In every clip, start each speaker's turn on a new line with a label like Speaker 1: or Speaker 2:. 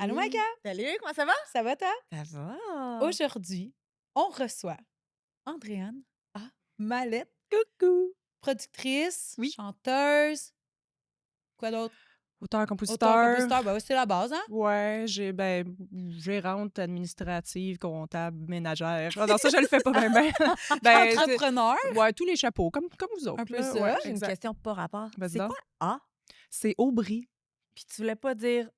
Speaker 1: Allô, Maïka?
Speaker 2: Salut, comment ça va?
Speaker 1: Ça va, toi?
Speaker 2: Ça va.
Speaker 1: Aujourd'hui, on reçoit Andréane Mallette,
Speaker 3: Coucou!
Speaker 1: productrice,
Speaker 3: Oui.
Speaker 1: chanteuse. Quoi d'autre?
Speaker 3: Auteur-compositeur.
Speaker 1: Auteur-compositeur, ben oui, c'est la base, hein?
Speaker 3: Ouais, gérante administrative, comptable, ménagère. Ah non, ça, je le fais pas bien, ben.
Speaker 1: Entrepreneur,
Speaker 3: Ouais, tous les chapeaux, comme vous autres.
Speaker 1: un peu
Speaker 3: là.
Speaker 1: ça.
Speaker 3: Ouais,
Speaker 2: J'ai une
Speaker 3: exact.
Speaker 2: question pas rapport.
Speaker 3: Vas-y
Speaker 2: C'est
Speaker 3: donc.
Speaker 2: quoi A?
Speaker 3: C'est Aubry.
Speaker 2: Puis tu voulais pas dire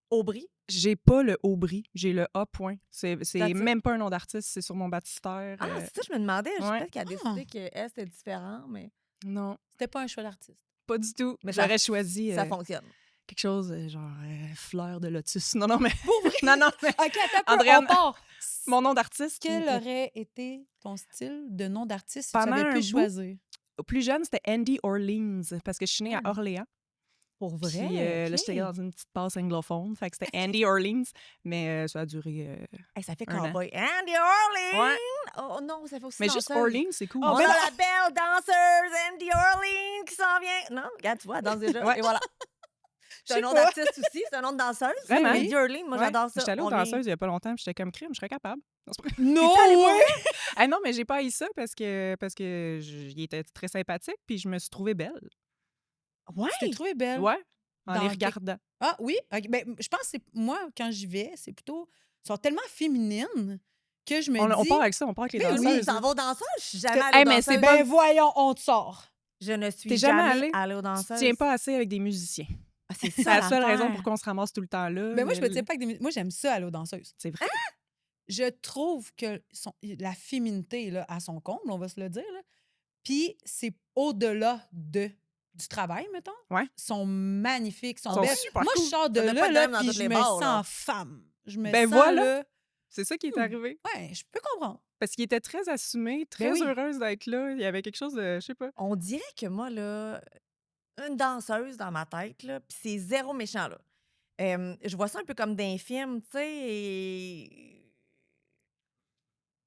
Speaker 2: Aubry?
Speaker 3: J'ai pas le Aubry, j'ai le A point. C'est
Speaker 2: That's it.
Speaker 3: même pas un nom d'artiste, c'est sur mon baptistère.
Speaker 2: Ah, c'est ça, je me demandais.
Speaker 3: ouais.
Speaker 2: Peut-être qu'elle a décidé que elle, c'était différent, mais
Speaker 3: Non,
Speaker 1: C'était pas un choix d'artiste.
Speaker 3: pas du tout.
Speaker 2: Mais ça-
Speaker 3: J'aurais choisi
Speaker 2: ça fonctionne.
Speaker 3: quelque chose genre fleur de lotus. Non, mais...
Speaker 1: Pour vrai?
Speaker 3: non, mais
Speaker 1: OK, attends un peu,
Speaker 3: Andréane,
Speaker 1: on part.
Speaker 3: mon nom d'artiste.
Speaker 1: Quel aurait été ton style de nom d'artiste si tu
Speaker 3: Pendant
Speaker 1: avais
Speaker 3: un
Speaker 1: pu
Speaker 3: bout,
Speaker 1: choisir?
Speaker 3: Plus jeune, c'était Andy Orleans, parce que je suis née à
Speaker 2: Ah.
Speaker 3: Orléans.
Speaker 2: Pour
Speaker 3: Puis
Speaker 2: vrai?
Speaker 3: là, j'étais dans une petite passe anglophone. Fait que c'était Andy Orleans, mais ça a duré...
Speaker 2: Hey, ça fait
Speaker 3: un an.
Speaker 2: cowboy. Andy Orleans!
Speaker 3: Ouais.
Speaker 2: Oh non, ça fait aussi
Speaker 3: Mais juste
Speaker 2: danseuse.
Speaker 3: Orleans, c'est cool.
Speaker 1: Oh,
Speaker 2: On
Speaker 1: ben
Speaker 2: a
Speaker 1: non.
Speaker 2: la belle danseuse Andy Orleans qui s'en vient. Non, regarde, tu vois, elle danse déjà.
Speaker 3: Ouais.
Speaker 2: Et voilà. C'est
Speaker 1: Je
Speaker 2: un nom
Speaker 1: sais pas.
Speaker 2: d'artiste aussi, c'est un nom de danseuse.
Speaker 3: Vraiment?
Speaker 2: Andy Orleans, moi
Speaker 3: Ouais.
Speaker 2: j'adore ça.
Speaker 3: J'étais allée aux
Speaker 2: On vient-
Speaker 3: danseuses il y a pas longtemps, puis j'étais comme crime, je serais capable. Non, c'est pas vrai.
Speaker 1: Non,
Speaker 2: allée pour
Speaker 1: ouais!
Speaker 3: Ah non, mais j'ai pas haï ça parce que il était très sympathique, puis je me suis trouvée belle.
Speaker 2: Ouais.
Speaker 1: Tu t'es trouvée belle?
Speaker 3: Ouais, en
Speaker 1: Dans
Speaker 3: les
Speaker 1: tes-
Speaker 3: regardant.
Speaker 1: Ah oui? OK, ben, je pense que c'est moi, quand j'y vais, c'est plutôt... Ils sont tellement féminines que je me
Speaker 3: On
Speaker 1: dis...
Speaker 3: part avec ça, on part avec les
Speaker 2: Mais oui,
Speaker 3: danseuses.
Speaker 2: t'en vas aux danseuses? Je suis jamais
Speaker 1: Hey,
Speaker 2: allée aux
Speaker 3: mais c'est
Speaker 2: danseuses.
Speaker 1: Ben voyons, on te sort.
Speaker 2: Je ne suis
Speaker 3: T'es jamais
Speaker 2: jamais
Speaker 3: allée?
Speaker 2: allée aux
Speaker 3: Tu
Speaker 2: danseuses.
Speaker 3: tiens pas assez avec des musiciens.
Speaker 2: Ah, c'est
Speaker 3: C'est
Speaker 2: ça
Speaker 3: la seule raison
Speaker 2: l'affaire.
Speaker 3: pour qu'on se ramasse tout le temps là.
Speaker 1: Ben moi, je me
Speaker 3: mais-
Speaker 1: tiens pas avec des... Moi, j'aime ça, aller aux danseuses.
Speaker 3: C'est vrai.
Speaker 1: Je trouve que la féminité, là, à son comble, on va se le dire, là. Puis c'est au-delà du travail, mettons.
Speaker 3: Ouais.
Speaker 1: Sont magnifiques, sont
Speaker 3: Sont
Speaker 1: belles.
Speaker 3: super
Speaker 1: Moi, je
Speaker 3: cool.
Speaker 1: sors de
Speaker 2: Ça doit
Speaker 1: là,
Speaker 2: pas être
Speaker 1: là,
Speaker 2: même dans
Speaker 1: puis
Speaker 2: toutes
Speaker 1: je
Speaker 2: les
Speaker 1: me
Speaker 2: bars, là.
Speaker 1: sens femme. Je me
Speaker 3: Ben
Speaker 1: sens,
Speaker 3: voilà.
Speaker 1: là...
Speaker 3: C'est ça qui est
Speaker 1: Hmm.
Speaker 3: arrivé.
Speaker 1: Ouais, je peux comprendre.
Speaker 3: Parce qu'il était très assumé, très
Speaker 1: oui.
Speaker 3: heureuse d'être là. Il y avait quelque chose de, je sais pas.
Speaker 2: On dirait que moi, là, une danseuse dans ma tête, là, puis c'est zéro méchant, là. Je vois ça un peu comme d'un film, tu sais, et...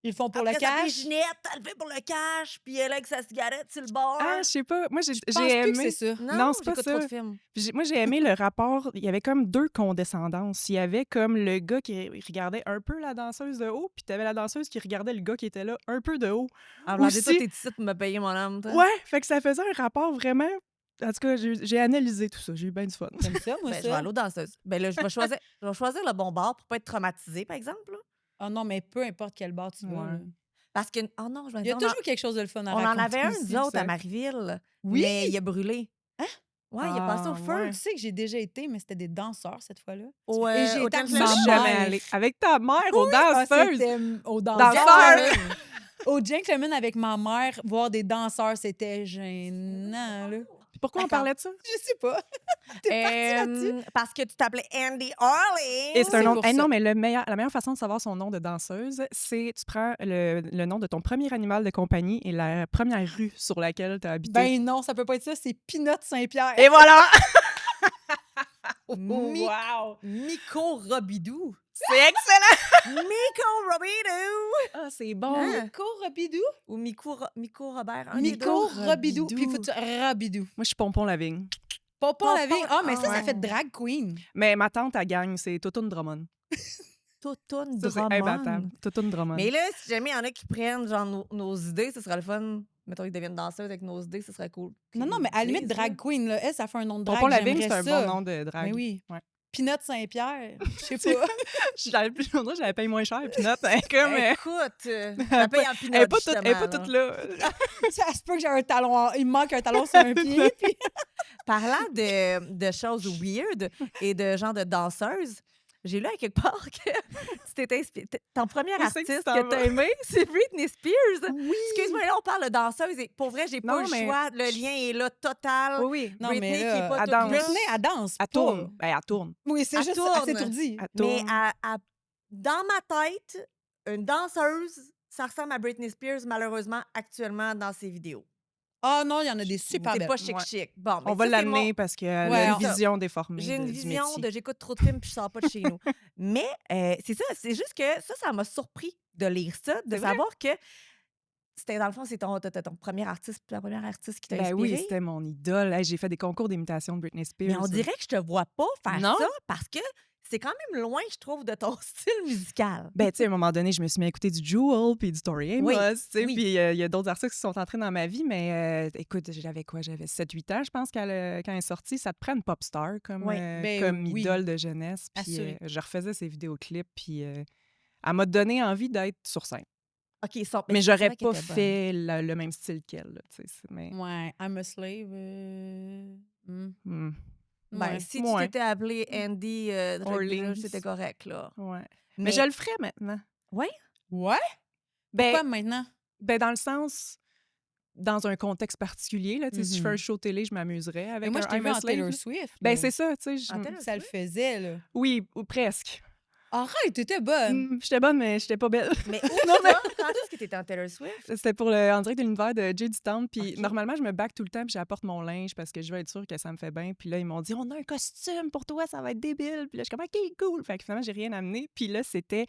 Speaker 1: Ils le font pour
Speaker 2: Après,
Speaker 1: le
Speaker 2: ça fait
Speaker 1: cash.
Speaker 2: Ginette, elle le fait pour le cash, puis elle avec sa cigarette sur le bord.
Speaker 3: Ah, je sais pas. Moi,
Speaker 1: Je
Speaker 3: j'ai
Speaker 1: pense plus que
Speaker 3: aimé.
Speaker 1: c'est ça.
Speaker 2: non,
Speaker 3: c'est pas
Speaker 2: j'écoute
Speaker 3: ça.
Speaker 2: trop de films.
Speaker 3: Puis moi, j'ai aimé le rapport. Il y avait comme deux condescendances. Il y avait comme le gars qui regardait un peu la danseuse de haut, puis t'avais la danseuse qui regardait le gars qui était là un peu de haut.
Speaker 2: Alors, j'ai
Speaker 3: Aussi-
Speaker 2: toi tes titres pour me payer mon âme, toi.
Speaker 3: Ouais, fait que ça faisait un rapport vraiment... En tout cas, j'ai analysé tout ça. J'ai eu bien du fun.
Speaker 1: J'aime ça, moi,
Speaker 2: Ben, je vais
Speaker 1: ça.
Speaker 2: aller aux danseuses. Ben là, je vais choisir le bon bar pour pas être traumatisée, par exemple, là.
Speaker 1: Ah non, mais peu importe quel bar tu vas.
Speaker 3: Ouais.
Speaker 1: là.
Speaker 2: Parce que, oh non, je vais
Speaker 1: Il y a
Speaker 2: dire,
Speaker 1: toujours quelque chose de le fun à
Speaker 2: on en
Speaker 1: raconter
Speaker 2: avait un,
Speaker 1: aussi.
Speaker 2: nous autres, à
Speaker 3: ça.
Speaker 2: Marieville.
Speaker 1: Oui?
Speaker 2: Mais il a brûlé.
Speaker 1: Hein?
Speaker 2: Ouais, il a passé au
Speaker 3: Ah,
Speaker 2: feu.
Speaker 3: ouais.
Speaker 1: Tu sais que j'ai déjà été, mais c'était des danseurs cette fois-là.
Speaker 2: Au,
Speaker 1: Et j'ai
Speaker 2: au
Speaker 1: été avec
Speaker 2: Gentleman.
Speaker 3: Ça, je suis
Speaker 1: ma
Speaker 3: jamais
Speaker 1: mère.
Speaker 3: allée. Avec ta mère, aux
Speaker 1: Ah,
Speaker 3: danseuses.
Speaker 1: c'était aux
Speaker 3: Danseurs.
Speaker 1: danseurs. Au Gentleman avec ma mère, voir des danseurs, c'était gênant, là.
Speaker 3: Puis pourquoi on
Speaker 2: D'accord.
Speaker 3: parlait de ça?
Speaker 1: Je sais pas. T'es partie là-dessus.
Speaker 2: Parce que tu t'appelais Andy Orleans.
Speaker 3: Et c'est un
Speaker 1: c'est
Speaker 3: nom.
Speaker 1: pour
Speaker 3: Eh
Speaker 1: ça.
Speaker 3: non, mais la meilleure façon de savoir son nom de danseuse, c'est tu prends le nom de ton premier animal de compagnie et la première rue sur laquelle tu as habité.
Speaker 1: Ben non, ça peut pas être ça, c'est Pinot Saint-Pierre.
Speaker 3: Et voilà!
Speaker 1: Wow!
Speaker 2: Miko Robidou.
Speaker 3: C'est excellent!
Speaker 2: Miko Robidou.
Speaker 3: Ah, c'est bon.
Speaker 2: Hein?
Speaker 1: Miko Robidou?
Speaker 2: Ou Miko Robert. Un des
Speaker 1: Miko
Speaker 2: deux.
Speaker 1: Robidou.
Speaker 3: Robidou.
Speaker 1: Puis faut Robidou.
Speaker 3: Moi, je suis Pompon Lavigne.
Speaker 1: Pompon la vie. Ah, mais ça
Speaker 2: ouais.
Speaker 1: fait drag queen.
Speaker 3: Mais ma tante, elle gagne, c'est Totoune Drummond.
Speaker 2: Totoune
Speaker 3: Ça, c'est
Speaker 2: Drummond.
Speaker 3: imbattable. Totoune Drummond.
Speaker 2: Mais là, si jamais il y en a qui prennent genre nos idées, ce serait le fun. Mettons qu'ils deviennent danseuses avec nos idées, ce serait cool.
Speaker 1: Non, non, mais à la limite,
Speaker 2: Please,
Speaker 1: drag
Speaker 2: là.
Speaker 1: queen, là, elle, ça fait un nom de drag.
Speaker 3: Pompon Lavigne,
Speaker 1: j'aimerais
Speaker 3: c'est un
Speaker 1: ça.
Speaker 3: bon nom de drague.
Speaker 1: Mais oui.
Speaker 3: Ouais.
Speaker 1: Pinot Saint-Pierre, je sais pas.
Speaker 3: Je la paye moins cher, Pinot. Hein, comme,
Speaker 2: Écoute, ça paye en
Speaker 3: elle
Speaker 2: pinot,
Speaker 3: n'est pas
Speaker 2: justement,
Speaker 3: toute
Speaker 2: là.
Speaker 3: là.
Speaker 1: Ça se peut que j'ai un talon. Il me manque un talon sur un pied. Puis...
Speaker 2: Parlant de choses weird et de genre de danseuse, j'ai lu à quelque part que tu t'étais inspiré. Ton premier
Speaker 3: Où c'est que
Speaker 2: artiste
Speaker 3: tu t'en
Speaker 2: que t'as
Speaker 3: vas?
Speaker 2: aimé, c'est Britney Spears.
Speaker 1: Oui.
Speaker 2: Excuse-moi, là, on parle de danseuse et pour vrai, j'ai pas
Speaker 3: Non,
Speaker 2: le
Speaker 3: mais-
Speaker 2: choix. Le lien est là, total.
Speaker 3: Oui, oui.
Speaker 1: Non,
Speaker 2: Britney
Speaker 1: mais
Speaker 2: qui
Speaker 1: là,
Speaker 2: est pas
Speaker 3: elle
Speaker 2: toute
Speaker 3: danse.
Speaker 2: là.
Speaker 1: Britney, elle danse.
Speaker 3: Elle
Speaker 1: pas.
Speaker 3: tourne. Ben, elle tourne.
Speaker 1: Oui, c'est
Speaker 2: Elle
Speaker 1: juste
Speaker 2: tourne.
Speaker 1: elle s'étourdit.
Speaker 3: Elle
Speaker 2: Mais
Speaker 3: tourne.
Speaker 2: dans ma tête, une danseuse, ça ressemble à Britney Spears, malheureusement, actuellement dans ses vidéos.
Speaker 1: Ah non, il y en a des super
Speaker 2: C'est
Speaker 1: belles.
Speaker 2: pas chic-chic. Bon, mais
Speaker 3: On va
Speaker 2: ça, c'est
Speaker 3: l'amener parce qu'elle
Speaker 1: Ouais,
Speaker 3: a
Speaker 1: on-
Speaker 3: une vision déformée
Speaker 2: J'ai une
Speaker 3: du
Speaker 2: vision
Speaker 3: métier.
Speaker 2: de j'écoute trop de films puis je sors pas de chez nous. Mais c'est ça, c'est juste que ça m'a surpris de lire ça, de
Speaker 3: C'est vrai?
Speaker 2: savoir que c'était dans le fond, c'est ton premier artiste, la première artiste qui t'a
Speaker 3: Ben
Speaker 2: inspiré.
Speaker 3: oui, c'était mon idole. Hey, j'ai fait des concours d'imitation de Britney Spears.
Speaker 2: Mais on dirait que je te vois pas faire
Speaker 3: Non?
Speaker 2: ça parce que c'est quand même loin, je trouve, de ton style musical.
Speaker 3: Ben, tu sais, à un moment donné, je me suis mis à écouter du Jewel puis du Tori Amos,
Speaker 2: Oui,
Speaker 3: tu sais,
Speaker 2: oui.
Speaker 3: puis il y a d'autres artistes qui sont entrés dans ma vie, mais écoute, j'avais quoi? J'avais 7-8 ans, je pense, quand elle est sortie. Ça te prend une pop star comme,
Speaker 2: Oui.
Speaker 1: Ben
Speaker 3: comme
Speaker 1: oui,
Speaker 3: idole de jeunesse, puis
Speaker 1: assuré.
Speaker 3: je refaisais ses vidéoclips, puis elle m'a donné envie d'être sur scène.
Speaker 2: OK,
Speaker 3: Mais
Speaker 2: c'est
Speaker 3: j'aurais
Speaker 2: vrai qu'elle
Speaker 3: pas
Speaker 2: était bonne.
Speaker 3: fait le même style qu'elle, là, tu sais, mais...
Speaker 1: Ouais, I'm a slave.
Speaker 3: Hmm.
Speaker 2: Ben,
Speaker 1: Ouais.
Speaker 2: si tu
Speaker 3: Ouais.
Speaker 2: t'étais appelé Andy Drake Bridge,
Speaker 3: Orleans.
Speaker 2: c'était correct, là.
Speaker 3: Ouais. Mais
Speaker 2: Mais
Speaker 3: je le ferais maintenant.
Speaker 2: ouais?
Speaker 1: Ouais?
Speaker 3: Ben,
Speaker 1: Pourquoi maintenant?
Speaker 3: ben, dans le sens, dans un contexte particulier, là, tu sais, si je fais un
Speaker 1: Mhm.
Speaker 3: show télé, je m'amuserais
Speaker 1: Mais
Speaker 3: avec
Speaker 1: moi,
Speaker 3: un
Speaker 1: je t'ai
Speaker 3: I'm
Speaker 1: vu
Speaker 3: a
Speaker 1: en
Speaker 3: Slave.
Speaker 1: Taylor
Speaker 3: là.
Speaker 1: Swift.
Speaker 3: Ben,
Speaker 1: là.
Speaker 3: c'est ça, tu sais.
Speaker 2: En Taylor
Speaker 1: Ça le
Speaker 2: Swift?
Speaker 1: faisait, là.
Speaker 3: Oui, ou presque.
Speaker 1: Arrête, t'étais bonne.
Speaker 3: J'étais bonne, mais j'étais pas belle.
Speaker 2: Mais où
Speaker 3: Non, mais
Speaker 2: ça? Quand est-ce que t'étais en Taylor Swift?
Speaker 3: c'était pour le En direct de l'univers de Jay du Town. Puis
Speaker 2: OK.
Speaker 3: normalement, je me back tout le temps, puis j'apporte mon linge parce que je veux être sûre que ça me fait bien. Puis là, ils m'ont dit, on a un costume pour toi, ça va être débile. Puis là, je suis comme, OK, cool. Fait que finalement, j'ai rien amené. Puis là, c'était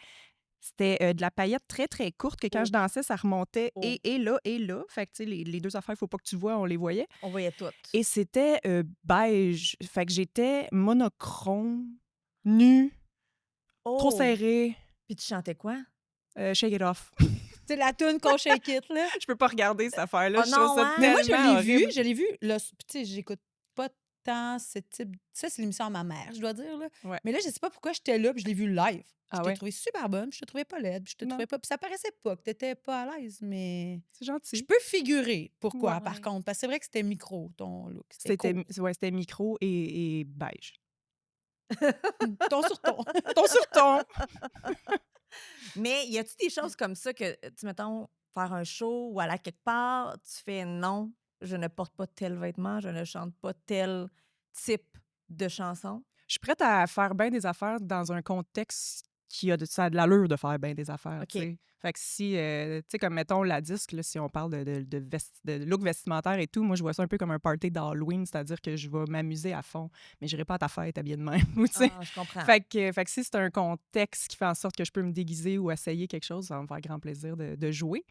Speaker 3: de la paillette très, très courte que quand
Speaker 2: Oh.
Speaker 3: je dansais, ça remontait
Speaker 2: Oh.
Speaker 3: et là, et là. Fait que, tu sais, les deux affaires, il faut pas que tu vois, on les voyait.
Speaker 2: On voyait toutes.
Speaker 3: Et c'était beige. Fait que j'étais monochrome, nue, trop
Speaker 2: Oh!
Speaker 3: serrée,
Speaker 2: Puis tu chantais quoi?
Speaker 3: shake it off.
Speaker 1: C'est la toune qu'on shake it, là.
Speaker 3: Je peux pas regarder cette affaire-là.
Speaker 2: Oh
Speaker 3: Je trouve
Speaker 2: non,
Speaker 3: ça
Speaker 2: hein?
Speaker 1: Mais moi,
Speaker 3: tellement horrible.
Speaker 1: je l'ai vu. Là, tu sais, j'écoute pas tant ce type. Ça, c'est l'émission à ma mère, je dois dire. Là.
Speaker 3: Ouais.
Speaker 1: Mais là, je sais pas pourquoi j'étais là, puis je l'ai vu live.
Speaker 3: Ah
Speaker 1: Je t'ai
Speaker 3: ouais?
Speaker 1: trouvé super bonne, puis je te trouvais pas laide, puis je te
Speaker 3: Non.
Speaker 1: trouvais pas. Puis ça paraissait pas que t'étais pas à l'aise, mais.
Speaker 3: C'est
Speaker 1: Je
Speaker 3: gentil.
Speaker 1: peux figurer pourquoi,
Speaker 2: Ouais.
Speaker 1: par contre. Parce que c'est vrai que c'était micro, ton look. C'était
Speaker 3: C'était micro et beige.
Speaker 1: ton sur ton.
Speaker 3: Ton sur ton!
Speaker 2: Mais y a-tu des choses comme ça que, tu mettons, faire un show ou aller à quelque part, tu fais non, je ne porte pas tel vêtement, je ne chante pas tel type de chanson?
Speaker 3: Je suis prête à faire bien des affaires dans un contexte ça a de l'allure de faire bien des affaires,
Speaker 2: OK.
Speaker 3: tu sais. Fait que si, tu sais, comme mettons la disque, là, si on parle de look vestimentaire et tout, moi, je vois ça un peu comme un party d'Halloween, c'est-à-dire que je vais m'amuser à fond, mais je n'irai pas à ta fête habillée de même, ou tu sais.
Speaker 2: Ah, je comprends.
Speaker 3: Fait que si c'est un contexte qui fait en sorte que je peux me déguiser ou essayer quelque chose, ça va me faire grand plaisir de jouer.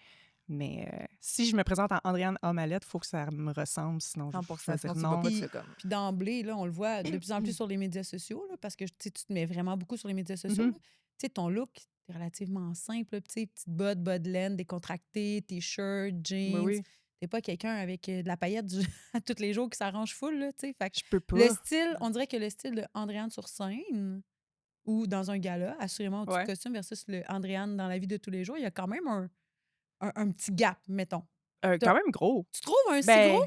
Speaker 3: Mais si je me présente en Andréane Amalette, il faut que ça me ressemble, sinon je vais
Speaker 2: 100%,
Speaker 3: choisir
Speaker 2: sinon tu
Speaker 3: non.
Speaker 2: vas pas
Speaker 1: Puis-
Speaker 2: de ça comme.
Speaker 1: Puis d'emblée, là, on le voit de plus en plus sur les médias sociaux, là, parce que tu sais, tu te mets vraiment beaucoup sur les médias sociaux.
Speaker 3: Mhm.
Speaker 1: là. Tu sais, ton look est relativement simple. là, tu sais, petite botte laine, décontractée, t-shirt,
Speaker 3: Oui,
Speaker 1: jeans.
Speaker 3: oui,
Speaker 1: T'es pas quelqu'un avec de la paillette à tous les jours qui s'arrange full, là, tu sais. Fait que
Speaker 3: je peux pas.
Speaker 1: le style, on dirait que le style de Andréane sur scène ou dans un gala, assurément au-dessus
Speaker 3: Ouais.
Speaker 1: de costume versus le Andréane dans la vie de tous les jours, il y a quand même un petit gap, mettons.
Speaker 3: Quand même gros.
Speaker 1: Tu trouves un si
Speaker 3: Ben,
Speaker 1: gros?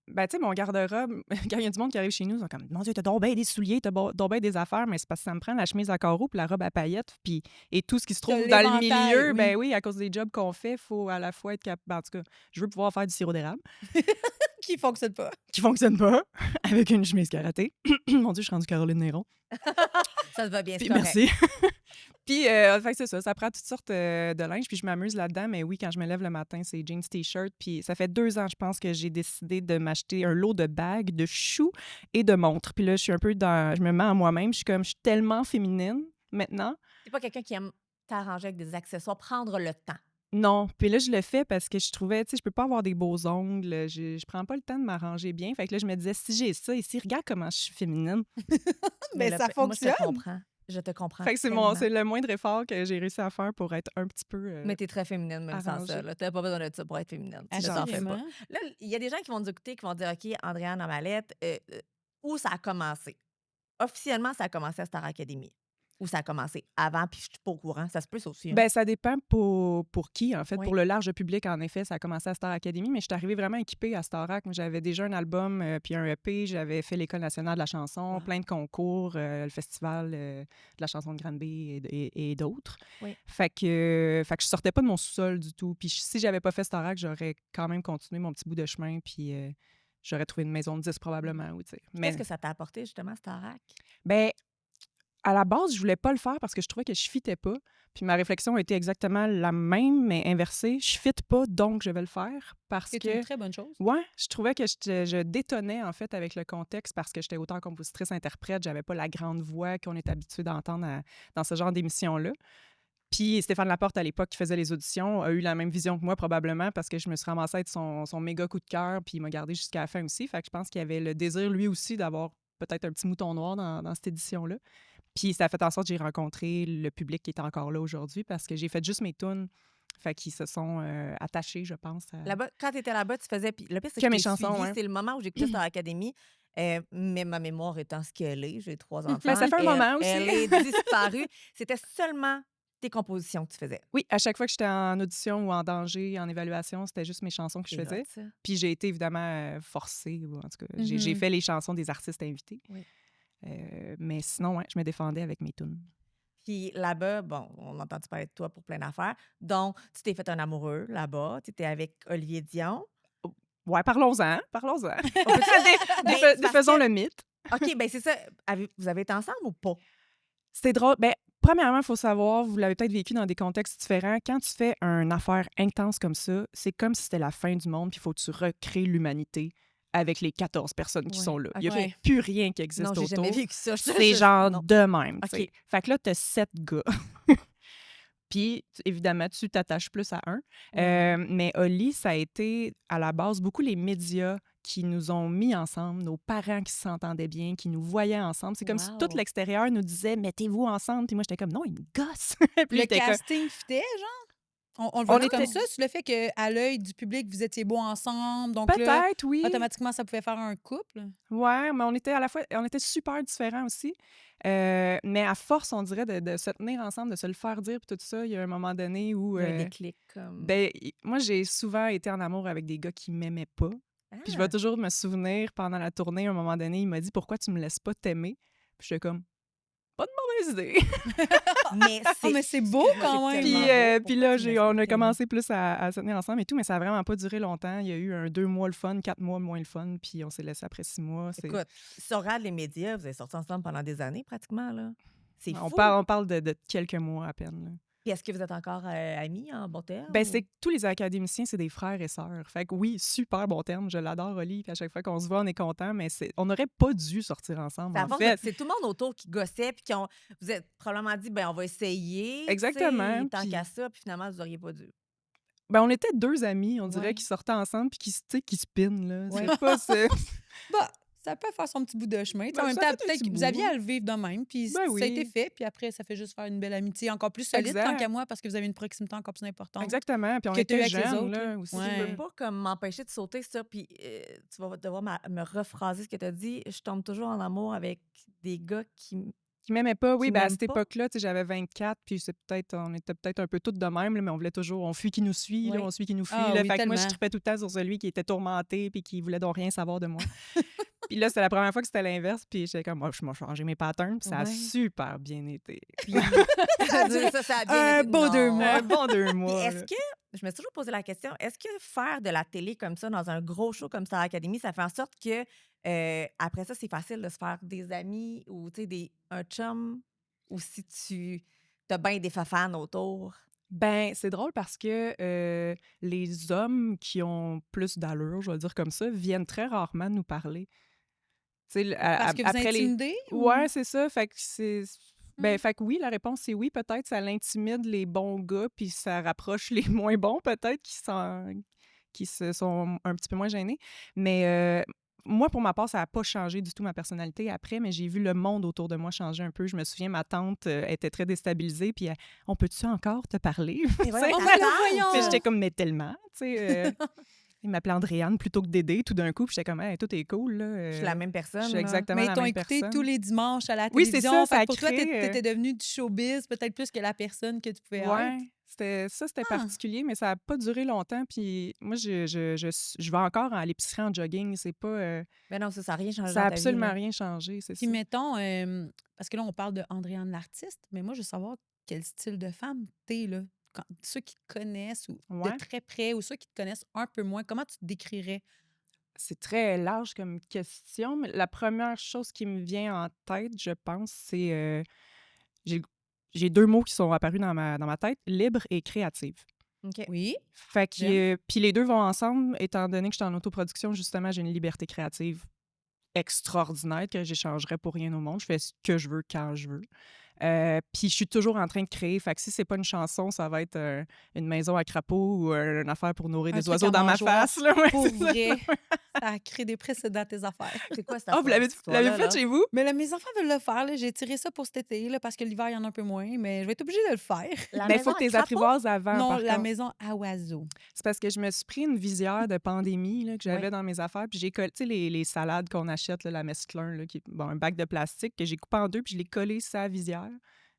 Speaker 3: ben, tu sais, mon garde-robe, quand il y a du monde qui arrive chez nous, ils sont comme, mon Dieu, t'as donc bien des souliers, t'as donc bien des affaires, mais c'est parce que ça me prend la chemise à carreaux puis la robe à paillettes, puis et tout ce qui se trouve dans le
Speaker 1: l'éventail,
Speaker 3: milieu,
Speaker 1: oui.
Speaker 3: ben oui, à cause des jobs qu'on fait, il faut à la fois être capable. En tout cas, je veux pouvoir faire du sirop d'érable,
Speaker 1: Qui fonctionne pas.
Speaker 3: qui fonctionne pas, avec une chemise karaté. Mon Dieu, je suis rendue Caroline Néron.
Speaker 2: Ça te va bien, c'est
Speaker 3: Puis
Speaker 2: correct.
Speaker 3: merci. Puis, fait que c'est ça prend toutes sortes de linge, puis je m'amuse là-dedans, mais oui, quand je me lève le matin, c'est jeans, t-shirt, puis ça fait 2 ans, je pense, que j'ai décidé de m'acheter un lot de bagues, de choux et de montres. Puis là, je suis un peu je me mets en moi-même, je suis tellement féminine maintenant.
Speaker 2: T'es pas quelqu'un qui aime t'arranger avec des accessoires, prendre le temps.
Speaker 3: Non, puis là, je le fais parce que je trouvais, tu sais, je peux pas avoir des beaux ongles, je prends pas le temps de m'arranger bien. Fait que là, je me disais, si j'ai ça ici, regarde comment je suis féminine.
Speaker 1: Mais ça
Speaker 2: Moi, je te
Speaker 1: fonctionne.
Speaker 2: comprends. Je te comprends.
Speaker 3: Fait que
Speaker 2: tellement.
Speaker 3: c'est le moindre effort que j'ai réussi à faire pour être un petit peu...
Speaker 2: Mais t'es très féminine, même sans ça.
Speaker 3: arrangée.
Speaker 2: T'as pas besoin de ça pour être féminine. Tu ne t'en fais
Speaker 1: Assurément.
Speaker 2: pas. Là, il y a des gens qui vont nous écouter, qui vont dire OK, Andréane Amalette, où ça a commencé? Officiellement, ça a commencé à Star Academy. Où ça a commencé avant, puis je suis pas au courant. Ça se peut, ça aussi. hein?
Speaker 3: Ben, ça dépend pour qui, en fait.
Speaker 2: Oui.
Speaker 3: Pour le large public, en effet, ça a commencé à Star Academy, mais je suis arrivée vraiment équipée à Starac. J'avais déjà un album puis un EP, j'avais fait l'École nationale de la chanson,
Speaker 2: Wow.
Speaker 3: plein de concours, le festival de la chanson de Granby et d'autres.
Speaker 2: Oui.
Speaker 3: Fait que je sortais pas de mon sous-sol du tout. Puis si j'avais pas fait Starac, j'aurais quand même continué mon petit bout de chemin, puis j'aurais trouvé une maison de 10 probablement. Oui, tu sais. Mais
Speaker 2: Qu'est-ce que ça t'a apporté, justement, Starac?
Speaker 3: ben, à la base, je voulais pas le faire parce que je trouvais que je fitais pas. Puis ma réflexion a été exactement la même, mais inversée. Je fitte pas, donc je vais le faire parce
Speaker 1: C'est
Speaker 3: que...
Speaker 1: une très bonne chose.
Speaker 3: Ouais, je trouvais que je détonnais, en fait, avec le contexte parce que j'étais auteur, compositrice, interprète. J'avais pas la grande voix qu'on est habitué d'entendre dans ce genre d'émission-là. Puis Stéphane Laporte, à l'époque, qui faisait les auditions, a eu la même vision que moi, probablement, parce que je me suis ramassée à être son méga coup de cœur, puis il m'a gardé jusqu'à la fin aussi. Fait que je pense qu'il avait le désir, lui aussi, d'avoir peut-être un petit mouton noir dans cette édition-là. Puis ça a fait en sorte que j'ai rencontré le public qui est encore là aujourd'hui parce que j'ai fait juste mes tunes. Fait qu'ils se sont attachés, je pense.
Speaker 2: Là-bas, quand tu étais là-bas, tu faisais. Puis le pire, c'est
Speaker 3: Que
Speaker 2: que je
Speaker 3: mes
Speaker 2: t'ai
Speaker 3: chansons,
Speaker 2: suivi.
Speaker 3: ouais.
Speaker 2: C'est le moment où j'écoutais Star Academy. Mais ma mémoire étant ce qu'elle est, j'ai 3 enfants.
Speaker 3: Mais ça fait un moment aussi.
Speaker 2: Elle est disparue. C'était seulement tes compositions que tu faisais.
Speaker 3: Oui, à chaque fois que j'étais en audition ou en danger, en évaluation, c'était juste mes chansons que je
Speaker 2: C'est
Speaker 3: faisais.
Speaker 2: hot, ça.
Speaker 3: Puis j'ai été évidemment forcée, ou en tout cas, j'ai
Speaker 1: Mhm.
Speaker 3: fait les chansons des artistes invités.
Speaker 2: Oui.
Speaker 3: Mais sinon, ouais, je me défendais avec mes tunes.
Speaker 2: Puis là-bas, bon, on a entendu parler de toi pour plein d'affaires. Donc, tu t'es fait un amoureux là-bas. Tu étais avec Olivier Dion.
Speaker 3: Ouais, parlons-en.
Speaker 2: On peut
Speaker 3: Défaisons le mythe.
Speaker 2: OK, bien c'est ça. Vous avez été ensemble ou pas?
Speaker 3: C'est drôle. Ben, premièrement, il faut savoir, vous l'avez peut-être vécu dans des contextes différents. Quand tu fais une affaire intense comme ça, c'est comme si c'était la fin du monde, puis il faut que tu recrées l'humanité avec les 14 personnes qui
Speaker 2: Ouais,
Speaker 3: sont là. Il n'y a
Speaker 1: ok.
Speaker 3: plus rien qui existe
Speaker 2: Non, j'ai
Speaker 3: autour.
Speaker 2: jamais vécu ça.
Speaker 3: C'est genre
Speaker 2: non.
Speaker 3: de même. tu sais.
Speaker 2: OK.
Speaker 3: Fait que là, tu as 7 gars. Puis, évidemment, tu t'attaches plus à un. Mais Oli, ça a été, à la base, beaucoup les médias qui nous ont mis ensemble, nos parents qui s'entendaient bien, qui nous voyaient ensemble. C'est comme si tout
Speaker 2: Wow.
Speaker 3: l'extérieur nous disait « mettez-vous ensemble ». Puis moi, j'étais comme « non, il me gosse ». Puis
Speaker 1: Le
Speaker 3: il était comme-
Speaker 1: casting fitait, genre? On le
Speaker 3: On
Speaker 1: voyait comme
Speaker 3: était-
Speaker 1: ça, sur le fait qu'à l'œil du public, vous étiez beaux ensemble. Donc là,
Speaker 3: Peut-être, oui.
Speaker 1: automatiquement, ça pouvait faire un couple.
Speaker 3: Ouais, mais on était à la fois, on était super différents aussi. Mais à force, on dirait, de se tenir ensemble, de se le faire dire, puis tout ça, il y a un moment donné où...
Speaker 2: Il y a un déclic comme.
Speaker 3: ben, moi, j'ai souvent été en amour avec des gars qui m'aimaient pas. Puis je vais
Speaker 2: Ah.
Speaker 3: toujours me souvenir, pendant la tournée, à un moment donné, il m'a dit « Pourquoi tu me laisses pas t'aimer? » Puis j'étais comme « Pas de mauvaise idée!
Speaker 2: Mais
Speaker 1: Ah, mais c'est beau quand même.
Speaker 3: Puis,
Speaker 2: tellement beau.
Speaker 3: puis
Speaker 2: Pourquoi
Speaker 3: là,
Speaker 2: tu me laisses pas
Speaker 3: on a
Speaker 2: t'aimer?
Speaker 3: commencé plus à se tenir ensemble et tout, mais ça a vraiment pas duré longtemps. Il y a eu 2 mois le fun, 4 mois moins le fun, puis on s'est laissé après 6 mois.
Speaker 2: Écoute, si on regarde les médias, vous avez sorti ensemble pendant des années pratiquement, là. C'est
Speaker 3: on
Speaker 2: fou.
Speaker 3: parle de quelques mois à peine. Là.
Speaker 2: Puis est-ce que vous êtes encore amis en bon terme?
Speaker 3: Ben, c'est que tous les académiciens, c'est des frères et sœurs. Fait que oui, super bon terme. Je l'adore, Oli. Puis à chaque fois qu'on se voit, on est content, mais on n'aurait pas dû sortir ensemble.
Speaker 2: C'est à
Speaker 3: En
Speaker 2: force
Speaker 3: fait,
Speaker 2: c'est tout le monde autour qui gossait, puis vous êtes probablement dit, ben on va essayer. tu sais,
Speaker 3: Exactement,
Speaker 2: Tant
Speaker 3: puis-
Speaker 2: qu'à ça, puis finalement, vous n'auriez pas dû.
Speaker 3: ben, on était 2 amis, on dirait,
Speaker 2: Ouais.
Speaker 3: qui sortaient ensemble puis qui, tu sais, qui spinent. Là.
Speaker 1: Ouais.
Speaker 3: C'est pas...
Speaker 1: Bah, ça peut faire son petit bout de chemin. Tu sais,
Speaker 3: Ben,
Speaker 1: en même
Speaker 3: ça
Speaker 1: temps,
Speaker 3: fait un
Speaker 1: peut-être
Speaker 3: petit
Speaker 1: que vous
Speaker 3: bout.
Speaker 1: aviez à le vivre de même. Puis
Speaker 3: Ben
Speaker 1: ça a
Speaker 3: oui.
Speaker 1: été fait. Puis après, ça fait juste faire une belle amitié encore plus solide,
Speaker 3: Exact.
Speaker 1: tant qu'à moi, parce que vous avez une proximité encore plus importante.
Speaker 3: Exactement. Puis on
Speaker 1: Que t'as eu
Speaker 3: était
Speaker 1: avec les
Speaker 3: jeunes,
Speaker 1: autres,
Speaker 3: là,
Speaker 1: là.
Speaker 3: aussi.
Speaker 1: Ouais.
Speaker 2: Je peux pas comme m'empêcher de sauter ça, puis tu vas devoir me rephraser ce que tu as dit. Je tombe toujours en amour avec des gars qui.
Speaker 3: Qui m'aimaient pas, oui.
Speaker 2: Qui
Speaker 3: Ben, à
Speaker 2: m'aiment
Speaker 3: cette
Speaker 2: pas.
Speaker 3: époque-là, tu sais, j'avais 24, puis on était peut-être un peu toutes de même, là, mais on voulait toujours, on fuit qui nous suit, là,
Speaker 1: Oui.
Speaker 3: on suit qui nous fuit.
Speaker 1: Ah
Speaker 3: là.
Speaker 1: oui,
Speaker 3: Fait que moi, je
Speaker 1: tellement.
Speaker 3: trippais tout le temps sur celui qui était tourmenté, puis qui voulait donc rien savoir de moi. Puis là, c'était la première fois que c'était l'inverse, puis j'étais comme, oh, je m'ai changé mes patterns, puis ça a
Speaker 2: Ouais.
Speaker 3: super bien été.
Speaker 2: Puis, ça a bien
Speaker 1: Un
Speaker 2: été.
Speaker 1: beau 2
Speaker 2: Non.
Speaker 1: mois.
Speaker 3: Un bon 2
Speaker 2: Puis
Speaker 3: mois.
Speaker 2: est-ce
Speaker 3: là.
Speaker 2: que, je me suis toujours posé la question, est-ce que faire de la télé comme ça, dans un gros show comme Star Academy, ça fait en sorte que après ça, c'est facile de se faire des amis ou un chum, ou si tu as bien des fafans autour?
Speaker 3: Ben, c'est drôle parce que les hommes qui ont plus d'allure, je vais le dire comme ça, viennent très rarement nous parler. Tu sais,
Speaker 1: Parce que vous
Speaker 3: après les...
Speaker 1: intimidez? ou-
Speaker 3: Ouais, c'est ça. Fait que c'est. Ben, fait que oui, la réponse c'est oui, peut-être. Ça l'intimide les bons gars, puis ça rapproche les moins bons, peut-être, qui se sont un petit peu moins gênés. Mais moi, pour ma part, ça n'a pas changé du tout ma personnalité après, mais j'ai vu le monde autour de moi changer un peu. Je me souviens, ma tante était très déstabilisée, puis on peut-tu encore te parler?
Speaker 2: Mais voyons,
Speaker 3: Tu sais,
Speaker 2: ta
Speaker 1: ben,
Speaker 2: tante!
Speaker 1: voyons!
Speaker 3: puis j'étais comme, mais tellement, tu sais. Il m'appelait Andréane plutôt que Dédé, tout d'un coup, puis j'étais comme, hey, tout est cool, là.
Speaker 2: Je suis la même personne.
Speaker 3: Je suis
Speaker 2: là.
Speaker 3: exactement
Speaker 1: Mais ils
Speaker 3: la
Speaker 1: t'ont
Speaker 3: même
Speaker 1: écouté
Speaker 3: personne.
Speaker 1: tous les dimanches à la
Speaker 3: Oui, c'est
Speaker 1: télévision.
Speaker 3: ça, ça
Speaker 1: Fait
Speaker 3: a
Speaker 1: que pour toi,
Speaker 3: créé,
Speaker 1: t'étais devenu du showbiz, peut-être plus que la personne que tu pouvais être.
Speaker 3: Ouais, c'était
Speaker 1: Ah.
Speaker 3: particulier, mais ça n'a pas duré longtemps. Puis moi, je vais encore à l'épicerie en jogging. C'est pas,
Speaker 2: Mais non, ça n'a rien changé
Speaker 3: ça n'a
Speaker 2: dans ta vie,
Speaker 3: absolument
Speaker 2: là.
Speaker 3: rien changé, c'est ça.
Speaker 1: Puis mettons, parce que là, on parle de Andréane l'artiste, mais moi, je veux savoir quel style de femme t'es, là. Ceux qui te connaissent ou
Speaker 3: Ouais.
Speaker 1: de très près ou ceux qui te connaissent un peu moins, comment tu te décrirais?
Speaker 3: C'est très large comme question, mais la première chose qui me vient en tête, je pense, c'est... j'ai 2 mots qui sont apparus dans ma tête, libre et créative.
Speaker 2: OK.
Speaker 1: Oui.
Speaker 3: Fait que,
Speaker 1: J'aime.
Speaker 3: puis les deux vont ensemble, étant donné que je suis en autoproduction, justement, j'ai une liberté créative extraordinaire que j'échangerais pour rien au monde. Je fais ce que je veux quand je veux. Puis je suis toujours en train de créer. Fait que si c'est pas une chanson, ça va être une maison à crapaud ou une affaire pour nourrir
Speaker 1: Un
Speaker 3: des
Speaker 1: truc
Speaker 3: oiseaux
Speaker 1: à
Speaker 3: dans ma
Speaker 1: mangeoire.
Speaker 3: face. Là, ouais,
Speaker 1: Pour
Speaker 3: c'est ça.
Speaker 1: vrai. Ça crée des précédents à tes affaires.
Speaker 2: C'est quoi cette
Speaker 3: Ah, vous l'avez
Speaker 2: histoire-là,
Speaker 3: fait
Speaker 2: là?
Speaker 3: chez vous?
Speaker 1: Mais là, mes enfants veulent le faire. Là. J'ai tiré ça pour cet été là, parce que l'hiver, il y en a un peu moins. Mais je vais être obligée de le faire.
Speaker 2: La
Speaker 3: Mais il
Speaker 2: maison
Speaker 3: faut que
Speaker 2: à
Speaker 3: tu les
Speaker 2: crapaud?
Speaker 3: apprivoises avant,
Speaker 1: Non,
Speaker 3: par
Speaker 1: la
Speaker 3: contre.
Speaker 1: maison à oiseaux.
Speaker 3: C'est parce que je me suis pris une visière de pandémie là, que j'avais
Speaker 2: Ouais.
Speaker 3: dans mes affaires. Puis j'ai collé, tu sais, les salades qu'on achète, là, la mesclun, là, qui est bon, un bac de plastique que j'ai coupé en deux, puis je l'ai collé sur la visière.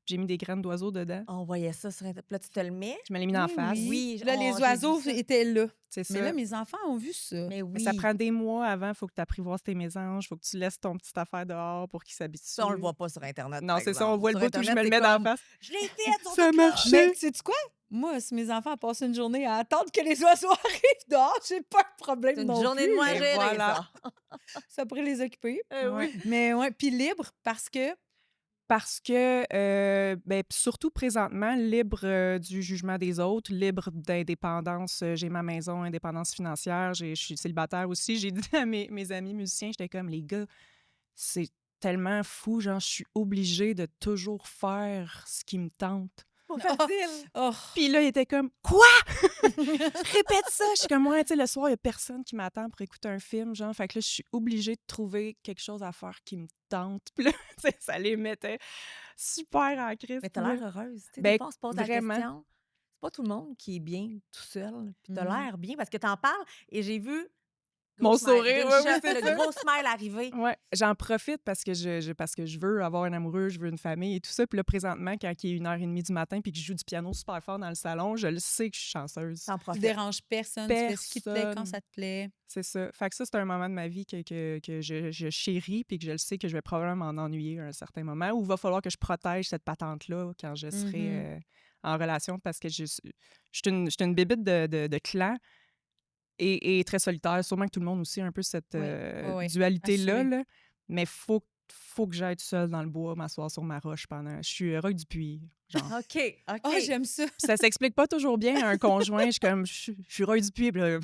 Speaker 3: J'ai mis des graines d'oiseaux dedans.
Speaker 2: On voyait ça sur Internet. Là, tu te le mets.
Speaker 3: Je me l'ai mis dans la
Speaker 1: Oui,
Speaker 3: face.
Speaker 1: oui.
Speaker 2: Oui,
Speaker 1: Là,
Speaker 2: j'ai
Speaker 1: les
Speaker 2: vu
Speaker 1: oiseaux
Speaker 2: ça.
Speaker 1: étaient là.
Speaker 3: C'est
Speaker 1: Mais
Speaker 3: ça.
Speaker 1: là, mes enfants ont vu ça.
Speaker 2: Mais
Speaker 3: Mais
Speaker 2: oui.
Speaker 3: ça prend des mois avant. Il faut que tu apprivoises tes mésanges. Il faut que tu laisses ton petite affaire dehors pour qu'ils s'habituent.
Speaker 2: Ça, on le voit pas sur Internet.
Speaker 3: Non,
Speaker 2: par
Speaker 3: c'est ça. On
Speaker 2: exemple.
Speaker 3: voit le
Speaker 2: Sur
Speaker 3: bout où je
Speaker 2: Internet,
Speaker 3: me le
Speaker 2: c'est
Speaker 3: mets dans la
Speaker 2: comme,
Speaker 3: face.
Speaker 2: Je l'ai fait, sont
Speaker 3: Ça
Speaker 2: toutes là.
Speaker 3: marchait.
Speaker 1: Mais sais-tu quoi? Moi, si mes enfants passent une journée à attendre que les oiseaux arrivent dehors, j'ai pas de problème
Speaker 2: C'est une
Speaker 1: non
Speaker 2: journée
Speaker 1: plus.
Speaker 2: de moins
Speaker 3: Et
Speaker 2: gérée,
Speaker 3: voilà.
Speaker 2: ça.
Speaker 1: Ça pourrait les occuper.
Speaker 2: Oui.
Speaker 1: Mais ouais, puis libre parce que
Speaker 3: Parce que, ben, surtout présentement, libre du jugement des autres, libre d'indépendance. J'ai ma maison, indépendance financière. Je suis célibataire aussi. J'ai dit à mes amis musiciens, j'étais comme, les gars, c'est tellement fou. Genre, je suis obligée de toujours faire ce qui me tente.
Speaker 2: Pas facile.
Speaker 1: oh,
Speaker 3: Puis là, il était comme, quoi? Répète ça! Je suis comme, ouais, tu sais, le soir, il n'y a personne qui m'attend pour écouter un film, genre. Fait que là, je suis obligée de trouver quelque chose à faire qui me tente. Puis là, tu sais, ça les mettait super en crise.
Speaker 2: Mais t'as
Speaker 3: Puis
Speaker 2: l'air
Speaker 3: là,
Speaker 2: heureuse. Tu sais,
Speaker 3: ben,
Speaker 2: des fois, on se pose
Speaker 3: vraiment.
Speaker 2: la question. C'est pas tout le monde qui est bien tout seul. Puis t'as
Speaker 1: Mhm.
Speaker 2: l'air bien parce que t'en parles et j'ai vu
Speaker 3: Mon
Speaker 2: gros smile,
Speaker 3: sourire,
Speaker 2: d'une
Speaker 3: ouais, oui,
Speaker 2: shot,
Speaker 3: c'est
Speaker 2: le
Speaker 3: ça.
Speaker 2: gros smile arrivé.
Speaker 3: Ouais, j'en profite parce que parce que je veux avoir un amoureux, je veux une famille et tout ça. Puis là, présentement, quand il est 1h30 du matin puis que je joue du piano super fort dans le salon, je le sais que je suis chanceuse.
Speaker 2: T'en
Speaker 1: tu
Speaker 2: profites.
Speaker 1: déranges personne, tu fais ce qui te plaît quand
Speaker 3: Personne.
Speaker 1: ça te plaît.
Speaker 3: C'est ça. Fait que ça, c'est un moment de ma vie que je chéris puis que je le sais que je vais probablement m'en ennuyer à un certain moment où il va falloir que je protège cette patente-là quand je serai
Speaker 1: Mhm.
Speaker 3: en relation parce que je suis une bébite de clan et très solitaire. Sûrement que tout le monde aussi a un peu cette
Speaker 2: Oui.
Speaker 1: Oui,
Speaker 3: dualité-là.
Speaker 1: assuré.
Speaker 3: Là. Mais faut que j'aille toute seule dans le bois, m'asseoir sur ma roche pendant... Je suis Roy Dupuis, genre.
Speaker 2: OK.
Speaker 1: Oh, j'aime ça.
Speaker 3: Puis ça s'explique pas toujours bien à un conjoint. Je suis comme, je suis Roy Dupuis. Puis là,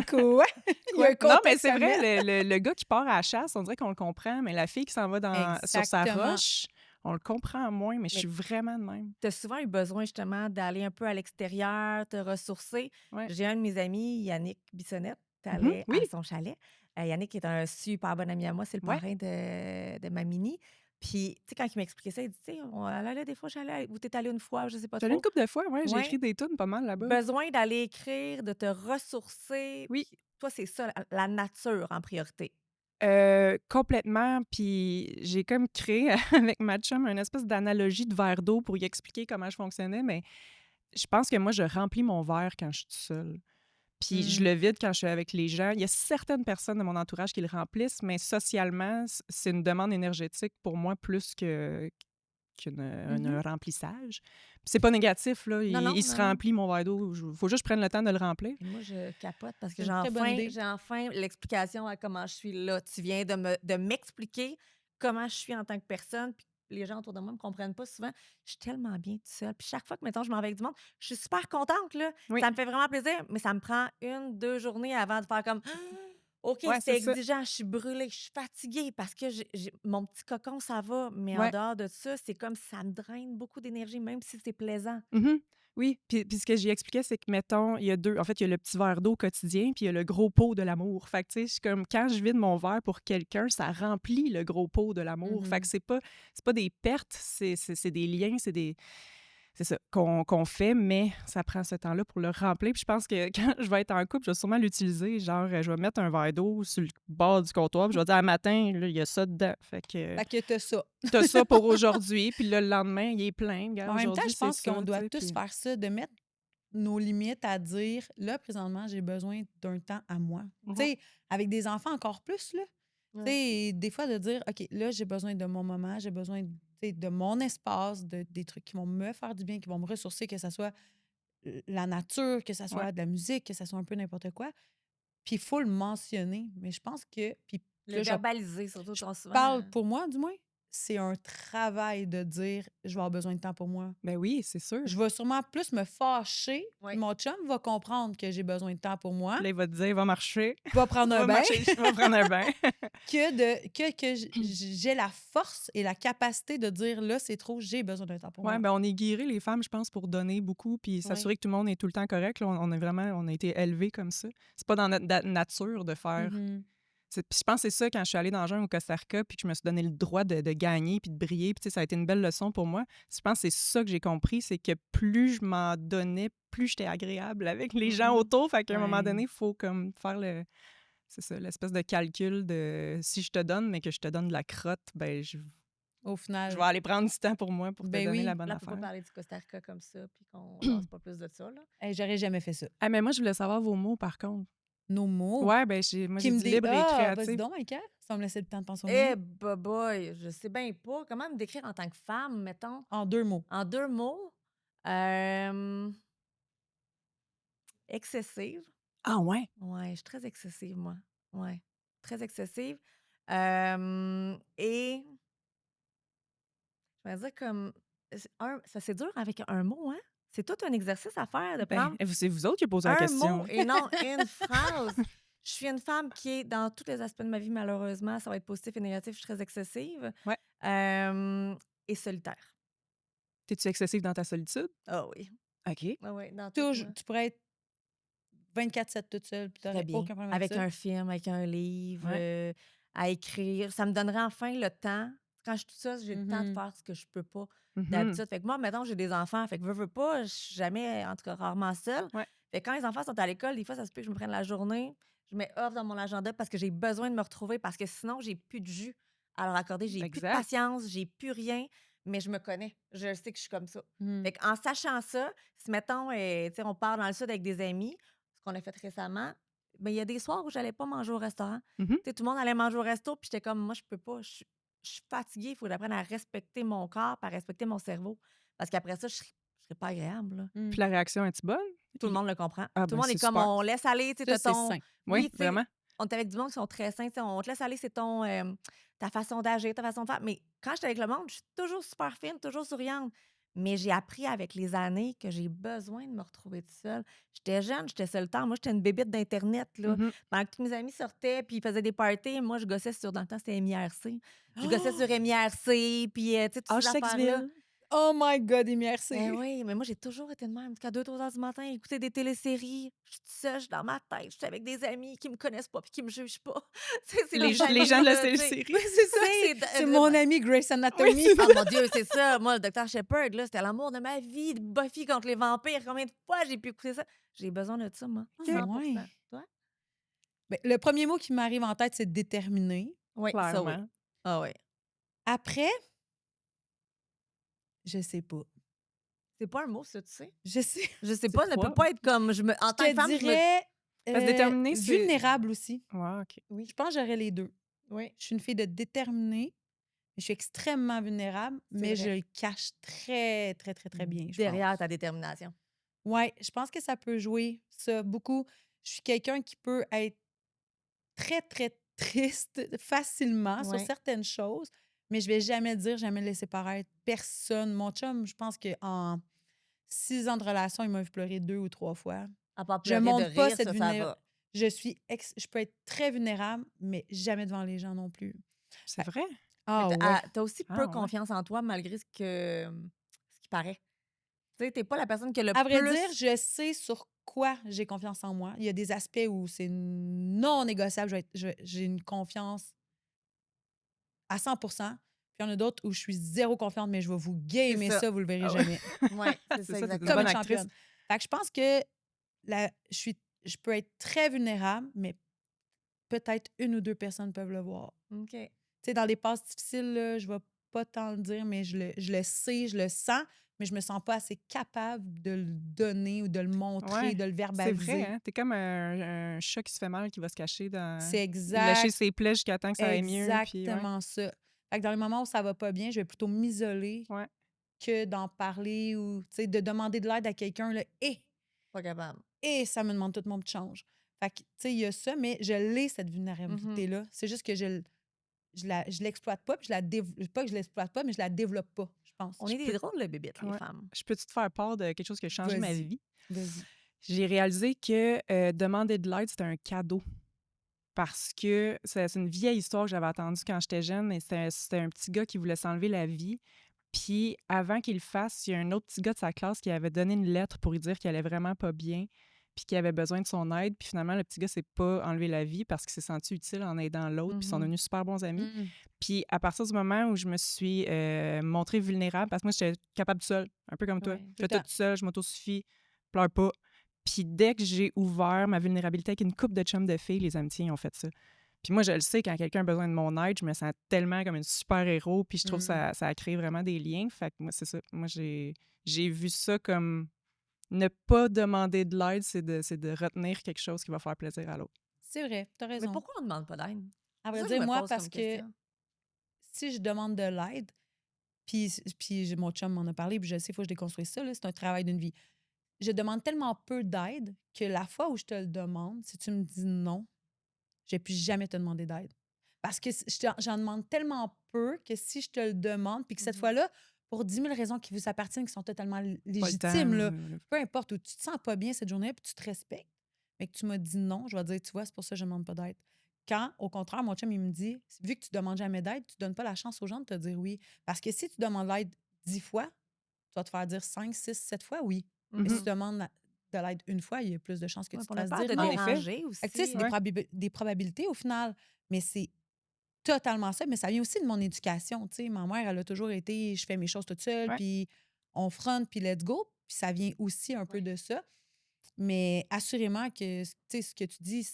Speaker 1: Quoi? Il y a un
Speaker 3: non, mais
Speaker 1: contexte
Speaker 3: c'est
Speaker 1: à mettre.
Speaker 3: vrai, le gars qui part à la chasse, on dirait qu'on le comprend, mais la fille qui s'en va sur sa
Speaker 1: Exactement.
Speaker 3: roche, on le comprend moins, mais je
Speaker 2: Mais-
Speaker 3: suis vraiment de même.
Speaker 2: T'as souvent eu besoin justement d'aller un peu à l'extérieur, te ressourcer.
Speaker 3: Ouais.
Speaker 2: J'ai un de mes amis, Yannick Bissonnette, t'es
Speaker 3: Mhm,
Speaker 2: allé
Speaker 3: oui.
Speaker 2: à son chalet. Yannick est un super bon ami à moi, c'est le
Speaker 3: Ouais.
Speaker 2: parrain de ma mini. Puis, tu sais, quand il m'expliquait ça, il dit, tu sais, on allait des fois au chalet, ou t'es allé une fois, je sais pas
Speaker 3: J'allais une
Speaker 2: trop.
Speaker 3: couple de fois, ouais, j'ai
Speaker 2: Ouais.
Speaker 3: écrit des tunes pas mal là-bas.
Speaker 2: Besoin d'aller écrire, de te ressourcer.
Speaker 3: Oui.
Speaker 2: Puis toi, c'est ça, la nature en priorité.
Speaker 3: Complètement, puis j'ai comme créé avec ma chum une espèce d'analogie de verre d'eau pour y expliquer comment je fonctionnais, mais je pense que moi, je remplis mon verre quand je suis toute seule. Puis je le vide quand je suis avec les gens. Il y a certaines personnes de mon entourage qui le remplissent, mais socialement, c'est une demande énergétique pour moi plus qu'un remplissage. Puis c'est pas négatif, là.
Speaker 2: Non, non,
Speaker 3: Il se
Speaker 2: non, non.
Speaker 3: remplit, mon verre d'eau. Faut juste que je prenne le temps de le remplir.
Speaker 2: Et moi, je capote parce que
Speaker 1: C'est une très bonne idée.
Speaker 2: j'ai enfin l'explication à comment je suis là. Tu viens de m'expliquer comment je suis en tant que personne. Puis les gens autour de moi ne me comprennent pas souvent. Je suis tellement bien toute seule. Puis chaque fois que, mettons, je m'en vais avec du monde, je suis super contente, là.
Speaker 3: Oui.
Speaker 2: Ça me fait vraiment plaisir, mais ça me prend 1-2 journées avant de faire comme OK,
Speaker 3: Ouais,
Speaker 2: c'est
Speaker 3: c'est ça.
Speaker 2: exigeant, je suis brûlée, je suis fatiguée parce que mon petit cocon, ça va. Mais en
Speaker 3: Ouais.
Speaker 2: dehors de ça, c'est comme ça me draine beaucoup d'énergie, même si c'est plaisant.
Speaker 3: Mhm. Oui, puis ce que j'y expliquais, c'est que, mettons, il y a deux. En fait, il y a le petit verre d'eau quotidien, puis il y a le gros pot de l'amour. Fait que, tu sais, je suis comme, quand je vide mon verre pour quelqu'un, ça remplit le gros pot de l'amour. Fait que c'est pas des pertes, c'est des liens, c'est ça qu'on fait, mais ça prend ce temps-là pour le remplir. Puis je pense que quand je vais être en couple, je vais sûrement l'utiliser. Genre, je vais mettre un verre d'eau sur le bord du comptoir, puis je vais dire, un matin, là, il y a ça dedans. Fait que
Speaker 1: Fait que t'as ça.
Speaker 3: t'as ça pour aujourd'hui, puis là, le lendemain, il est plein. Regarde,
Speaker 1: En même temps,
Speaker 3: aujourd'hui,
Speaker 1: je pense
Speaker 3: c'est ça,
Speaker 1: qu'on doit
Speaker 3: tu sais,
Speaker 1: tous
Speaker 3: puis-
Speaker 1: faire ça, de mettre nos limites à dire, là, présentement, j'ai besoin d'un temps à moi.
Speaker 3: Mhm.
Speaker 1: Tu sais, avec des enfants encore plus, là. Tu sais, des fois, de dire, OK, là, j'ai besoin de mon moment, j'ai besoin tu sais, de mon espace, des trucs qui vont me faire du bien, qui vont me ressourcer, que ce soit la nature, que ce soit
Speaker 3: Ouais.
Speaker 1: de la musique, que ce soit un peu n'importe quoi. Puis il faut le mentionner. Mais je pense que. Puis
Speaker 2: Le
Speaker 1: là, je
Speaker 2: verbaliser, surtout quand souvent.
Speaker 1: parle pour moi, du moins. C'est un travail de dire, je vais avoir besoin de temps pour moi.
Speaker 3: Ben oui, c'est sûr.
Speaker 1: Je vais sûrement plus me fâcher.
Speaker 2: Oui.
Speaker 1: Puis mon chum va comprendre que j'ai besoin de temps pour moi.
Speaker 3: Puis là, il va te dire, va marcher.
Speaker 1: Il va prendre un
Speaker 3: Va
Speaker 1: bain.
Speaker 3: marcher, va prendre un bain.
Speaker 1: que j'ai la force et la capacité de dire, là, c'est trop, j'ai besoin d'un temps pour
Speaker 3: Ouais,
Speaker 1: moi.
Speaker 3: ben on est guéris, les femmes, je pense, pour donner beaucoup, puis s'assurer que tout le monde est tout le temps correct. Là, on a été élevés comme ça. C'est pas dans notre nature de faire
Speaker 1: Mhm.
Speaker 3: Puis je pense que c'est ça, quand je suis allée dans le jungle au Costa Rica puis que je me suis donné le droit de gagner puis de briller, puis tu sais, ça a été une belle leçon pour moi. Je pense que c'est ça que j'ai compris, c'est que plus je m'en donnais, plus j'étais agréable avec les gens autour. Fait qu'à un moment
Speaker 1: Ouais.
Speaker 3: donné, il faut comme faire c'est ça, l'espèce de calcul de si je te donne, mais que je te donne de la crotte, ben
Speaker 1: Au
Speaker 3: je
Speaker 1: final.
Speaker 3: vais aller prendre du temps pour moi pour te
Speaker 1: Ben
Speaker 3: donner
Speaker 1: oui.
Speaker 3: la bonne
Speaker 2: Là, on peut pas
Speaker 3: affaire.
Speaker 2: parler du Costa Rica comme ça, puis qu'on lance pas plus de ça, là.
Speaker 1: Hey, j'aurais jamais fait ça.
Speaker 3: Ah, mais moi, je voulais savoir vos mots, par contre.
Speaker 1: Nos mots.
Speaker 3: Ouais, ben moi,
Speaker 1: Qui
Speaker 3: j'ai
Speaker 1: me
Speaker 3: dit libre et
Speaker 1: Ah, vas-y
Speaker 3: créatif.
Speaker 1: donc, Maïka. Ça va me laisser le temps de penser au
Speaker 2: Eh,
Speaker 1: mien.
Speaker 2: boy, je sais bien pas. Comment me décrire en tant que femme, mettons?
Speaker 1: En 2 mots.
Speaker 2: En 2 mots? Euh, Excessive.
Speaker 3: Ah ouais?
Speaker 2: Ouais, je suis très excessive, moi. Ouais, très excessive. Et je vais dire comme ça c'est dur avec un mot, hein? C'est tout un exercice à faire de
Speaker 3: Ben,
Speaker 2: prendre
Speaker 3: c'est vous autres qui posez la
Speaker 2: un
Speaker 3: question.
Speaker 2: mot et non une phrase. Je suis une femme qui est dans tous les aspects de ma vie, malheureusement, ça va être positif et négatif, je suis très excessive.
Speaker 3: Ouais.
Speaker 2: Et solitaire.
Speaker 3: T'es-tu excessive dans ta solitude?
Speaker 2: Ah oui.
Speaker 3: OK.
Speaker 2: Ah oui, dans tout, moi.
Speaker 1: Tu pourrais être 24/7 toute seule, puis
Speaker 2: Très
Speaker 1: t'aurais
Speaker 2: bien.
Speaker 1: aucun problème avec
Speaker 2: Avec
Speaker 1: ça.
Speaker 2: un film, avec un livre,
Speaker 3: Ouais.
Speaker 2: à écrire. Ça me donnerait enfin le temps. Quand je suis toute seule, j'ai le temps de
Speaker 1: Mhm.
Speaker 2: faire ce que je peux pas
Speaker 3: Mhm.
Speaker 2: d'habitude. Fait que moi, mettons, j'ai des enfants. Fait que veux pas, je suis jamais, en tout cas, rarement seule.
Speaker 3: Ouais.
Speaker 2: Fait que quand les enfants sont à l'école, des fois, ça se peut que je me prenne la journée. Je mets off dans mon agenda parce que j'ai besoin de me retrouver parce que sinon, j'ai plus de jus à leur accorder. J'ai plus de
Speaker 3: Exact.
Speaker 2: patience, j'ai plus rien, mais je me connais. Je sais que je suis comme ça.
Speaker 1: Mhm.
Speaker 2: Fait qu'en sachant ça, si mettons, tu sais, on part dans le sud avec des amis, ce qu'on a fait récemment, ben, il y a des soirs où j'allais pas manger au restaurant.
Speaker 3: Mhm.
Speaker 2: Tu sais, tout le monde allait manger au resto, puis j'étais comme, moi, je peux pas. Je suis fatiguée. Il faut que j'apprenne à respecter mon corps, à respecter mon cerveau. Parce qu'après ça, je serais pas agréable, là.
Speaker 1: Mhm.
Speaker 3: Puis la réaction est-tu bonne?
Speaker 2: Tout le monde le comprend.
Speaker 3: Ah,
Speaker 2: Tout le
Speaker 3: ben,
Speaker 2: monde est
Speaker 3: c'est
Speaker 2: comme,
Speaker 3: super.
Speaker 2: on laisse aller, tu sais,
Speaker 1: Ça,
Speaker 2: t'as
Speaker 1: c'est
Speaker 2: ton.
Speaker 1: sain.
Speaker 3: Oui,
Speaker 2: tu sais,
Speaker 3: vraiment.
Speaker 2: on est avec du monde qui sont très sains, tu sais, on te laisse aller, c'est ton, ta façon d'agir, ta façon de faire. Mais quand j'étais avec le monde, je suis toujours super fine, toujours souriante. Mais j'ai appris avec les années que j'ai besoin de me retrouver toute seule. J'étais jeune, j'étais solitaire. Moi, j'étais une bébête d'Internet, là.
Speaker 3: Mhm.
Speaker 2: Pendant que tous mes amis sortaient puis ils faisaient des parties, moi, je gossais sur, dans le temps, c'était MIRC. Je gossais sur MIRC, puis, tu sais, toutes ces affaires-là.
Speaker 3: Sexville.
Speaker 1: Oh my God, MRC.
Speaker 2: Ben oui, mais moi, j'ai toujours été de même. Jusqu'à 2-3 heures du matin, écouter des téléséries. Je suis toute seule, je suis dans ma tête. Je suis avec des amis qui me connaissent pas puis qui me jugent pas. Tu sais, c'est
Speaker 3: Les
Speaker 2: la
Speaker 3: gens
Speaker 2: famille,
Speaker 3: de la
Speaker 2: là, tu sais.
Speaker 3: série.
Speaker 1: Oui, c'est ça. C'est mon ami Grey's Anatomy.
Speaker 2: Ah mon Dieu, c'est ça. Moi, le docteur Shepard, là, c'était l'amour de ma vie. Buffy contre les vampires. Combien de fois j'ai pu écouter ça? J'ai besoin de ça, moi.
Speaker 1: Ah,
Speaker 2: 100%.
Speaker 1: ouais.
Speaker 2: Toi?
Speaker 1: Ben, le premier mot qui m'arrive en tête, c'est déterminé.
Speaker 2: Oui, ça oui.
Speaker 3: Clairement.
Speaker 2: Ah oui.
Speaker 1: Après, je sais pas.
Speaker 2: C'est pas un mot, ça, tu sais.
Speaker 1: Je sais.
Speaker 2: Je sais pas, ne
Speaker 3: quoi?
Speaker 2: peut pas être comme. En
Speaker 1: Je
Speaker 2: tant que
Speaker 1: te
Speaker 2: femme,
Speaker 1: dirais
Speaker 3: Parce que déterminé, c'est-
Speaker 1: vulnérable aussi.
Speaker 3: Ouais, OK.
Speaker 1: Je pense que j'aurais les deux.
Speaker 2: Oui.
Speaker 1: Je suis une fille de déterminée. Je suis extrêmement vulnérable, mais
Speaker 2: vrai.
Speaker 1: je le cache très, très, très, très bien. je
Speaker 2: Derrière
Speaker 1: pense.
Speaker 2: ta détermination.
Speaker 1: Ouais, je pense que ça peut jouer ça beaucoup. Je suis quelqu'un qui peut être très, très triste facilement sur
Speaker 2: Ouais.
Speaker 1: certaines choses, mais je vais jamais dire, jamais laisser paraître personne. Mon chum, je pense qu'en 6 ans de relation, il m'a vu pleurer 2 ou 3 fois.
Speaker 2: À part
Speaker 1: Je
Speaker 2: pleurer de
Speaker 1: montre pas
Speaker 2: rire,
Speaker 1: cette
Speaker 2: ça
Speaker 1: vulnérabilité.
Speaker 2: va.
Speaker 1: Je peux être très vulnérable, mais jamais devant les gens non plus.
Speaker 3: C'est vrai?
Speaker 1: Ah
Speaker 2: Mais
Speaker 1: ouais.
Speaker 2: t'as aussi
Speaker 3: Ah,
Speaker 2: peu
Speaker 3: ouais.
Speaker 2: confiance en toi malgré ce qui paraît. Tu sais, t'es pas la personne qui a le
Speaker 1: À vrai
Speaker 2: plus.
Speaker 1: dire, je sais sur quoi j'ai confiance en moi. Il y a des aspects où c'est non négociable. J'ai une confiance à 100 puis il y en a d'autres où je suis zéro confiante, mais je vais vous gamer
Speaker 2: ça.
Speaker 1: ça, vous le verrez
Speaker 3: Ah ouais.
Speaker 1: jamais.
Speaker 2: Oui, c'est
Speaker 3: C'est
Speaker 2: ça,
Speaker 3: ça, t'es une
Speaker 2: exactement.
Speaker 1: Comme
Speaker 3: bonne
Speaker 1: une
Speaker 3: actrice.
Speaker 1: championne. Fait que je pense que je peux être très vulnérable, mais peut-être 1 ou 2 personnes peuvent le voir.
Speaker 2: OK.
Speaker 1: Tu sais, dans les passes difficiles, là, je vais pas tant le dire, mais je le sais, je le sens, mais je me sens pas assez capable de le donner ou de le montrer,
Speaker 3: Ouais,
Speaker 1: de le
Speaker 3: c'est
Speaker 1: verbaliser.
Speaker 3: vrai, hein? T'es comme un chat qui se fait mal, qui va se cacher dans...
Speaker 1: C'est
Speaker 3: Lâcher
Speaker 1: exact,
Speaker 3: ses plaies jusqu'à temps que ça aille mieux. Puis, ouais.
Speaker 1: exactement ça. Fait que dans les moments où ça va pas bien, je vais plutôt m'isoler
Speaker 3: Ouais.
Speaker 1: que d'en parler ou, tu sais, de demander de l'aide à quelqu'un, là,
Speaker 2: Pas capable.
Speaker 1: ça me demande tout mon change. Fait que, tu sais, il y a ça, mais je l'ai, cette vulnérabilité-là. C'est juste que je l'exploite pas, puis pas que je l'exploite pas, mais je la développe pas, je pense.
Speaker 2: On est des drôles de bébites, les
Speaker 3: Ouais.
Speaker 2: femmes.
Speaker 3: Je peux-tu te faire part de quelque chose qui a changé ma
Speaker 1: Vas-y.
Speaker 3: vie?
Speaker 1: Vas-y.
Speaker 3: J'ai réalisé que demander de l'aide, c'était un cadeau. Parce que c'est une vieille histoire que j'avais entendue quand j'étais jeune, mais c'était un petit gars qui voulait s'enlever la vie. Puis avant qu'il le fasse, il y a un autre petit gars de sa classe qui avait donné une lettre pour lui dire qu'il allait vraiment pas bien. puis qui avait besoin de son aide. Puis finalement, le petit gars s'est pas enlevé la vie parce qu'il s'est senti utile en aidant l'autre, puis ils sont devenus super bons amis. Puis à partir du moment où je me suis montrée vulnérable, parce que moi, j'étais capable seule, un peu comme toi.
Speaker 2: Ouais.
Speaker 3: Je fais tout seul, je m'autosuffis, pleure pas. Puis dès que j'ai ouvert ma vulnérabilité avec une couple de chums de filles, les amitiés ont fait ça. Puis moi, je le sais, quand quelqu'un a besoin de mon aide, je me sens tellement comme une super-héros, puis je trouve que ça a créé vraiment des liens. Fait que moi, c'est ça. Moi, j'ai vu ça comme ne pas demander de l'aide, c'est de retenir quelque chose qui va faire plaisir à l'autre.
Speaker 1: C'est vrai, t'as
Speaker 2: Mais
Speaker 1: raison.
Speaker 2: pourquoi on ne demande pas d'aide?
Speaker 1: À
Speaker 2: C'est
Speaker 1: vrai
Speaker 2: ça que
Speaker 1: dire,
Speaker 2: je me
Speaker 1: moi,
Speaker 2: pose
Speaker 1: parce
Speaker 2: comme
Speaker 1: que
Speaker 2: question.
Speaker 1: si je demande de l'aide, puis mon chum m'en a parlé, puis je sais, il faut que je déconstruise ça, là, c'est un travail d'une vie. Je demande tellement peu d'aide que la fois où je te le demande, si tu me dis non, je vais plus jamais te demander d'aide. Parce que j'en demande tellement peu que si je te le demande, puis que cette fois-là, pour 10 000 raisons qui vous appartiennent, qui sont totalement
Speaker 3: Pas le
Speaker 1: légitimes, là,
Speaker 3: temps.
Speaker 1: peu importe où tu te sens pas bien cette journée, puis tu te respectes, mais que tu m'as dit non, je vais dire, tu vois, c'est pour ça que je ne demande pas d'aide. Quand, au contraire, mon chum, il me dit, vu que tu ne demandes jamais d'aide, tu ne donnes pas la chance aux gens de te dire oui. Parce que si tu demandes l'aide 10 fois, tu vas te faire dire 5, 6, 7 fois oui. Mais si tu demandes de l'aide une fois, il y a plus de chances que tu te
Speaker 2: On a
Speaker 1: fasses
Speaker 2: peur
Speaker 1: dire
Speaker 2: de
Speaker 1: non.
Speaker 2: déranger
Speaker 1: Fait que, tu sais,
Speaker 2: aussi.
Speaker 1: c'est des probabilités au final, mais c'est totalement ça. Mais ça vient aussi de mon éducation. Tu sais, ma mère, elle a toujours été, je fais mes choses toute seule,
Speaker 3: Ouais.
Speaker 1: puis on fronte, puis let's go. Puis ça vient aussi un peu de ça. Mais assurément que, tu sais, ce que tu dis,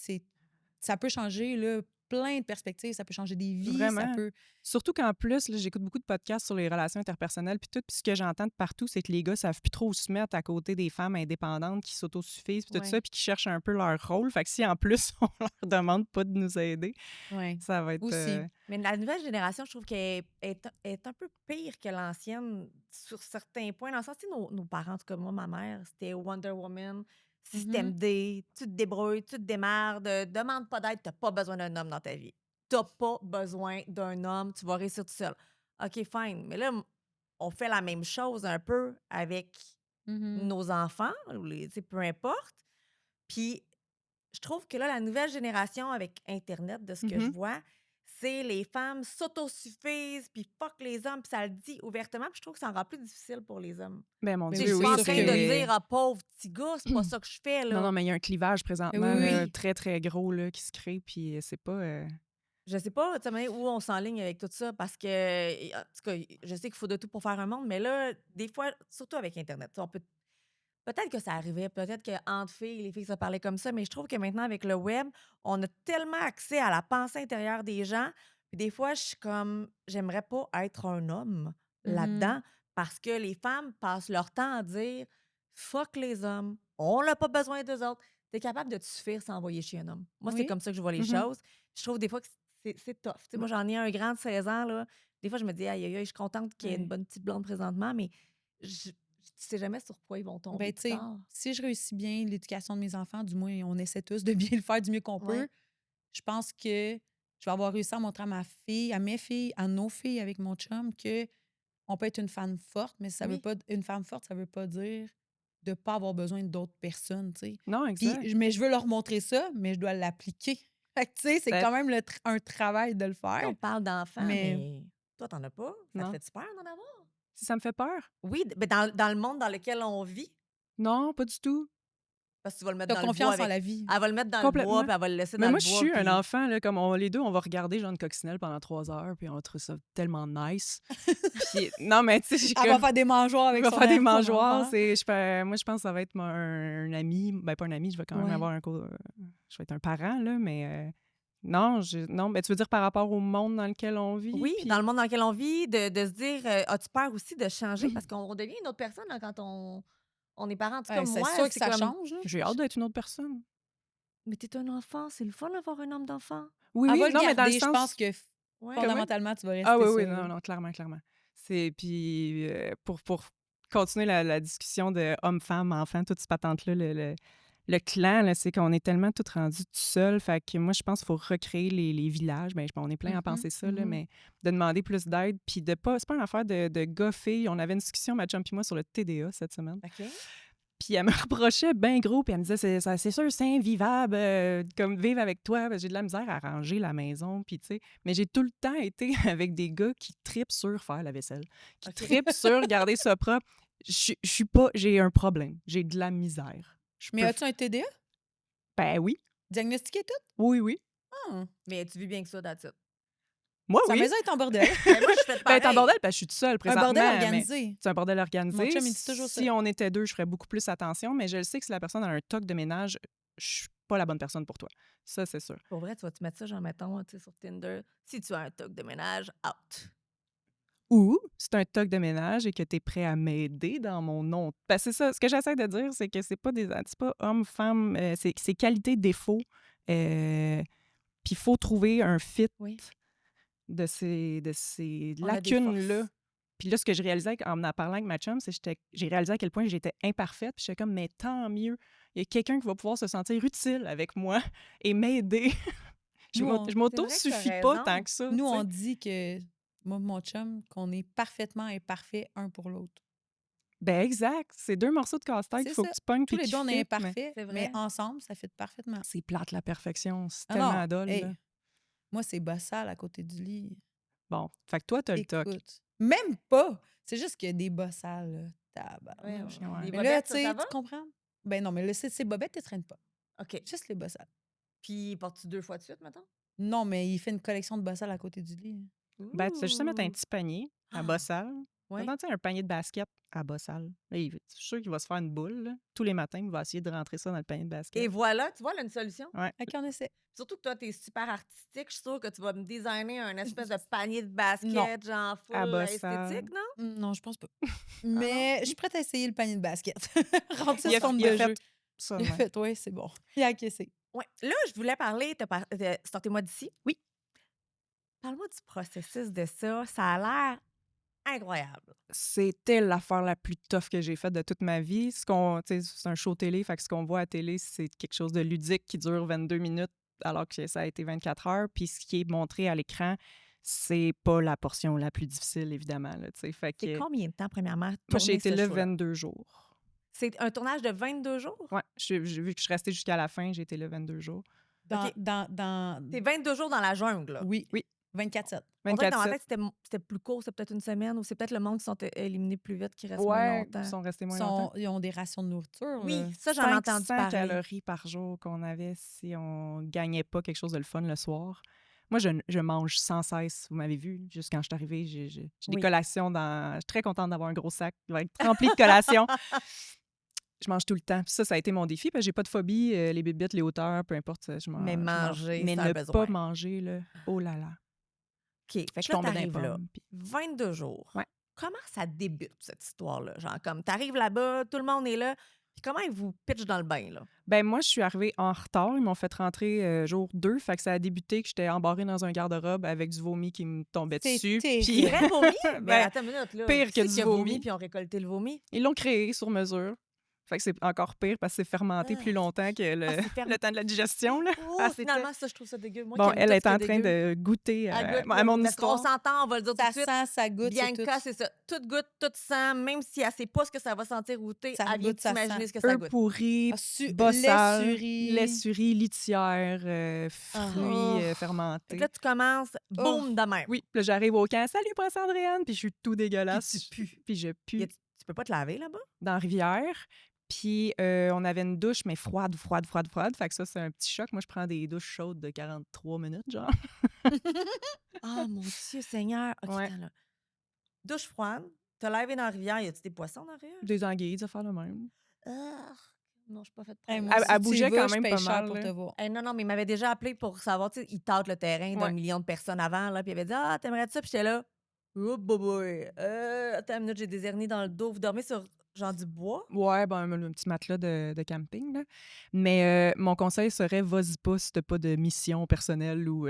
Speaker 1: ça peut changer là, plein de perspectives, ça peut changer des vies, ça
Speaker 3: Vraiment.
Speaker 1: peut...
Speaker 3: Surtout qu'en plus, là, j'écoute beaucoup de podcasts sur les relations interpersonnelles, puis tout, puis ce que j'entends de partout, c'est que les gars savent plus trop où se mettre à côté des femmes indépendantes qui s'autosuffisent, puis tout ça, puis qui cherchent un peu leur rôle. Fait que si en plus, on leur demande pas de nous aider,
Speaker 1: Ouais.
Speaker 3: ça va être...
Speaker 1: Aussi.
Speaker 2: Mais la nouvelle génération, je trouve qu'elle est un peu pire que l'ancienne sur certains points. Dans le sens, tu sais, nos parents, en tout cas, moi, ma mère, c'était Wonder Woman, système D, tu te débrouilles, tu te démerdes, demande pas d'aide, t'as pas besoin d'un homme dans ta vie. T'as pas besoin d'un homme, tu vas réussir tout seul. OK, fine. Mais là, on fait la même chose un peu avec nos enfants, ou tu sais, peu importe. Puis, je trouve que là, la nouvelle génération avec Internet, de ce que je vois, c'est les femmes s'autosuffisent, puis fuck les hommes, puis ça le dit ouvertement, puis je trouve que ça en rend plus difficile pour les hommes.
Speaker 3: Ben mon
Speaker 1: Mais
Speaker 2: Tu
Speaker 3: Dieu,
Speaker 2: sais, je suis
Speaker 3: oui,
Speaker 2: pas en
Speaker 1: sûr
Speaker 2: train
Speaker 1: que
Speaker 2: de
Speaker 1: oui.
Speaker 2: dire, ah, pauvre petit gars, c'est pas ça que je fais, là.
Speaker 3: Non, non, mais il y a un clivage présentement
Speaker 1: Oui,
Speaker 3: là,
Speaker 1: oui.
Speaker 3: très, très gros là, qui se crée, puis c'est pas...
Speaker 2: Je sais pas, tu sais, mais où on s'enligne avec tout ça, parce que, en tout cas, je sais qu'il faut de tout pour faire un monde, mais là, des fois, surtout avec Internet, on peut peut-être que ça arrivait, peut-être qu'entre filles, les filles se parlaient comme ça, mais je trouve que maintenant, avec le web, on a tellement accès à la pensée intérieure des gens. Puis des fois, je suis comme, j'aimerais pas être un homme là-dedans parce que les femmes passent leur temps à dire fuck les hommes, on n'a pas besoin d'eux autres. Tu es capable de te suffire sans envoyer chez un homme. Moi, c'est
Speaker 1: Oui.
Speaker 2: comme ça que je vois les choses. Je trouve des fois que c'est tough. Tu sais, moi, j'en ai un grand de 16 ans. Là. Des fois, je me dis, aïe, aïe, aïe, je suis contente qu'il y ait une bonne petite blonde présentement, mais tu sais jamais sur quoi ils vont tomber
Speaker 1: Ben, tu
Speaker 2: plus
Speaker 1: sais,
Speaker 2: tard.
Speaker 1: si je réussis bien l'éducation de mes enfants, du moins, on essaie tous de bien le faire du mieux qu'on peut,
Speaker 2: Ouais.
Speaker 1: je pense que je vais avoir réussi à montrer à ma fille, à mes filles, à nos filles avec mon chum que on peut être une femme forte, mais ça veut
Speaker 2: Oui.
Speaker 1: pas une femme forte, ça veut pas dire de pas avoir besoin d'autres personnes, tu sais.
Speaker 3: Non,
Speaker 1: Puis
Speaker 3: exact.
Speaker 1: mais je veux leur montrer ça, mais je dois l'appliquer. Fait que tu sais, c'est
Speaker 3: Ben,
Speaker 1: quand même un travail de le faire.
Speaker 2: On parle d'enfants,
Speaker 1: Mais
Speaker 2: mais toi, t'en as pas. Ça te
Speaker 3: non.
Speaker 2: fait peur d'en avoir?
Speaker 3: Si ça me fait peur?
Speaker 2: Oui, ben dans le monde dans lequel on vit,
Speaker 3: Non, pas du tout.
Speaker 2: parce que tu vas le mettre
Speaker 1: t'as
Speaker 2: dans le bois
Speaker 1: confiance en
Speaker 2: avec.
Speaker 1: la vie.
Speaker 2: Elle va le mettre dans le bois,
Speaker 3: Complètement.
Speaker 2: puis elle va le laisser
Speaker 3: Mais
Speaker 2: dans
Speaker 3: moi,
Speaker 2: le
Speaker 3: je
Speaker 2: bois.
Speaker 3: suis un
Speaker 2: Puis...
Speaker 3: enfant, là, comme les deux, on va regarder genre une coccinelle pendant 3 heures, puis on va trouver ça tellement nice. Puis, non, mais tu sais, j'ai
Speaker 1: Elle va faire des mangeoires avec
Speaker 3: je vais
Speaker 1: son
Speaker 3: faire des
Speaker 1: son
Speaker 3: mangeoires.
Speaker 1: enfant.
Speaker 3: Moi, je pense que ça va être un ami. Ben, pas un ami, je vais quand même
Speaker 1: Ouais.
Speaker 3: avoir je vais être un parent, là, mais non, ben, tu veux dire par rapport au monde dans lequel on vit?
Speaker 2: Oui,
Speaker 3: puis-
Speaker 2: dans le monde dans lequel on vit, de se dire, as-tu peur aussi de changer? Parce qu'on devient une autre personne là, quand on est parent. En tout cas,
Speaker 1: Ouais, c'est
Speaker 2: moi,
Speaker 1: sûr que
Speaker 2: c'est
Speaker 1: ça
Speaker 2: comme,
Speaker 1: change. Là.
Speaker 3: J'ai hâte d'être une autre personne.
Speaker 2: mais t'es un enfant, c'est le fun d'avoir un homme d'enfant.
Speaker 3: Oui,
Speaker 1: Elle
Speaker 3: oui,
Speaker 1: va le
Speaker 3: non, mais dans le
Speaker 1: garder, je
Speaker 3: sens...
Speaker 1: pense que
Speaker 2: Ouais.
Speaker 1: fondamentalement, tu vas rester
Speaker 3: Ah oui,
Speaker 1: ça.
Speaker 3: oui,
Speaker 1: là.
Speaker 3: non, clairement. Puis pour continuer la discussion de homme-femme, enfant, toute cette patente-là, le clan, là, c'est qu'on est tellement tout rendu tout seul. Fait que moi, je pense qu'il faut recréer les villages. Ben, on est plein à penser ça, là, mais de demander plus d'aide. Puis de pas... C'est pas une affaire de gars-filles. On avait une discussion, ma chum et moi, sur le TDA cette semaine.
Speaker 2: OK.
Speaker 3: Puis elle me reprochait bien gros, puis elle me disait, c'est sûr, c'est invivable, comme vivre avec toi, parce que j'ai de la misère à ranger la maison, puis tu sais. Mais j'ai tout le temps été avec des gars qui tripent sur faire la vaisselle, qui tripent sur garder ça propre. Je suis pas, j'ai un problème, j'ai de la misère.
Speaker 1: Mais as-tu un TDA?
Speaker 3: Ben oui.
Speaker 1: Diagnostiqué tout?
Speaker 3: Oui, oui.
Speaker 1: Ah.
Speaker 2: Mais tu vis bien que ça, that's it.
Speaker 3: Moi,
Speaker 1: Sa
Speaker 3: oui.
Speaker 1: maison est en bordel.
Speaker 2: Mais moi, je fais
Speaker 3: Ben, t'es en
Speaker 2: pareil.
Speaker 3: bordel parce que je suis toute seule
Speaker 1: Un
Speaker 3: présentement.
Speaker 1: bordel
Speaker 3: mais
Speaker 1: organisé.
Speaker 3: c'est un bordel
Speaker 1: Mon
Speaker 3: organisé.
Speaker 1: chum, il dit toujours
Speaker 3: Si
Speaker 1: ça.
Speaker 3: on était deux, je ferais beaucoup plus attention, mais je le sais que si la personne a un toc de ménage, je suis pas la bonne personne pour toi. Ça, c'est sûr.
Speaker 2: Pour vrai, tu vas-tu mettre ça, genre, mettons, tu sais, sur Tinder, si tu as un toc de ménage, out.
Speaker 3: Ou si tu as un toc de ménage et que tu es prêt à m'aider dans mon nom. Parce que c'est ça, ce que j'essaie de dire, c'est que c'est pas homme, femme, c'est qualité, défaut. Puis il faut trouver un fit
Speaker 2: Oui.
Speaker 3: de ces
Speaker 2: On a des
Speaker 3: lacunes-là.
Speaker 2: forces.
Speaker 3: Puis là, ce que je réalisais en parlant avec ma chum, c'est que j'ai réalisé à quel point j'étais imparfaite. Puis j'étais comme, mais tant mieux. Il y a quelqu'un qui va pouvoir se sentir utile avec moi et m'aider. Je
Speaker 1: Nous, on-
Speaker 2: C'est
Speaker 3: m'auto-suffis
Speaker 2: vrai que t'as
Speaker 3: pas
Speaker 2: raison.
Speaker 3: tant que ça.
Speaker 1: Nous,
Speaker 3: tu sais.
Speaker 1: on dit que, moi et mon chum, qu'on est parfaitement imparfaits un pour l'autre.
Speaker 3: Ben exact. C'est deux morceaux de casse-tête qu'il
Speaker 1: C'est
Speaker 3: faut
Speaker 1: ça.
Speaker 3: que tu pognes
Speaker 1: Tous
Speaker 3: puis
Speaker 1: les
Speaker 3: qui
Speaker 1: deux, on est
Speaker 3: fit,
Speaker 1: imparfaits,
Speaker 2: C'est
Speaker 1: mais
Speaker 2: vrai.
Speaker 1: ensemble, ça fit parfaitement.
Speaker 3: C'est plate, la perfection. C'est
Speaker 1: Ah
Speaker 3: tellement
Speaker 1: non,
Speaker 3: adole.
Speaker 1: hey,
Speaker 3: là.
Speaker 1: moi, c'est bossal à côté du lit.
Speaker 3: Bon, fait que toi, t'as le toc.
Speaker 1: Écoute, même pas. C'est juste qu'il y a des bossales, là. Tabarnouche.
Speaker 3: ouais.
Speaker 2: Les
Speaker 1: Mais
Speaker 2: bobettes,
Speaker 1: là, tu
Speaker 2: ça
Speaker 1: sais,
Speaker 2: va?
Speaker 1: tu comprends? Ben non, mais là, ces bobettes, tu traînes pas.
Speaker 2: OK.
Speaker 1: Juste les bossales.
Speaker 2: Puis, portes-tu 2 fois de suite, mettons?
Speaker 1: Non, mais il fait une collection de bossales à côté du lit.
Speaker 3: Ben, tu sais juste mettre un
Speaker 2: Ouh.
Speaker 3: petit panier à
Speaker 2: Ah,
Speaker 3: bossal.
Speaker 2: ouais.
Speaker 3: Maintenant, tu sais, un panier de basket à bossal. Là, je suis sûr qu'il va se faire une boule. Là. Tous les matins, il va essayer de rentrer ça dans le panier de basket.
Speaker 2: Et voilà, tu vois, là, une solution.
Speaker 3: Ouais.
Speaker 1: OK, on essaie.
Speaker 2: Surtout que toi, t'es super artistique. Je suis sûre que tu vas me designer un espèce de panier de basket, genre full
Speaker 3: À bossal.
Speaker 2: esthétique, non?
Speaker 1: Non, je pense pas. Mais je suis prête à essayer le panier de basket. Rendre ça
Speaker 3: Il a,
Speaker 1: sous forme
Speaker 3: il a
Speaker 1: de jeu.
Speaker 3: fait ça.
Speaker 1: Il a
Speaker 3: ouais.
Speaker 1: fait, oui, c'est bon. Il a encaissé.
Speaker 2: Ouais. Là, je voulais parler, sortez-moi d'ici.
Speaker 3: Oui.
Speaker 2: Parle-moi du processus de ça. Ça a l'air incroyable.
Speaker 3: C'était l'affaire la plus tough que j'ai faite de toute ma vie. C'est un show télé, fait que ce qu'on voit à télé, c'est quelque chose de ludique qui dure 22 minutes alors que ça a été 24 heures. Puis ce qui est montré à l'écran, c'est pas la portion la plus difficile, évidemment. Là, fait
Speaker 2: C'est
Speaker 3: que,
Speaker 2: combien de temps, premièrement,
Speaker 3: moi, j'ai
Speaker 2: tourner
Speaker 3: été
Speaker 2: ce
Speaker 3: là
Speaker 2: show-là?
Speaker 3: 22 jours.
Speaker 2: C'est un tournage de 22 jours?
Speaker 3: Ouais, vu que je suis restée jusqu'à la fin, j'ai été là 22 jours.
Speaker 1: Dans,
Speaker 2: OK.
Speaker 1: dans...
Speaker 2: C'est 22 jours dans la jungle, là.
Speaker 1: Oui.
Speaker 3: Oui.
Speaker 1: 24/7.
Speaker 2: On dirait que dans ma
Speaker 3: 24/7.
Speaker 2: tête, c'était plus court, c'est peut-être une semaine, ou c'est peut-être le monde qui sont éliminés plus vite, qui restent moins
Speaker 3: Ouais,
Speaker 2: longtemps.
Speaker 3: ils sont restés moins
Speaker 1: Ils
Speaker 3: longtemps.
Speaker 1: ont des rations de nourriture.
Speaker 2: Oui,
Speaker 1: là.
Speaker 2: ça, j'en ai entendu
Speaker 3: 500
Speaker 2: parler.
Speaker 3: calories par jour qu'on avait si on gagnait pas quelque chose de le fun le soir. Moi, je mange sans cesse. Vous m'avez vu, juste quand je suis arrivée, j'ai des
Speaker 2: Oui.
Speaker 3: collations dans... Je suis très contente d'avoir un gros sac qui va être rempli de collations. Je mange tout le temps. Puis ça a été mon défi, parce que j'ai pas de phobie. Les bébites, les hauteurs, peu importe. Je mange,
Speaker 2: Mais
Speaker 3: je mange.
Speaker 2: manger,
Speaker 3: Mais
Speaker 2: c'est un
Speaker 3: ne
Speaker 2: besoin.
Speaker 3: pas manger, là, oh là là.
Speaker 2: OK, fait
Speaker 3: Je
Speaker 2: que là,
Speaker 3: tombais dans les
Speaker 2: t'arrives là.
Speaker 3: pommes. Puis...
Speaker 2: 22 jours.
Speaker 3: Ouais.
Speaker 2: Comment ça débute, cette histoire-là? Genre, comme, t'arrives là-bas, tout le monde est là, puis comment ils vous pitchent dans le bain, là?
Speaker 3: Ben moi, je suis arrivée en retard. Ils m'ont fait rentrer jour 2. Fait que ça a débuté que j'étais embarrée dans un garde-robe avec du vomi qui me tombait
Speaker 1: C'est
Speaker 3: dessus.
Speaker 1: terrible.
Speaker 3: Puis
Speaker 2: Vrai vomi?
Speaker 3: Ben,
Speaker 2: Ben, attends une minute, là.
Speaker 3: pire
Speaker 2: Qui
Speaker 3: que
Speaker 2: c'est
Speaker 3: du
Speaker 2: qui a
Speaker 3: vomi.
Speaker 2: puis ont récolté le vomi?
Speaker 3: ils l'ont créé sur mesure. Fait que c'est encore pire parce que c'est fermenté plus
Speaker 2: Ah.
Speaker 3: longtemps que
Speaker 2: c'est ferme-
Speaker 3: le temps de la digestion. Là.
Speaker 2: Oh,
Speaker 3: Ah, c'était-
Speaker 2: finalement, ça, je trouve ça dégueu. Moi,
Speaker 3: Bon,
Speaker 2: qui aime
Speaker 3: elle
Speaker 2: tout
Speaker 3: est
Speaker 2: ce qui
Speaker 3: en train
Speaker 2: dégueu.
Speaker 3: de goûter
Speaker 2: Elle goûte,
Speaker 3: à
Speaker 2: là,
Speaker 3: mon
Speaker 2: parce qu'on
Speaker 3: histoire.
Speaker 2: s'entend, on va le dire tout
Speaker 1: Ça
Speaker 2: de suite.
Speaker 1: sent, ça goûte, c'est
Speaker 2: Bianca,
Speaker 1: tout.
Speaker 2: c'est ça. Tout goûte, tout sent, même si elle sait pas ce que ça va sentir goûter,
Speaker 1: Ça
Speaker 2: elle vient
Speaker 1: goûte, ça
Speaker 2: d'imaginer
Speaker 1: sent.
Speaker 2: ce que ça
Speaker 3: Eux
Speaker 2: goûte.
Speaker 3: pourris,
Speaker 1: Ah,
Speaker 3: bossal,
Speaker 1: laissurie.
Speaker 3: laissurie, litière, fruits
Speaker 2: Oh. Fait
Speaker 3: fermentés.
Speaker 2: que là, tu commences, boum, de même.
Speaker 3: Oui, puis là, j'arrive au camp. Salut, Prince Andréane. Puis je suis tout dégueulasse.
Speaker 2: Puis tu pues.
Speaker 3: Puis je pue
Speaker 2: Tu peux pas te laver là-bas?
Speaker 3: dans la rivière. Puis on avait une douche, mais froide. Fait que ça, c'est un petit choc. Moi, je prends des douches chaudes de 43 minutes, genre.
Speaker 2: Oh mon Dieu Seigneur! OK,
Speaker 3: Ouais.
Speaker 2: attends là. Douche froide, t'as lavé dans la rivière, y a-tu des poissons dans la rivière?
Speaker 3: Des anguilles, des affaires de même.
Speaker 2: Ah, non, je suis pas faite pour
Speaker 1: Hey,
Speaker 2: ça.
Speaker 1: moi,
Speaker 3: Elle
Speaker 1: si tu y
Speaker 3: bougeait
Speaker 1: vas,
Speaker 3: quand
Speaker 1: je
Speaker 3: même
Speaker 1: paye
Speaker 3: pas
Speaker 1: cher
Speaker 3: mal,
Speaker 1: pour
Speaker 3: là.
Speaker 1: te voir.
Speaker 2: Non, non, mais il m'avait déjà appelé pour savoir, tu sais, il tâte le terrain d'un
Speaker 3: Ouais.
Speaker 2: million de personnes avant, là, puis il avait dit « Ah, t'aimerais-tu ça? » Puis j'étais là « Oh, boy, attends une minute, j'ai des hernies dans le dos. Vous dormez sur, genre, du bois? »
Speaker 3: Ouais, ben un petit matelas de camping, là. Mais mon conseil serait, vas-y pas si t'as pas de mission personnelle ou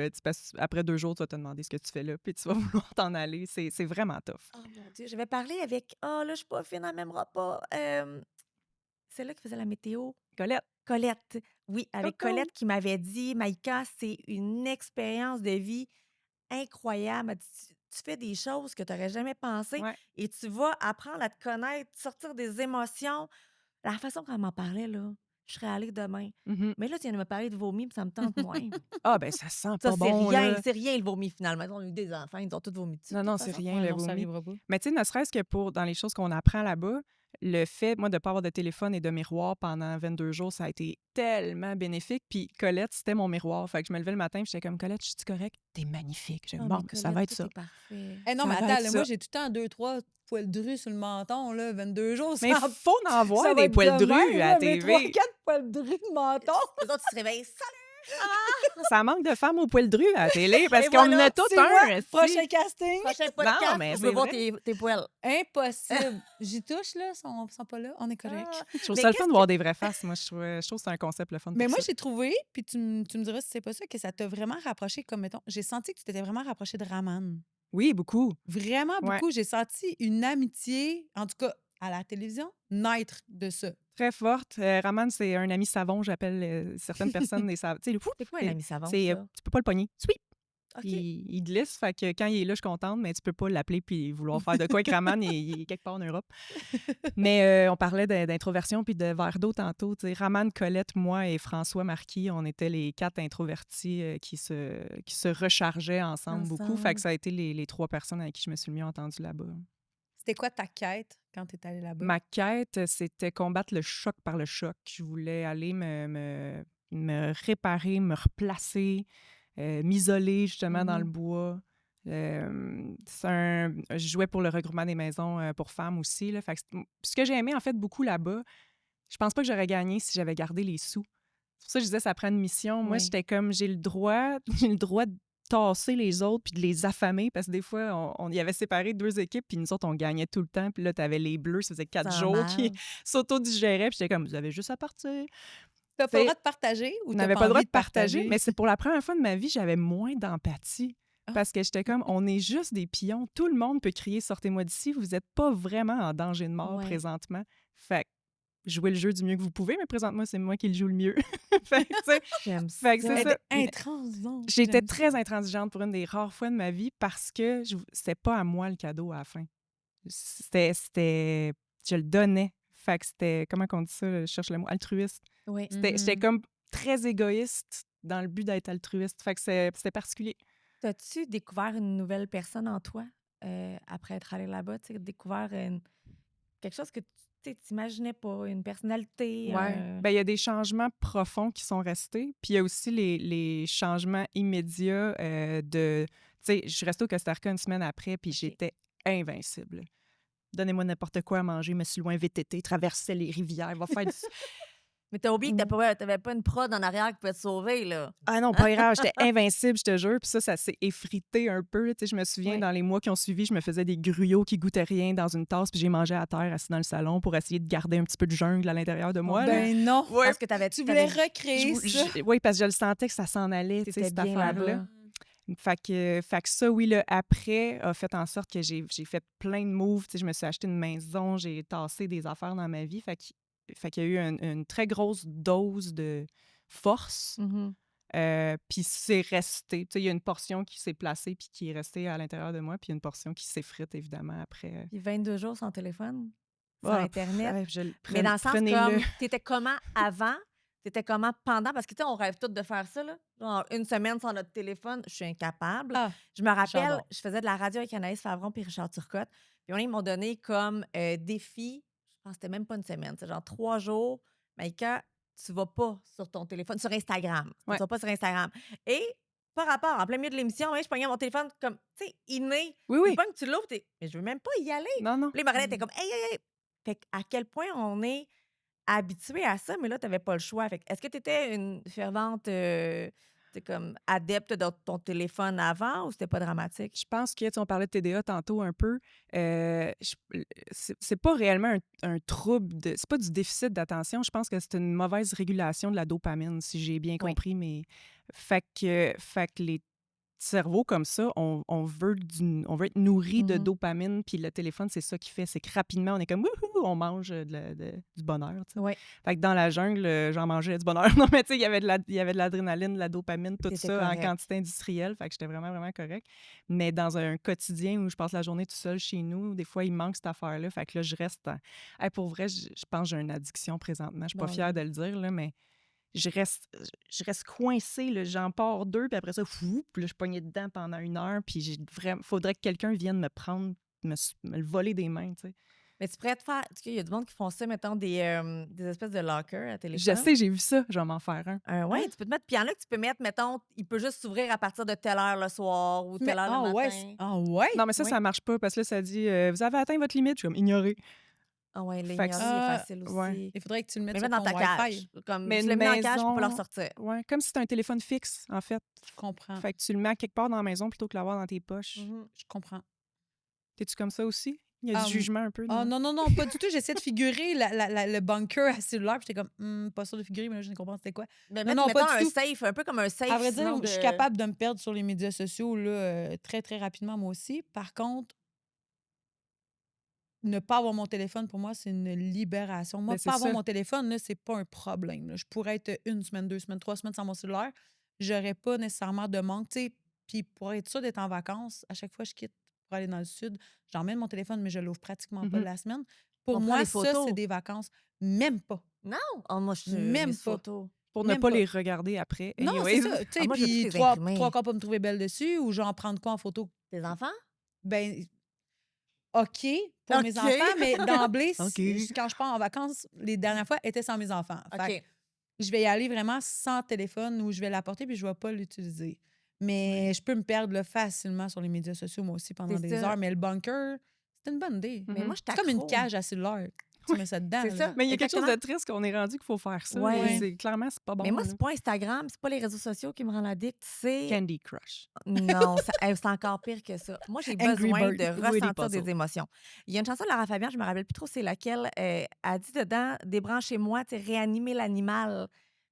Speaker 3: après 2 jours, tu vas te demander ce que tu fais là, puis tu vas vouloir t'en aller. C'est vraiment tough.
Speaker 2: Oh mon Dieu, j'avais parlé avec « Ah, là, je suis pas fine, elle m'aimera pas. C'est là qui faisait la météo.
Speaker 3: Colette.
Speaker 2: Colette. Oui, avec
Speaker 3: Coucou.
Speaker 2: Colette qui m'avait dit, Maïka, c'est une expérience de vie incroyable. Elle dit, tu fais des choses que tu n'aurais jamais pensé
Speaker 3: Ouais.
Speaker 2: et tu vas apprendre à te connaître, sortir des émotions. La façon qu'elle m'en parlait, là, je serais allée demain.
Speaker 3: Mhm.
Speaker 2: Mais là, tu viens de me parler de vomi, puis ça me tente moins.
Speaker 3: Ah, ben ça sent
Speaker 2: Ça,
Speaker 3: pas bon, là.
Speaker 2: c'est rien le vomi finalement. On a eu des enfants, ils ont tous vomi dessus.
Speaker 3: Non,
Speaker 2: de
Speaker 3: non,
Speaker 2: toute
Speaker 3: c'est
Speaker 2: façon.
Speaker 3: rien,
Speaker 1: Ouais,
Speaker 3: le
Speaker 1: non, ça
Speaker 3: vomi.
Speaker 1: arrivera pas.
Speaker 3: Mais tu sais, ne serait-ce que dans les choses qu'on apprend là-bas, le fait, moi, de ne pas avoir de téléphone et de miroir pendant 22 jours, ça a été tellement bénéfique. Puis Colette, c'était mon miroir. Fait que je me levais le matin, puis j'étais comme, Colette, je suis correcte? T'es magnifique. J'ai
Speaker 2: Non,
Speaker 3: bon,
Speaker 2: mais
Speaker 3: ça va
Speaker 2: Colette,
Speaker 3: être
Speaker 2: tout
Speaker 3: ça.
Speaker 2: est parfait.
Speaker 1: Eh non,
Speaker 3: Ça
Speaker 1: mais
Speaker 3: va
Speaker 1: attends,
Speaker 3: être
Speaker 1: là, moi,
Speaker 3: ça.
Speaker 1: j'ai tout le temps 2-3 poils drus sur le menton, là, 22 jours.
Speaker 3: Mais
Speaker 1: ça
Speaker 3: faut en
Speaker 1: ça
Speaker 3: avoir
Speaker 1: va
Speaker 3: des
Speaker 1: être
Speaker 3: poils
Speaker 1: de
Speaker 3: drus
Speaker 1: même,
Speaker 3: à
Speaker 1: là, mes
Speaker 3: TV.
Speaker 1: 3-4 poils drus de menton.
Speaker 2: Les autres, ils se réveillent. Salut!
Speaker 3: Ça manque de femmes aux poils drus à la télé parce
Speaker 2: Et
Speaker 3: qu'on en
Speaker 2: voilà,
Speaker 3: a tout
Speaker 1: C'est
Speaker 3: un.
Speaker 1: moi,
Speaker 3: esti.
Speaker 1: prochain casting.
Speaker 2: Prochain podcast,
Speaker 3: mais
Speaker 2: je
Speaker 3: c'est
Speaker 2: veux voir
Speaker 3: vrai.
Speaker 2: tes poils.
Speaker 1: Impossible. J'y touche, là, ils sont pas là, on est correct.
Speaker 2: Ah,
Speaker 3: Je trouve
Speaker 2: mais
Speaker 3: ça le
Speaker 2: qu'est-ce
Speaker 3: fun de voir des vraies faces. Moi, je trouve que c'est un concept le fun
Speaker 1: Mais
Speaker 3: pour
Speaker 1: moi,
Speaker 3: ça.
Speaker 1: j'ai trouvé, puis tu me diras si c'est pas ça, que ça t'a vraiment rapproché, comme mettons, j'ai senti que tu t'étais vraiment rapproché de Raman.
Speaker 3: Oui, beaucoup.
Speaker 1: Vraiment
Speaker 3: Ouais.
Speaker 1: beaucoup. J'ai senti une amitié, en tout cas à la télévision, naître de ça.
Speaker 3: Très forte. Raman, c'est un ami savon. J'appelle certaines personnes des savons. Tu sais,
Speaker 2: C'est quoi un ami savant,
Speaker 3: c'est,
Speaker 2: ça?
Speaker 3: tu peux pas le pogner. Sweep!
Speaker 2: OK.
Speaker 3: Il glisse. Fait que quand il est là, je suis contente, mais tu peux pas l'appeler puis vouloir faire de quoi avec Raman. Il est quelque part en Europe. Mais on parlait d'introversion puis de verre d'eau tantôt. Tu sais, Raman, Colette, moi et François Marquis, on était les 4 introvertis qui se rechargeaient ensemble beaucoup. Fait que ça a été les 3 personnes avec qui je me suis le mieux entendue là-bas.
Speaker 1: C'était quoi ta quête quand tu es allée là-bas?
Speaker 3: Ma quête, c'était combattre le choc par le choc. Je voulais aller me réparer, me replacer, m'isoler justement dans le bois. Je jouais pour le regroupement des maisons pour femmes aussi. Là. Fait que ce que j'ai aimé en fait beaucoup là-bas, je pense pas que j'aurais gagné si j'avais gardé les sous. C'est pour ça que je disais ça prend une mission. Moi,
Speaker 2: Oui.
Speaker 3: j'étais comme j'ai le droit de tasser les autres puis de les affamer parce que des fois, on y avait séparé 2 équipes puis nous autres, on gagnait tout le temps. Puis là, t'avais les Bleus, ça faisait 4
Speaker 2: Ça
Speaker 3: jours
Speaker 2: mal.
Speaker 3: qui s'auto-digéraient. Puis j'étais comme, vous avez juste à partir.
Speaker 1: T'as pas le droit de partager ou
Speaker 3: On
Speaker 1: t'as
Speaker 3: n'avait pas le droit
Speaker 1: envie
Speaker 3: de partager, mais
Speaker 1: mais
Speaker 3: c'est pour la première fois de ma vie, j'avais moins d'empathie.
Speaker 1: Ah.
Speaker 3: Parce que j'étais comme, on est juste des pions. Tout le monde peut crier « Sortez-moi d'ici ». Vous n'êtes pas vraiment en danger de mort
Speaker 2: Ouais.
Speaker 3: présentement. Fait que jouez le jeu du mieux que vous pouvez, mais présentement, c'est moi qui le joue le mieux. Fait que, tu sais,
Speaker 2: J'aime
Speaker 3: fait que
Speaker 2: ça.
Speaker 3: c'est ça.
Speaker 1: intransigeante.
Speaker 3: J'étais
Speaker 1: J'aime
Speaker 3: très intransigeante pour une des rares fois de ma vie parce que c'était pas à moi le cadeau à la fin. Je le donnais. Fait que c'était, comment on dit ça? Je cherche le mot, altruiste.
Speaker 2: Oui.
Speaker 3: J'étais comme très égoïste dans le but d'être altruiste. Fait que c'était particulier.
Speaker 2: T'as-tu découvert une nouvelle personne en toi après être allé là-bas? Tu sais, découvert quelque chose que tu t'imaginais pas, une personnalité?
Speaker 3: Ben, il y a des changements profonds qui sont restés. Puis il y a aussi les changements immédiats de... Tu sais, je suis restée au Costa Rica une semaine après, puis j'étais invincible. Donnez-moi n'importe quoi à manger, me suis loin VTT, traversais les rivières, va faire du...
Speaker 2: Mais t'as oublié que t'avais pas une prod en arrière qui pouvait te sauver, là.
Speaker 3: Ah non, pas grave, j'étais invincible, je te jure. Puis ça s'est effrité un peu. Tu sais, je me souviens,
Speaker 2: Ouais.
Speaker 3: dans les mois qui ont suivi, je me faisais des gruyots qui goûtaient rien dans une tasse, puis j'ai mangé à terre, assis dans le salon, pour essayer de garder un petit peu de jungle à l'intérieur de moi. là.
Speaker 1: Ben non.
Speaker 3: Ouais.
Speaker 2: Parce que
Speaker 1: Tu voulais recréer ça.
Speaker 3: Oui, parce que je le sentais que ça s'en allait, tu sais,
Speaker 2: T'étais
Speaker 3: cette
Speaker 2: bien
Speaker 3: affaire-là.
Speaker 2: là-bas.
Speaker 3: Fait que ça, oui, le après a fait en sorte que j'ai fait plein de moves. Tu sais, je me suis acheté une maison, j'ai tassé des affaires dans ma vie. Fait qu'il y a eu une très grosse dose de force. Puis c'est resté. Tu sais, il y a une portion qui s'est placée puis qui est restée à l'intérieur de moi, puis il y a une portion qui s'effrite, évidemment, après.
Speaker 2: Puis 22 jours sans téléphone, sans
Speaker 3: Ah,
Speaker 2: Internet.
Speaker 3: pff,
Speaker 2: Mais dans le sens
Speaker 3: prenez-le.
Speaker 2: comme, t'étais comment avant? T'étais comment pendant? Parce que, tu sais, on rêve tous de faire ça, là. Genre, une semaine sans notre téléphone, je suis incapable.
Speaker 1: Ah,
Speaker 2: Je me rappelle,
Speaker 1: j'adore.
Speaker 2: je faisais de la radio avec Anaïs Favron puis Richard Turcotte. Puis ils m'ont donné comme défi, je pense que c'était même pas une semaine, c'est genre 3 jours. Maïka, tu vas pas sur ton téléphone, sur Instagram.
Speaker 3: Ouais.
Speaker 2: Tu vas pas sur Instagram. Et par rapport, en plein milieu de l'émission, je pognais mon téléphone comme, tu sais, inné.
Speaker 3: Oui, oui.
Speaker 2: Puis pas que tu l'ouvres, mais je veux même pas y aller.
Speaker 3: Non, non.
Speaker 2: Puis là, Marilyn était comme, hey, hey, hey. Fait à quel point on est habitué à ça, mais là, tu n'avais pas le choix. Fait est-ce que tu étais une fervente comme adepte de ton téléphone avant ou c'était pas dramatique?
Speaker 3: Je pense que, tu sais, on parlait de TDA tantôt un peu. C'est pas réellement un trouble, c'est pas du déficit d'attention. Je pense que c'est une mauvaise régulation de la dopamine, si j'ai bien
Speaker 2: Oui.
Speaker 3: compris. Mais fait que les cerveaux comme ça, on veut être nourri de dopamine, puis le téléphone, c'est ça qui fait. C'est que rapidement, on est comme, wouhou, on mange du bonheur. Tu sais.
Speaker 2: Oui.
Speaker 3: Fait que dans la jungle, j'en mangeais du bonheur. Non, mais tu sais, il y avait de l'adrénaline, de la dopamine, tout
Speaker 2: T'étais
Speaker 3: ça
Speaker 2: correct.
Speaker 3: en quantité industrielle. Fait que j'étais vraiment, vraiment correct. Mais dans un quotidien où je passe la journée tout seul chez nous, des fois, il manque cette affaire-là. Fait que là, je reste... Hey, pour vrai, je pense que j'ai une addiction présentement. Je suis pas
Speaker 2: Bon.
Speaker 3: fière de le dire, là, mais je reste coincée. Là. J'en pars 2, puis après ça, fou, puis là, je pognais dedans pendant 1 heure. Puis faudrait que quelqu'un vienne me prendre, me le voler des mains, tu sais.
Speaker 2: Mais tu pourrais te faire. Tu sais, il y a du monde qui font ça, mettons, des espèces de lockers à
Speaker 3: Je
Speaker 2: téléphone.
Speaker 3: sais, j'ai vu ça. Je vais m'en faire un.
Speaker 2: Ouais, tu peux te mettre. Puis il y en a que tu peux mettre, mettons, il peut juste s'ouvrir à partir de telle heure le soir ou
Speaker 1: Mais,
Speaker 2: telle heure le matin.
Speaker 1: ouais. Ah ouais?
Speaker 3: Non, mais ça,
Speaker 2: Oui.
Speaker 3: ça marche pas parce que là, ça dit vous avez atteint votre limite. Je suis comme ignorer.
Speaker 2: Ah ouais,
Speaker 3: Fait que
Speaker 2: l'ignorer est
Speaker 1: Ah,
Speaker 2: facile aussi.
Speaker 3: ouais.
Speaker 1: Il faudrait que tu le mettes
Speaker 2: Mais
Speaker 1: sur
Speaker 2: mets dans
Speaker 1: ton
Speaker 2: ta
Speaker 1: Wi-Fi.
Speaker 2: cage. Comme,
Speaker 3: Mais
Speaker 2: tu
Speaker 3: une
Speaker 2: le mets dans la cage pour pas le
Speaker 3: maison,
Speaker 2: ressortir.
Speaker 3: ouais, comme si c'était un téléphone fixe, en fait.
Speaker 1: Je comprends.
Speaker 3: Fait que tu le mets à quelque part dans la maison plutôt que l'avoir dans tes poches.
Speaker 1: Je comprends.
Speaker 3: T'es-tu comme ça aussi? Il y a du
Speaker 1: Um,
Speaker 3: jugement un peu,
Speaker 1: Oh
Speaker 3: non?
Speaker 1: non, pas du tout. J'essaie de figurer le bunker à cellulaire. Puis j'étais comme, pas sûre de figurer, mais là, je ne comprends c'était quoi.
Speaker 2: Mais
Speaker 1: Non,
Speaker 2: mettons
Speaker 1: pas du
Speaker 2: un
Speaker 1: tout.
Speaker 2: safe, un peu comme un safe.
Speaker 1: À vrai dire,
Speaker 2: sinon
Speaker 1: je suis
Speaker 2: de-
Speaker 1: capable de me perdre sur les médias sociaux là, très, très rapidement, moi aussi. Par contre, ne pas avoir mon téléphone, pour moi, c'est une libération. Moi,
Speaker 3: Ben, c'est
Speaker 1: pas avoir
Speaker 3: ça.
Speaker 1: mon téléphone, là, c'est pas un problème. Là. Je pourrais être 1 semaine, 2 semaines, 3 semaines sans mon cellulaire. J'aurais pas nécessairement de manque. Tu sais. Puis pour être sûr d'être en vacances, à chaque fois que je quitte pour aller dans le sud, j'emmène mon téléphone, mais je l'ouvre pratiquement pas
Speaker 3: Mhm.
Speaker 1: la semaine.
Speaker 2: On
Speaker 1: Pour
Speaker 2: prend
Speaker 1: moi,
Speaker 2: les
Speaker 1: ça,
Speaker 2: photos.
Speaker 1: c'est des vacances. Même pas.
Speaker 2: Non? Oh, moi, je
Speaker 1: Même
Speaker 2: mes
Speaker 1: pas.
Speaker 2: photos.
Speaker 3: Pour ne
Speaker 1: Même
Speaker 3: pas
Speaker 1: pas.
Speaker 3: les regarder après.
Speaker 1: Non,
Speaker 3: Anyways.
Speaker 1: c'est ça. Tu sais,
Speaker 2: moi, je veux
Speaker 1: puis
Speaker 2: toutes les
Speaker 1: trois
Speaker 2: imprimer.
Speaker 1: quarts pas me trouver belle dessus ou genre prendre quoi en photo?
Speaker 2: Tes enfants?
Speaker 1: Ben, OK pour mes
Speaker 2: OK.
Speaker 1: enfants, mais d'emblée,
Speaker 3: OK.
Speaker 1: quand je pars en vacances, les dernières fois, étaient sans mes enfants. Fait
Speaker 2: OK.
Speaker 1: que je vais y aller vraiment sans téléphone ou je vais l'apporter puis je vais pas l'utiliser. Mais je peux me perdre là, facilement sur les médias sociaux, moi aussi, pendant
Speaker 2: C'est
Speaker 1: des
Speaker 2: ça.
Speaker 1: heures. Mais le bunker, c'est une bonne idée.
Speaker 2: Mais moi, je
Speaker 1: C'est comme une
Speaker 2: t'accro.
Speaker 1: cage à cellulaire. Tu mets ça dedans.
Speaker 2: c'est
Speaker 1: là.
Speaker 2: ça.
Speaker 3: Mais il y a quelque chose de
Speaker 2: Exactement.
Speaker 3: triste qu'on est rendu qu'il faut faire ça.
Speaker 2: Ouais.
Speaker 3: Et c'est clairement, c'est pas bon.
Speaker 2: Mais moi,
Speaker 3: là.
Speaker 2: c'est pas Instagram, c'est pas les réseaux sociaux qui me rendent addict, c'est...
Speaker 3: Candy Crush.
Speaker 2: Non, c'est encore pire que ça. Moi, j'ai
Speaker 1: Angry
Speaker 2: besoin
Speaker 1: Bird.
Speaker 2: de
Speaker 3: Woody
Speaker 2: ressentir des
Speaker 3: Puzzle.
Speaker 2: émotions. Il y a une chanson de Lara Fabian, je me rappelle plus trop c'est laquelle, elle dit dedans « Débranchez-moi, tu sais, réanimer l'animal ».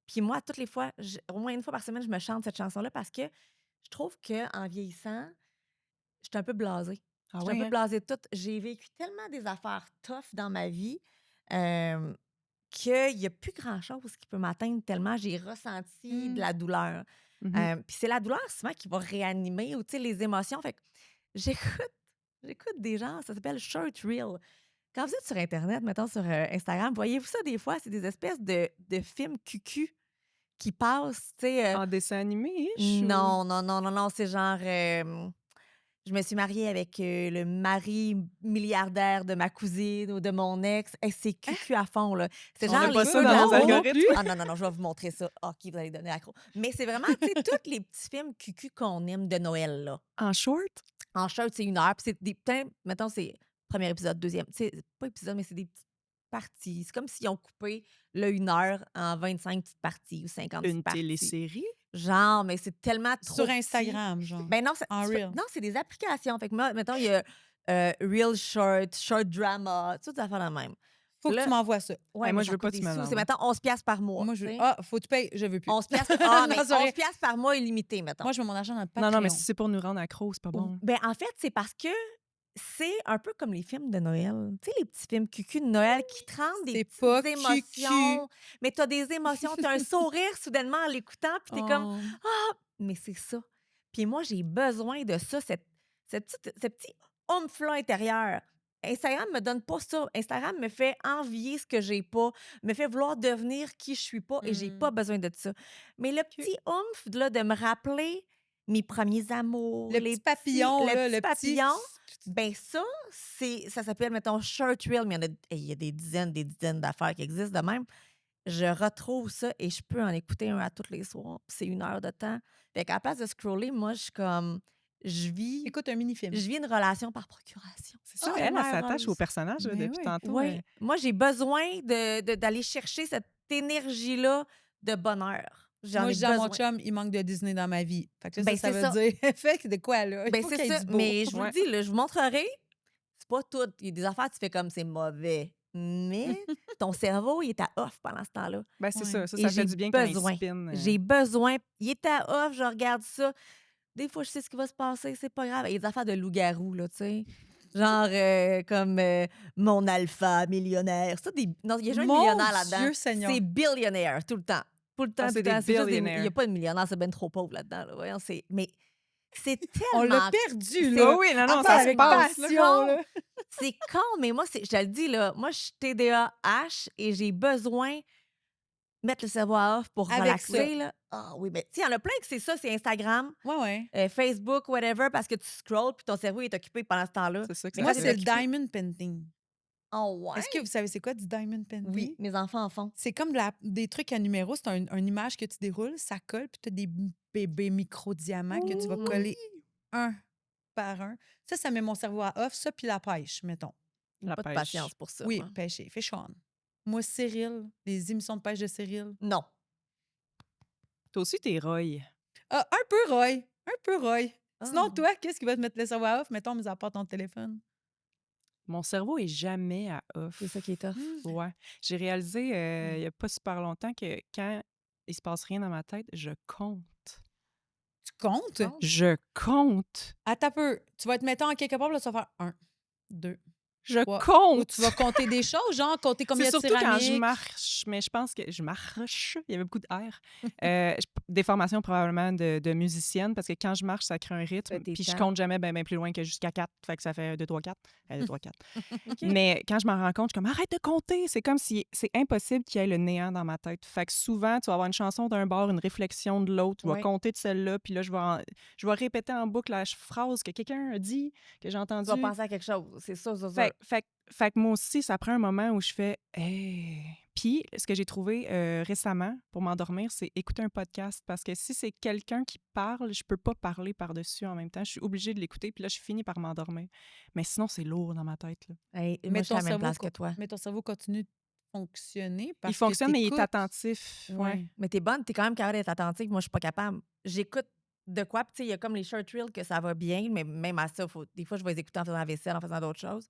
Speaker 2: Puis moi, toutes les fois, au moins une fois par semaine, je me chante cette chanson-là parce que je trouve qu'en vieillissant, je suis un peu blasée.
Speaker 3: Ah
Speaker 2: Je suis un
Speaker 3: ouais,
Speaker 2: peu
Speaker 3: hein?
Speaker 2: blasée de tout. J'ai vécu tellement des affaires tough dans ma vie qu'il n'y a plus grand-chose qui peut m'atteindre tellement j'ai ressenti de la douleur.
Speaker 3: Mhm.
Speaker 2: Puis c'est la douleur souvent qui va réanimer ou tu sais, les émotions. Fait que j'écoute des gens, ça s'appelle Short Reel. Quand vous êtes sur Internet, mettons sur Instagram, voyez-vous ça des fois? C'est des espèces de films cucu qui passent, tu sais.
Speaker 3: En dessin animé-ish?
Speaker 2: Non, c'est genre. Je me suis mariée avec le mari milliardaire de ma cousine ou de mon ex. Hey, c'est cucu à fond, là. C'est
Speaker 3: On
Speaker 2: genre
Speaker 3: a pas
Speaker 2: les
Speaker 3: ça dans nos
Speaker 2: feux d'eau.
Speaker 3: algorithmes.
Speaker 2: Ah non, je vais vous montrer ça. OK, vous allez donner accro. Mais c'est vraiment, tu sais, tous les petits films cucu qu'on aime de Noël, là.
Speaker 3: En short?
Speaker 2: En short, c'est 1 heure. Puis c'est des mettons, c'est premier épisode, deuxième. Tu sais, pas épisode, mais c'est des petites parties. C'est comme s'ils ont coupé le 1 heure en 25 petites parties ou 50
Speaker 3: Une
Speaker 2: petites parties.
Speaker 3: télésérie?
Speaker 2: Genre, mais c'est tellement trop
Speaker 1: Sur
Speaker 2: petit.
Speaker 1: Instagram, genre.
Speaker 2: Ben non,
Speaker 1: En Reel.
Speaker 2: non, c'est des applications. Fait que moi, mettons, il y a Real Short, Short Drama, toutes des affaires de même.
Speaker 1: Faut que
Speaker 2: Là-
Speaker 1: tu m'envoies ça.
Speaker 2: Ouais,
Speaker 3: Hey, moi,
Speaker 2: mais
Speaker 3: je
Speaker 2: ça
Speaker 3: veux pas
Speaker 2: coûte
Speaker 3: que
Speaker 2: des
Speaker 3: tu me
Speaker 2: sous. C'est,
Speaker 3: l'envoies.
Speaker 2: mettons, 11 piastres par mois.
Speaker 1: Moi,
Speaker 2: tu sais.
Speaker 1: faut que tu payes, je veux plus.
Speaker 2: 11 piastres, ah, mais
Speaker 1: Non, c'est vrai.
Speaker 2: 11 piastres par mois illimité, mettons.
Speaker 1: Moi, je mets mon argent dans le Patreon.
Speaker 3: Non, mais si c'est pour nous rendre accro, c'est pas bon.
Speaker 2: Ben, en fait, c'est parce que c'est un peu comme les films de Noël. Tu sais, les petits films cucu de Noël qui te rendent des
Speaker 1: C'est
Speaker 2: petites
Speaker 1: pas
Speaker 2: émotions. Mais t'as des émotions, t'as un sourire soudainement en l'écoutant, puis t'es comme...
Speaker 1: Oh.
Speaker 2: Mais c'est ça. Puis moi, j'ai besoin de ça, ce petit oomph-là intérieur. Instagram me donne pas ça. Instagram me fait envier ce que j'ai pas, me fait vouloir devenir qui je suis pas et j'ai pas besoin de ça. Mais le petit oomph là, de me rappeler mes premiers amours,
Speaker 1: Le
Speaker 2: les
Speaker 1: petit papillon,
Speaker 2: le
Speaker 1: là,
Speaker 2: petit
Speaker 1: le
Speaker 2: papillon, ben ça, ça s'appelle, mettons, Short Reel, mais il y a des dizaines d'affaires qui existent de même. Je retrouve ça et je peux en écouter un à tous les soirs. Puis c'est 1 heure de temps. Fait qu'à la place de scroller, moi, je suis comme... Je vis
Speaker 1: Écoute un mini-film.
Speaker 2: une relation par procuration.
Speaker 3: C'est ça,
Speaker 2: Ah,
Speaker 3: elle
Speaker 2: mère
Speaker 3: s'attache au
Speaker 2: heureuse.
Speaker 3: personnage là,
Speaker 1: Mais
Speaker 3: depuis
Speaker 1: oui.
Speaker 3: tantôt.
Speaker 2: Oui. Moi, j'ai besoin d'aller chercher cette énergie-là de bonheur. J'en
Speaker 1: Moi,
Speaker 2: ai
Speaker 1: je dis à mon
Speaker 2: besoin.
Speaker 1: chum, il manque de Disney dans ma vie. Fait que là,
Speaker 2: Ben,
Speaker 1: ça
Speaker 2: c'est
Speaker 1: veut
Speaker 2: ça.
Speaker 1: dire, fait que de quoi, là? Il
Speaker 2: Ben,
Speaker 1: faut
Speaker 2: c'est
Speaker 1: qu'il y ait
Speaker 2: ça.
Speaker 1: du beau.
Speaker 2: Mais je vous
Speaker 3: Ouais.
Speaker 2: le dis, là, je vous montrerai. C'est pas tout. Il y a des affaires, tu fais comme c'est mauvais. Mais ton cerveau, il est à off pendant ce temps-là.
Speaker 3: Ben, c'est
Speaker 1: Ouais.
Speaker 3: ça. Ça
Speaker 2: Et
Speaker 3: fait
Speaker 2: j'ai
Speaker 3: du bien quand il
Speaker 2: besoin.
Speaker 3: spin.
Speaker 2: J'ai besoin. Il est à off, je regarde ça. Des fois, je sais ce qui va se passer, c'est pas grave. Il y a des affaires de loup-garou, là, tu sais. Genre, comme mon alpha millionnaire. Ça, non, il y a jamais de
Speaker 1: Mon
Speaker 2: millionnaire là-dedans.
Speaker 1: Dieu Seigneur.
Speaker 2: C'est billionnaire, tout le temps. Tout le temps,
Speaker 3: Ah,
Speaker 2: tout
Speaker 3: c'est
Speaker 2: le temps.
Speaker 3: des
Speaker 2: C'est juste il
Speaker 3: billionaires.
Speaker 2: n'y a pas de millionnaire, c'est ben trop pauvre là-dedans. Là. Voyons, mais c'est
Speaker 1: On
Speaker 2: tellement...
Speaker 1: l'a perdu,
Speaker 2: c'est-
Speaker 1: là.
Speaker 3: oui, non,
Speaker 1: Attends,
Speaker 3: ça se
Speaker 1: avec
Speaker 3: passe.
Speaker 1: passion, là.
Speaker 2: C'est con, mais moi, je te le dis, là, moi, je suis TDAH et j'ai besoin de mettre le cerveau à off pour
Speaker 1: Avec
Speaker 2: relaxer. Là. Ah oui, mais tu sais, il y en a plein que c'est ça, c'est Instagram.
Speaker 1: Ouais, ouais.
Speaker 2: Facebook, whatever, parce que tu scrolls puis ton cerveau est occupé pendant ce temps-là.
Speaker 3: C'est ça que
Speaker 2: Mais
Speaker 3: ça
Speaker 1: Moi,
Speaker 2: quand
Speaker 3: fait.
Speaker 1: c'est
Speaker 2: t'es
Speaker 1: le
Speaker 2: occupé-
Speaker 1: diamond painting.
Speaker 2: Oh, ouais?
Speaker 1: Est-ce que vous savez c'est quoi du Diamond Painting?
Speaker 2: Oui, mes enfants en font.
Speaker 1: C'est comme des trucs à numéros. C'est une image que tu déroules, ça colle, puis tu as des bébés micro-diamants que tu vas coller un par un. Ça met mon cerveau à off. Ça, puis la pêche, mettons.
Speaker 3: La
Speaker 2: Pas de
Speaker 3: pêche.
Speaker 2: patience pour ça.
Speaker 1: Oui,
Speaker 2: moi.
Speaker 1: pêcher. Fish on. Moi, Cyril, les émissions de pêche de Cyril.
Speaker 2: Non.
Speaker 3: Toi aussi, t'es Roy.
Speaker 1: Ah, un peu Roy. Un peu Roy. Sinon,
Speaker 2: Ah.
Speaker 1: toi, qu'est-ce qui va te mettre le cerveau à off? Mettons, mis à part ton téléphone.
Speaker 3: Mon cerveau est jamais à off.
Speaker 2: C'est ça qui est tough.
Speaker 3: Ouais. J'ai réalisé il y a pas super longtemps que quand il se passe rien dans ma tête, je compte.
Speaker 1: Tu comptes?
Speaker 2: comptes?
Speaker 3: Je compte.
Speaker 1: Attends un peu. Tu vas être, mettons, en quelque part, là, tu vas faire 1, 2,
Speaker 3: Je
Speaker 1: 3. Ou
Speaker 3: compte.
Speaker 1: tu vas compter des choses, genre compter combien
Speaker 3: C'est
Speaker 1: de
Speaker 3: surtout quand je
Speaker 1: céramiques.
Speaker 3: marche, mais je pense que je marche. Il y avait beaucoup d'air. Des formations probablement de musicienne, parce que quand je marche, ça crée un rythme.
Speaker 2: Fait tes
Speaker 3: Puis je
Speaker 2: temps.
Speaker 3: compte jamais bien plus loin que jusqu'à 4. Fait que ça fait 2, 3, 4. 2, 3, 4. Mais quand je m'en rends compte, je suis comme arrête de compter. C'est comme si c'est impossible qu'il y ait le néant dans ma tête. Fait que souvent, tu vas avoir une chanson d'un bord, une réflexion de l'autre. Tu vas
Speaker 1: Ouais.
Speaker 3: compter de celle-là. Puis là, je vais répéter en boucle la phrase que quelqu'un a dit, que j'ai
Speaker 2: Tu
Speaker 3: entendue.
Speaker 2: vas penser à quelque chose. C'est ça, ça, ça.
Speaker 3: Fait que moi aussi, ça prend un moment où je fais hey. Puis, ce que j'ai trouvé récemment pour m'endormir, c'est écouter un podcast. Parce que si c'est quelqu'un qui parle, je peux pas parler par-dessus en même temps. Je suis obligée de l'écouter, puis là, je finis par m'endormir. Mais sinon, c'est lourd dans ma tête. Là.
Speaker 2: Hey,
Speaker 1: Mais
Speaker 2: moi, je suis à la même
Speaker 1: cerveau
Speaker 2: place que toi.
Speaker 1: Mais ton cerveau continue de fonctionner parce
Speaker 3: Il fonctionne,
Speaker 1: que
Speaker 3: mais il est
Speaker 1: t'écoutes.
Speaker 3: attentif. Ouais.
Speaker 2: Mais t'es bonne, t'es quand même capable d'être attentive. Moi, je suis pas capable. J'écoute de quoi, puis tu sais, il y a comme les short reels que ça va bien, mais même à ça, des fois, je vais les écouter en faisant la vaisselle, en faisant d'autres choses.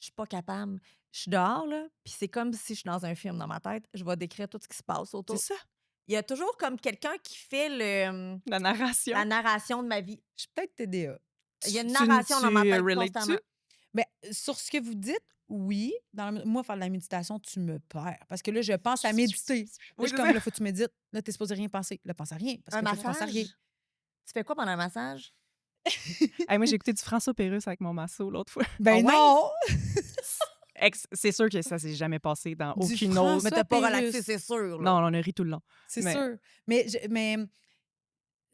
Speaker 2: Je suis pas capable. Je suis dehors, là, puis c'est comme si je suis dans un film dans ma tête. Je vais décrire tout ce qui se passe autour.
Speaker 3: C'est ça,
Speaker 2: Il y a toujours comme quelqu'un qui fait
Speaker 3: la narration.
Speaker 2: la narration de ma vie.
Speaker 1: Je suis peut-être TDA.
Speaker 2: Il y a une
Speaker 3: Tu-
Speaker 2: narration dans ma
Speaker 3: tu
Speaker 2: tête
Speaker 3: relates-tu?
Speaker 2: constamment.
Speaker 1: Mais sur ce que vous dites, oui. Moi, faire de la méditation, tu me perds. Parce que là, je pense à méditer. Là,
Speaker 3: Oui,
Speaker 1: je suis comme, là, faut que tu médites. Là, t'es supposé rien penser. Là, pense à rien. Parce
Speaker 2: Un
Speaker 1: que faut que tu penses à
Speaker 2: massage?
Speaker 1: rien.
Speaker 2: Tu fais quoi pendant un massage?
Speaker 3: Hey, moi, j'ai écouté du François Pérusse avec mon masso l'autre fois.
Speaker 1: Ben
Speaker 2: ouais?
Speaker 1: non!
Speaker 3: C'est sûr que ça s'est jamais passé dans
Speaker 1: Du
Speaker 3: aucune autre.
Speaker 2: Mais
Speaker 1: François
Speaker 2: t'as pas
Speaker 1: Pérusse.
Speaker 2: relaxé, c'est sûr. Là.
Speaker 3: Non, on a ri tout le long.
Speaker 1: C'est
Speaker 3: Mais-
Speaker 1: sûr. Mais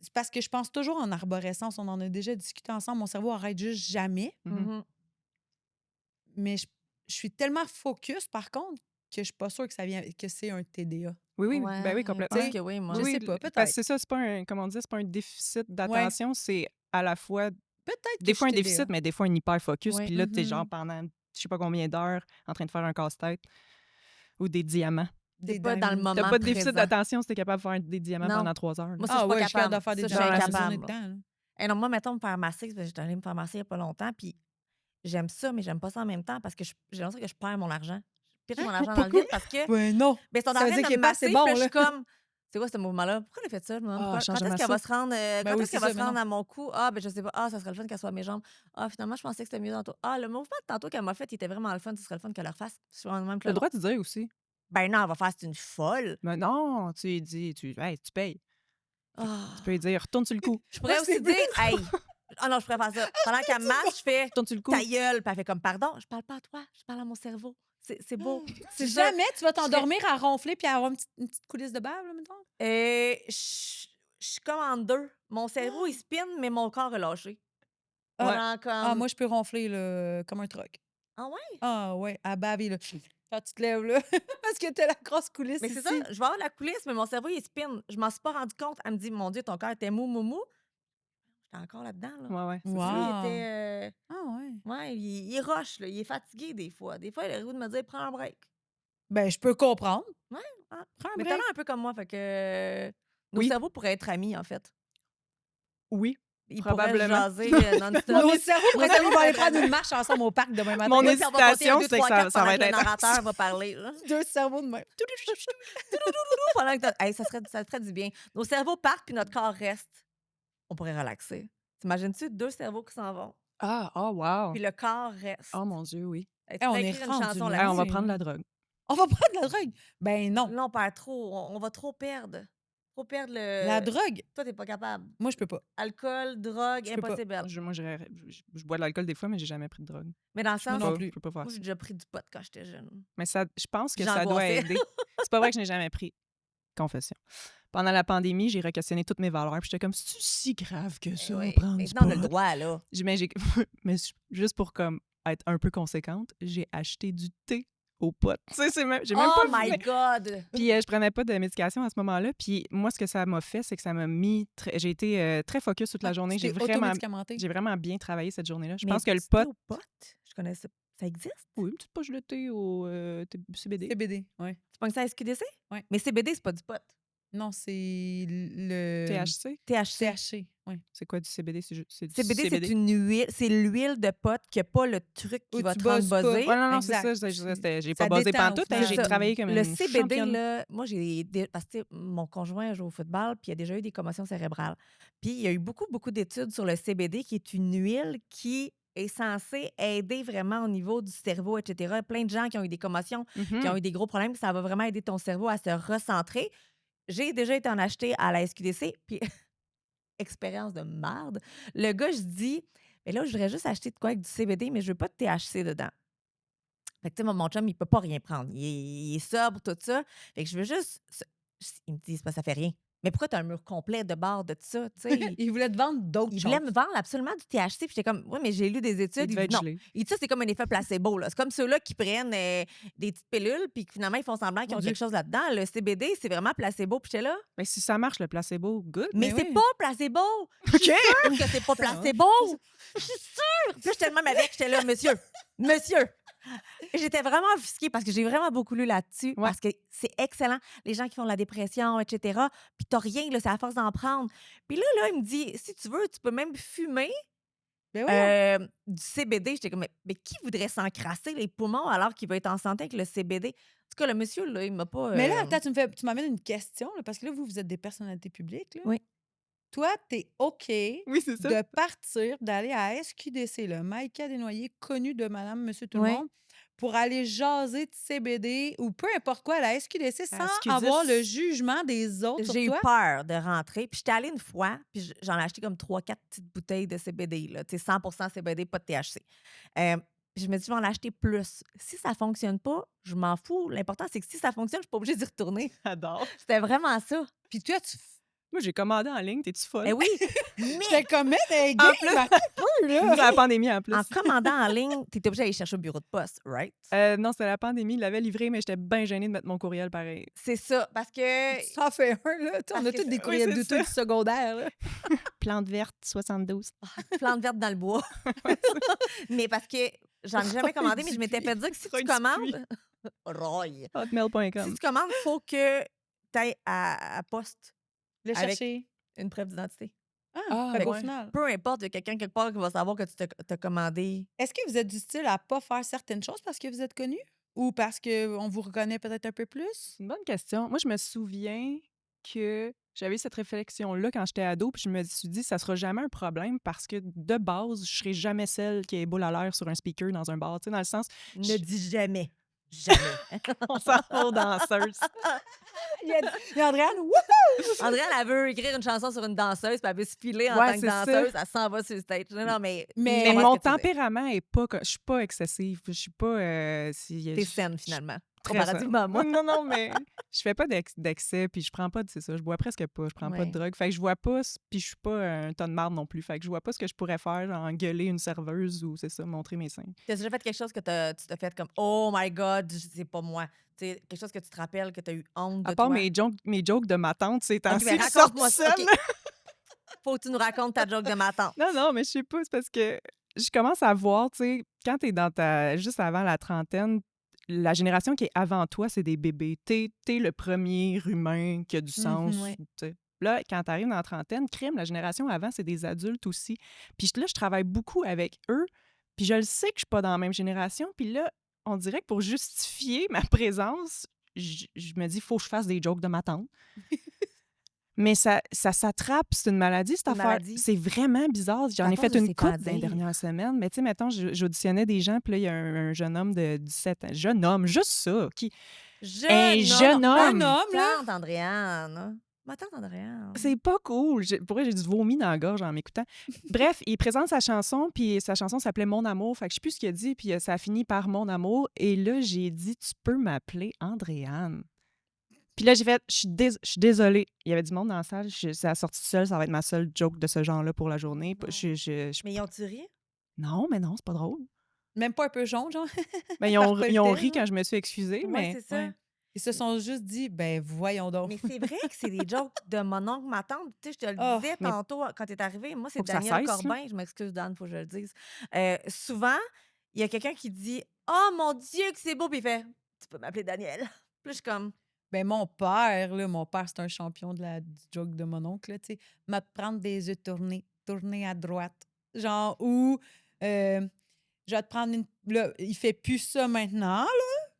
Speaker 1: c'est parce que je pense toujours en arborescence. On en a déjà discuté ensemble. Mon cerveau arrête juste jamais.
Speaker 3: Mhm.
Speaker 1: Mais je suis tellement focus, par contre, que je suis pas sûre que c'est un TDA.
Speaker 3: Oui,
Speaker 2: Ouais,
Speaker 3: ben oui, complètement.
Speaker 2: parce que oui, moi.
Speaker 1: Je
Speaker 3: Oui,
Speaker 1: sais pas,
Speaker 3: parce
Speaker 1: peut-être.
Speaker 3: que c'est ça, c'est pas un, comment on dit, c'est pas un déficit d'attention, c'est à la fois,
Speaker 1: Peut-être que
Speaker 3: des fois un
Speaker 1: je suis
Speaker 3: déficit,
Speaker 1: TDA.
Speaker 3: mais des fois un hyper-focus.
Speaker 2: Ouais.
Speaker 3: Puis là, t'es
Speaker 1: Mhm.
Speaker 3: genre pendant je sais pas combien d'heures en train de faire un casse-tête ou des diamants.
Speaker 2: T'es
Speaker 1: Des
Speaker 2: pas dans le
Speaker 1: diamonds.
Speaker 2: moment
Speaker 3: T'as pas de déficit
Speaker 2: présent.
Speaker 3: d'attention si t'es capable de faire des diamants
Speaker 2: Non.
Speaker 3: pendant 3 heures. là.
Speaker 2: Moi, ça, je suis pas
Speaker 1: Je suis capable
Speaker 2: capable.
Speaker 1: de faire des
Speaker 2: Ça, je suis
Speaker 1: diamants
Speaker 2: incapable.
Speaker 1: une journée de temps. là.
Speaker 2: Et non, moi, mettons, me faire masser, parce que j'étais allée me faire masser il y a pas longtemps, puis j'aime ça, mais j'aime pas ça en même temps parce que j'ai l'impression que je perds mon argent. Je pitche mon argent dans le vide parce que
Speaker 1: Ben non!
Speaker 2: ben, ils sont en
Speaker 1: Ça veut
Speaker 2: train
Speaker 1: dire
Speaker 2: de
Speaker 1: qu'il
Speaker 2: me
Speaker 1: est pas assez
Speaker 2: masser,
Speaker 1: bon,
Speaker 2: puis je
Speaker 1: là.
Speaker 2: suis comme, c'est quoi ce mouvement-là? Pourquoi elle a fait ça? Je me demande pourquoi-
Speaker 3: change
Speaker 2: quand
Speaker 3: de
Speaker 2: est-ce qu'elle va
Speaker 3: masso.
Speaker 2: se rendre, quand
Speaker 1: oui,
Speaker 2: est-ce
Speaker 1: c'est
Speaker 2: qu'elle va
Speaker 1: ça,
Speaker 2: se
Speaker 1: mais
Speaker 2: rendre
Speaker 1: non.
Speaker 2: à mon cou? Ah, ben je sais pas. Ah, ça serait le fun qu'elle soit à mes jambes. Ah, finalement, je pensais que c'était mieux tantôt. Ah, le mouvement de tantôt qu'elle m'a fait, il était vraiment le fun. Ce serait le fun qu'elle le refasse. Je suis vraiment même
Speaker 3: T'as le droit de dire aussi.
Speaker 2: Ben non, elle va faire, c'est une folle.
Speaker 3: Mais non, tu lui dis, hey, tu payes.
Speaker 2: Ah.
Speaker 3: Tu peux lui dire, retourne sur le coup.
Speaker 2: Je pourrais
Speaker 1: Moi, c'est
Speaker 2: aussi dire, hey. Ah non, je pourrais faire ça. Pendant qu'elle marche, je fais
Speaker 3: Retourne sur le coup.
Speaker 2: ta gueule. Puis elle fait comme, pardon, je parle pas à toi, je parle à mon cerveau. C'est beau. C'est ça.
Speaker 1: Jamais tu vas t'endormir à ronfler puis à avoir une petite coulisse de bave, là, mettons?
Speaker 2: Je suis comme en deux. Mon cerveau, il spin, mais mon corps est lâché.
Speaker 1: Ah.
Speaker 2: Pendant comme...
Speaker 1: Ah, moi, je peux ronfler là, comme un truc.
Speaker 2: Ah ouais?
Speaker 1: Ah, ouais, à baver, là. Quand tu te lèves, là. Parce que t'as la grosse coulisse.
Speaker 2: Mais c'est
Speaker 1: ici.
Speaker 2: ça, je vais avoir la coulisse, mais mon cerveau, il spin. Je m'en suis pas rendu compte. Elle me dit, mon Dieu, ton cœur était mou, mou, mou. J'étais encore là-dedans, là.
Speaker 3: Ouais, ouais. c'est
Speaker 2: Lui,
Speaker 3: ça.
Speaker 1: Wow.
Speaker 2: il était...
Speaker 1: Ah, ouais.
Speaker 2: ouais, il rush, là. Il est fatigué des fois. Des fois, il a le goût de me dire, prends un break.
Speaker 1: Ben, je peux comprendre.
Speaker 2: Ouais, ah.
Speaker 1: Prends un
Speaker 2: Mais
Speaker 1: break.
Speaker 2: t'as l'air un peu comme moi, fait que... Nos
Speaker 3: Oui.
Speaker 2: cerveaux pourraient être amis, en fait.
Speaker 3: Oui.
Speaker 2: Ils
Speaker 3: Probablement.
Speaker 2: pourraient jaser non-stop.
Speaker 1: Nos cerveaux pourraient aller prendre une marche ensemble au parc demain matin.
Speaker 3: Mon
Speaker 2: Oui, puis on va compter
Speaker 3: hésitation,
Speaker 2: un, deux,
Speaker 3: c'est
Speaker 2: trois,
Speaker 3: que ça
Speaker 2: quatre
Speaker 3: va
Speaker 2: pendant
Speaker 3: être
Speaker 2: que le
Speaker 3: intense.
Speaker 2: narrateur va parler. Là.
Speaker 1: Deux cerveaux de même.
Speaker 2: Pendant que hey, ça ferait du bien. Nos cerveaux partent puis notre corps reste. On pourrait relaxer. T'imagines-tu deux cerveaux qui s'en vont?
Speaker 3: Ah, oh, wow.
Speaker 2: Puis le corps reste.
Speaker 3: Oh mon Dieu, oui.
Speaker 2: Hey, tu
Speaker 1: Hey, on
Speaker 2: pourrais
Speaker 1: est
Speaker 2: écrire une
Speaker 1: rendu
Speaker 2: chanson
Speaker 1: là.
Speaker 3: Hey, on
Speaker 2: là-dessus.
Speaker 3: va prendre la drogue.
Speaker 1: On va prendre la drogue. Ben non.
Speaker 2: Là, on perd trop. On va trop perdre. Trop perdre le...
Speaker 1: La drogue,
Speaker 2: Toi, t'es pas capable.
Speaker 1: moi, je peux pas.
Speaker 2: Alcool, drogue,
Speaker 1: Je peux pas.
Speaker 2: impossible.
Speaker 3: Moi, je bois de l'alcool des fois, mais j'ai jamais pris de drogue.
Speaker 2: Mais dans le sens,
Speaker 1: non
Speaker 3: Pas-
Speaker 1: plus.
Speaker 3: Je peux pas faire
Speaker 2: moi,
Speaker 3: ça.
Speaker 2: j'ai déjà pris du pot quand j'étais jeune.
Speaker 3: Mais ça, je pense que ça doit
Speaker 2: J'angoissais.
Speaker 3: aider. C'est pas vrai que je n'ai jamais pris. Confession. Pendant la pandémie, j'ai re-questionné toutes mes valeurs. Puis j'étais comme, c'est-tu si grave que ça,
Speaker 2: Ouais.
Speaker 3: prendre du
Speaker 2: Maintenant, on a le
Speaker 3: pot?
Speaker 2: droit, là.
Speaker 3: Mais juste pour comme être un peu conséquente, j'ai acheté du thé aux potes. Tu sais, j'ai même
Speaker 2: Oh
Speaker 3: pas
Speaker 2: my
Speaker 3: fumé.
Speaker 2: God!
Speaker 3: Puis je prenais pas de médication à ce moment-là. Puis moi, ce que ça m'a fait, c'est que ça m'a mis... j'ai été très focus toute la journée.
Speaker 1: Tu t'es automédicamenté.
Speaker 3: J'ai vraiment bien travaillé cette journée-là. Je
Speaker 2: Mais
Speaker 3: pense que le
Speaker 2: du thé
Speaker 3: pot...
Speaker 2: aux potes? Je connaissais. Ça existe?
Speaker 3: Oui, une petite poche de thé au CBD.
Speaker 1: CBD, oui.
Speaker 2: Tu penses ça à SQDC?
Speaker 1: Ouais.
Speaker 2: Mais CBD, c'est pas du pot.
Speaker 1: Non, c'est le
Speaker 3: THC?
Speaker 2: THC.
Speaker 1: THC, oui.
Speaker 3: C'est quoi du CBD? C'est du
Speaker 2: CBD, c'est
Speaker 3: CBD?
Speaker 2: une huile. C'est l'huile de pote qui n'a pas le truc qui
Speaker 1: Où
Speaker 2: va
Speaker 1: tu
Speaker 2: te rendre
Speaker 1: bosses pas.
Speaker 2: buzzé.
Speaker 3: Ouais, non, c'est
Speaker 1: Exact.
Speaker 3: ça. J'ai
Speaker 1: Ça
Speaker 3: pas basé
Speaker 1: détend,
Speaker 3: pantoute.
Speaker 1: au final.
Speaker 3: J'ai
Speaker 2: C'est ça.
Speaker 3: travaillé comme
Speaker 2: Le
Speaker 3: une
Speaker 2: CBD,
Speaker 3: championne.
Speaker 2: là, moi, parce que tu sais, mon conjoint joue au football, puis il a déjà eu des commotions cérébrales. Puis il y a eu beaucoup, beaucoup d'études sur le CBD, qui est une huile qui est censée aider vraiment au niveau du cerveau, etc. Plein de gens qui ont eu des commotions, qui ont eu des gros problèmes, ça va vraiment aider ton cerveau à se recentrer. J'ai déjà été en acheter à la SQDC, puis expérience de marde. Le gars, je dis, mais là, je voudrais juste acheter de quoi avec du CBD, mais je veux pas de THC dedans. Fait que, tu sais, mon chum, il peut pas rien prendre. Il est sobre, tout ça. Fait que je veux juste. Il me dit, c'est pas, ça fait rien. Mais pourquoi tu as un mur complet de barre de tout ça? Tu sais,
Speaker 1: Il voulait te vendre d'autres
Speaker 2: il
Speaker 1: choses.
Speaker 2: voulait me vendre absolument du THC. Puis j'étais comme, oui, mais j'ai lu des
Speaker 3: Il
Speaker 2: études.
Speaker 3: devait
Speaker 2: Il dit,
Speaker 3: être
Speaker 2: non.
Speaker 3: gelé.
Speaker 2: Il dit, ça, c'est comme un effet placebo. Là. C'est comme ceux-là qui prennent des petites pilules, puis que finalement, ils font semblant qu'ils
Speaker 1: Mon
Speaker 2: ont
Speaker 1: Dieu.
Speaker 2: quelque chose là-dedans. Le CBD, c'est vraiment placebo. Puis j'étais là.
Speaker 3: Mais si ça marche, le placebo, good.
Speaker 2: Mais
Speaker 1: Mais
Speaker 2: c'est
Speaker 1: oui.
Speaker 2: pas placebo! Je suis sûre que c'est pas placebo! Je suis sûre! Puis là, j'étais même avec, j'étais là, monsieur! Et j'étais vraiment offusquée parce que j'ai vraiment beaucoup lu là-dessus, parce que c'est excellent. Les gens qui font de la dépression, etc. Puis t'as rien, là, c'est à force d'en prendre. Puis là, il me dit, si tu veux, tu peux même fumer
Speaker 1: Ben oui.
Speaker 2: du CBD. J'étais comme, mais qui voudrait s'encrasser les poumons alors qu'il va être en santé avec le CBD? En tout cas, le monsieur, là, il m'a pas...
Speaker 1: Mais là, attends, tu m'amènes une question, là, parce que là, vous êtes des personnalités publiques. Là.
Speaker 2: Oui.
Speaker 1: Toi, t'es OK
Speaker 3: Oui, c'est ça.
Speaker 1: de partir, d'aller à SQDC, le Maïka Desnoyers, connu de madame, monsieur, tout le
Speaker 2: Oui.
Speaker 1: monde, pour aller jaser de CBD ou peu importe quoi à la SQDC sans
Speaker 3: SQ10.
Speaker 1: avoir le jugement des autres sur
Speaker 2: J'ai eu
Speaker 1: toi.
Speaker 2: peur de rentrer. Puis j'étais allée une fois, puis j'en ai acheté comme 3-4 petites bouteilles de CBD, là. Tu sais, 100% CBD, pas de THC. Puis je me dis, je vais en acheter plus. Si ça fonctionne pas, je m'en fous. L'important, c'est que si ça fonctionne, je suis pas obligée d'y retourner.
Speaker 3: J'adore.
Speaker 2: C'était vraiment ça.
Speaker 1: Puis toi, tu
Speaker 3: Moi, j'ai commandé en ligne. T'es-tu folle?
Speaker 2: Mais oui,
Speaker 1: fais comme t'es gay,
Speaker 3: plus-
Speaker 1: un peu, là.
Speaker 3: C'est la pandémie en plus.
Speaker 2: en commandant en ligne, tu étais obligée d'aller chercher au bureau de poste, right?
Speaker 3: Non, c'était la pandémie. Il l'avait livré, mais j'étais bien gênée de mettre mon courriel pareil.
Speaker 2: C'est ça, parce que...
Speaker 1: Ça en fait un, là. Tu sais, on
Speaker 2: Parce
Speaker 1: a
Speaker 2: que
Speaker 1: tous des
Speaker 2: ça-
Speaker 1: courriels
Speaker 3: oui,
Speaker 1: de
Speaker 3: c'est
Speaker 1: tout du secondaire, là.
Speaker 3: Plante verte 72.
Speaker 2: Plante verte dans le bois. Mais parce que j'en ai jamais commandé, mais je m'étais fait dire que si tu
Speaker 3: Roy
Speaker 2: commandes... Roy. Si
Speaker 3: Hotmail.com.
Speaker 2: tu commandes, il faut que tu ailles à poste
Speaker 1: Le
Speaker 2: Avec-
Speaker 1: chercher.
Speaker 2: une preuve d'identité.
Speaker 1: Ah,
Speaker 3: Ah,
Speaker 1: fait qu'au
Speaker 3: ouais.
Speaker 1: final.
Speaker 2: Peu importe, il y a quelqu'un quelque part qui va savoir que tu t'as commandé.
Speaker 1: Est-ce que vous êtes du style à pas faire certaines choses parce que vous êtes connu? Ou parce qu'on vous reconnaît peut-être un peu plus?
Speaker 3: C'est une bonne question. Moi, je me souviens que j'avais eu cette réflexion-là quand j'étais ado, puis je me suis dit, ça sera jamais un problème parce que de base, je serai jamais celle qui est boule à l'air sur un speaker dans un bar. Tu sais, dans le sens,
Speaker 2: Ne dis jamais. Jamais.
Speaker 3: on s'en va aux danseuses.
Speaker 1: Il y a Andréane, wouh!
Speaker 2: Andréane, elle veut écrire une chanson sur une danseuse, puis elle veut se filer en
Speaker 3: Ouais,
Speaker 2: tant que
Speaker 3: c'est ça.
Speaker 2: danseuse. Elle s'en va sur le stage. Non, mais
Speaker 1: Mais-
Speaker 3: Mais
Speaker 2: je vois
Speaker 3: mon
Speaker 2: ce que tu veux dire.
Speaker 3: tempérament est pas... Je suis pas excessive. Je suis pas...
Speaker 2: T'es saine, finalement.
Speaker 3: très
Speaker 2: Comparativement à moi.
Speaker 3: Non, non, mais je fais pas d'excès, puis je prends pas de... C'est ça, je bois presque pas. Je prends pas
Speaker 2: Ouais.
Speaker 3: de drogue. Fait que je vois pas... Puis je suis pas un tas de marde non plus. Fait que je vois pas ce que je pourrais faire, genre engueuler une serveuse ou, c'est ça, montrer mes seins.
Speaker 2: T'as déjà fait quelque chose que tu t'as fait comme « Oh my God, c'est pas moi ». Tu sais, quelque chose que tu te rappelles, que tu as eu honte de
Speaker 3: À part
Speaker 2: toi.
Speaker 3: mes jokes de ma tante, ces temps-ci,
Speaker 2: ben,
Speaker 3: qui sortent
Speaker 2: raconte-moi
Speaker 3: tout
Speaker 2: ça.
Speaker 3: seuls.
Speaker 2: OK. Faut que tu nous racontes ta joke de ma tante.
Speaker 3: Non, mais je sais pas, c'est parce que je commence à voir, tu sais, quand t'es dans juste avant la trentaine, la génération qui est avant toi, c'est des bébés. T'es le premier humain qui a du sens.
Speaker 2: ouais.
Speaker 3: Tu sais. Là, quand t'arrives dans la trentaine, crime, la génération avant, c'est des adultes aussi. Puis là, je travaille beaucoup avec eux, puis je le sais que je suis pas dans la même génération. Puis là, on dirait que pour justifier ma présence, je me dis, il faut que je fasse des jokes de ma tante. Mais ça s'attrape, c'est une maladie, cette
Speaker 2: Une
Speaker 3: affaire.
Speaker 2: maladie.
Speaker 3: C'est vraiment bizarre. J'en ai
Speaker 2: À force
Speaker 3: fait
Speaker 2: de
Speaker 3: une
Speaker 2: c'est quoi
Speaker 3: couple dans les
Speaker 2: dire.
Speaker 3: dernières semaines. Mais tu sais, mettons, j'auditionnais des gens, puis là, il y a un jeune homme de 17 ans. Jeune homme, juste ça. Un jeune homme.
Speaker 1: Un homme, là.
Speaker 2: Tante Andréane. Ma tante Andréane.
Speaker 3: C'est pas cool. Pour vrai, j'ai du vomi dans la gorge en m'écoutant. Bref, il présente sa chanson, puis sa chanson s'appelait Mon amour. Fait que je sais plus ce qu'il a dit, puis ça a fini par Mon amour. Et là, j'ai dit, tu peux m'appeler Andréane. Puis là, j'ai fait, je suis désolée. Il y avait du monde dans la salle. Ça a sorti seule. Ça va être ma seule joke de ce genre-là pour la journée.
Speaker 2: Non. Mais ils ont tiré?
Speaker 3: Non, mais non, c'est pas drôle.
Speaker 1: Même pas un peu jaune, genre.
Speaker 3: Ben, ils ont ri quand je me suis excusée,
Speaker 2: Ouais,
Speaker 3: mais
Speaker 2: c'est ça.
Speaker 1: Ouais. Ils se sont juste dit, ben voyons donc.
Speaker 2: Mais c'est vrai que c'est des jokes de mon oncle, ma tante. Tu sais, je te le
Speaker 1: Oh,
Speaker 2: disais
Speaker 3: mais
Speaker 2: tantôt quand tu es arrivé. Moi, c'est
Speaker 3: faut que ça
Speaker 2: Daniel
Speaker 3: cesse, là.
Speaker 2: Corbin. Je m'excuse, Dan, faut que je le dise. Souvent, il y a quelqu'un qui dit Oh mon Dieu, que c'est beau. Puis il fait Tu peux m'appeler Daniel. Puis je suis comme
Speaker 1: Ben mon père, c'est un champion du joke de mon oncle, là, tu sais. M'a prendre des œufs tournés à droite. Genre, ou je vais te prendre une. Là, il fait plus ça maintenant, là,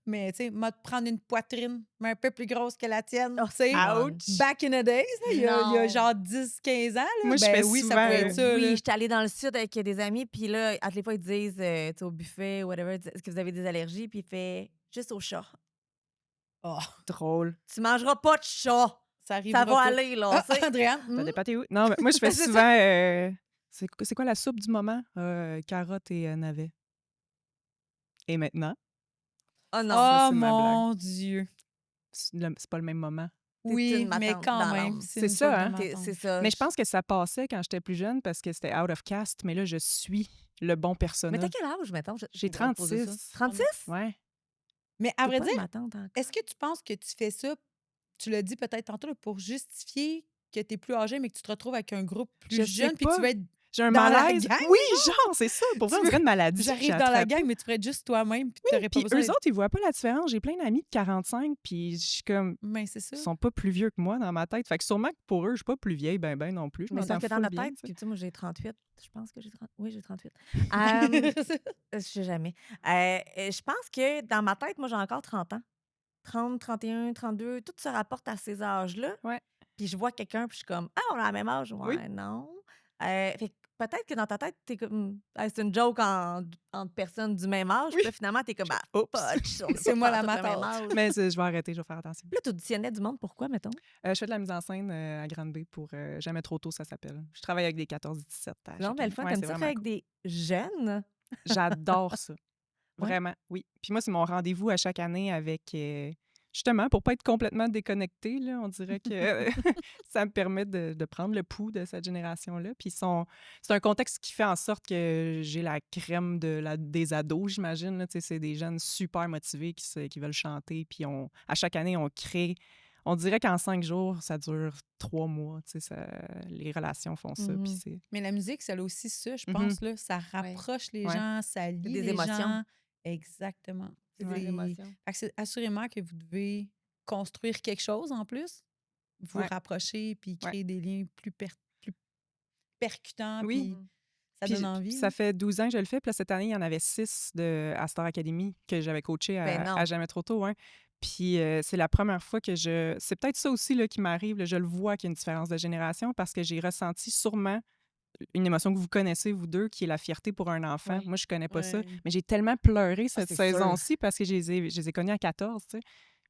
Speaker 1: mais tu sais, m'a te prendre une poitrine, mais un peu plus grosse que la tienne,
Speaker 2: Oh,
Speaker 1: tu sais.
Speaker 3: Ouch!
Speaker 1: Back in the days, là, il y a
Speaker 2: Non.
Speaker 1: genre 10-15 ans, là,
Speaker 3: Moi, je
Speaker 1: ben
Speaker 3: fais
Speaker 1: oui, ça
Speaker 3: souvent,
Speaker 1: pourrait être ça,
Speaker 2: Oui,
Speaker 1: là.
Speaker 2: j'étais allée dans le sud avec des amis, puis là, à les fois, ils disent, tu sais, au buffet, whatever, est-ce que vous avez des allergies? Puis il fait juste au chat.
Speaker 1: Oh,
Speaker 3: Drôle.
Speaker 2: Tu mangeras pas de chat.
Speaker 1: ça arrivera
Speaker 2: Ça va
Speaker 1: pas.
Speaker 2: aller, là,
Speaker 1: Ah,
Speaker 2: tu sais.
Speaker 1: Andréane,
Speaker 3: Ça dépend t'es où. Non, mais moi, je fais
Speaker 2: C'est ça.
Speaker 3: souvent... c'est quoi la soupe du moment? Carottes et navets. Et maintenant?
Speaker 2: Oh non.
Speaker 3: Ça,
Speaker 1: Oh
Speaker 3: c'est ma blague.
Speaker 1: mon Dieu.
Speaker 3: C'est pas le même moment.
Speaker 2: T'es
Speaker 1: Oui,
Speaker 2: une
Speaker 1: mais
Speaker 2: matante
Speaker 1: quand
Speaker 2: dans
Speaker 1: même,
Speaker 2: l'âme.
Speaker 1: c'est
Speaker 3: C'est
Speaker 1: une
Speaker 3: ça,
Speaker 1: joke de
Speaker 3: hein?
Speaker 1: ma tante.
Speaker 2: C'est ça.
Speaker 3: Mais je pense que ça passait quand j'étais plus jeune parce que c'était out of cast, mais là, je suis le bon
Speaker 2: Mais
Speaker 3: personnage.
Speaker 2: t'as quel âge, mettons?
Speaker 3: J'ai
Speaker 2: le droit de poser ça.
Speaker 3: 36.
Speaker 2: 36?
Speaker 3: Ouais.
Speaker 1: Mais à
Speaker 2: T'es
Speaker 1: vrai
Speaker 2: pas
Speaker 1: dire,
Speaker 2: une matante encore.
Speaker 1: est-ce que tu penses que tu fais ça, tu l'as dit peut-être tantôt, là, pour justifier que tu es plus âgé, mais que tu te retrouves avec un groupe plus
Speaker 3: Je sais
Speaker 1: jeune, puis que tu
Speaker 3: pas.
Speaker 1: vas être
Speaker 3: J'ai un
Speaker 1: dans la
Speaker 3: malaise.
Speaker 1: gang,
Speaker 3: Oui, genre, c'est ça. Pour vrai, on
Speaker 1: Tu
Speaker 3: dirait une maladie. que
Speaker 1: j'arrive
Speaker 3: j'ai
Speaker 1: dans la
Speaker 3: attrapée.
Speaker 1: gang, mais tu pourrais être juste toi-même, puis tu
Speaker 3: Oui,
Speaker 1: n'aurais pas
Speaker 3: puis
Speaker 1: besoin
Speaker 3: eux
Speaker 1: d'être...
Speaker 3: autres, ils voient pas la différence. J'ai plein d'amis de 45, puis je suis comme...
Speaker 1: Ben, c'est ça.
Speaker 3: Ils sont pas plus vieux que moi dans ma tête. Fait que sûrement que pour eux, je suis pas plus vieille, ben non plus. Je
Speaker 2: Mais
Speaker 3: m'entends
Speaker 2: sauf que dans
Speaker 3: full
Speaker 2: notre
Speaker 3: bien,
Speaker 2: tête,
Speaker 3: tu sais.
Speaker 2: puis tu sais, moi, j'ai 38. Je pense que j'ai 30. Oui, j'ai 38. Je sais jamais. Je pense que dans ma tête, moi, j'ai encore 30 ans. 30, 31, 32, tout se rapporte à ces âges-là.
Speaker 3: Ouais.
Speaker 2: Puis je vois quelqu'un, puis je suis comme Ah, on a le même âge.
Speaker 3: Oui.
Speaker 2: Ouais, non. Fait que peut-être que dans ta tête, t'es comme Hey, c'est une joke entre personnes du même âge.
Speaker 3: Oui.
Speaker 2: Puis là, finalement, t'es comme Ah,
Speaker 3: Oups.
Speaker 2: potch, on est
Speaker 1: C'est
Speaker 2: pas
Speaker 1: moi la
Speaker 2: pantoute le même
Speaker 1: matante.
Speaker 2: âge.
Speaker 3: Mais je vais arrêter, je vais faire attention.
Speaker 2: Puis là, tu auditionnais du monde, pourquoi, mettons?
Speaker 3: Je fais de la mise en scène à Grande-Bay pour Jamais trop tôt, ça s'appelle. Je travaille avec des 14-17 à
Speaker 2: Non,
Speaker 3: chaque
Speaker 2: mais le
Speaker 3: année.
Speaker 2: fun,
Speaker 3: Ouais,
Speaker 2: t'aimes
Speaker 3: c'est
Speaker 2: ça
Speaker 3: vraiment
Speaker 2: avec
Speaker 3: cool.
Speaker 2: des jeunes?
Speaker 3: J'adore ça.
Speaker 2: Ouais.
Speaker 3: Vraiment, oui. Puis moi, c'est mon rendez-vous à chaque année avec... justement, pour pas être complètement déconnectée, là, on dirait que ça me permet de prendre le pouls de cette génération-là. Puis c'est un contexte qui fait en sorte que j'ai la crème des ados, j'imagine. Là. Tu sais, c'est des jeunes super motivés qui veulent chanter. Puis à chaque année, on crée... On dirait qu'en 5 jours, ça dure 3 mois. Tu sais, les relations font ça. Puis
Speaker 2: Mhm.
Speaker 3: c'est...
Speaker 1: Mais la musique, ça a aussi ça, je
Speaker 3: Mhm.
Speaker 1: pense, là. Ça rapproche les
Speaker 3: Ouais.
Speaker 1: gens, ça lie
Speaker 2: des
Speaker 1: les
Speaker 2: émotions.
Speaker 1: gens. Exactement.
Speaker 2: C'est
Speaker 3: Ouais.
Speaker 2: des émotions.
Speaker 1: Fait que c'est assurément que vous devez construire quelque chose en plus, vous
Speaker 3: Ouais.
Speaker 1: rapprocher, puis
Speaker 3: Ouais.
Speaker 1: créer des liens plus percutants,
Speaker 3: Oui.
Speaker 1: puis ça
Speaker 3: Puis
Speaker 1: donne envie.
Speaker 3: ça fait 12 ans que je le fais. Puis là, cette année, il y en avait 6 à Star Academy que j'avais coaché
Speaker 2: Ben non.
Speaker 3: à Jamais trop tôt. Hein. Puis c'est la première fois que c'est peut-être ça aussi là, qui m'arrive. Là, je le vois qu'il y a une différence de génération parce que j'ai ressenti sûrement une émotion que vous connaissez, vous deux, qui est la fierté pour un enfant.
Speaker 2: Oui.
Speaker 3: Moi, je connais pas ça.
Speaker 1: Ouais.
Speaker 3: Mais j'ai tellement pleuré cette
Speaker 2: c'est
Speaker 3: saison-ci parce que je les ai connus à 14, tu sais.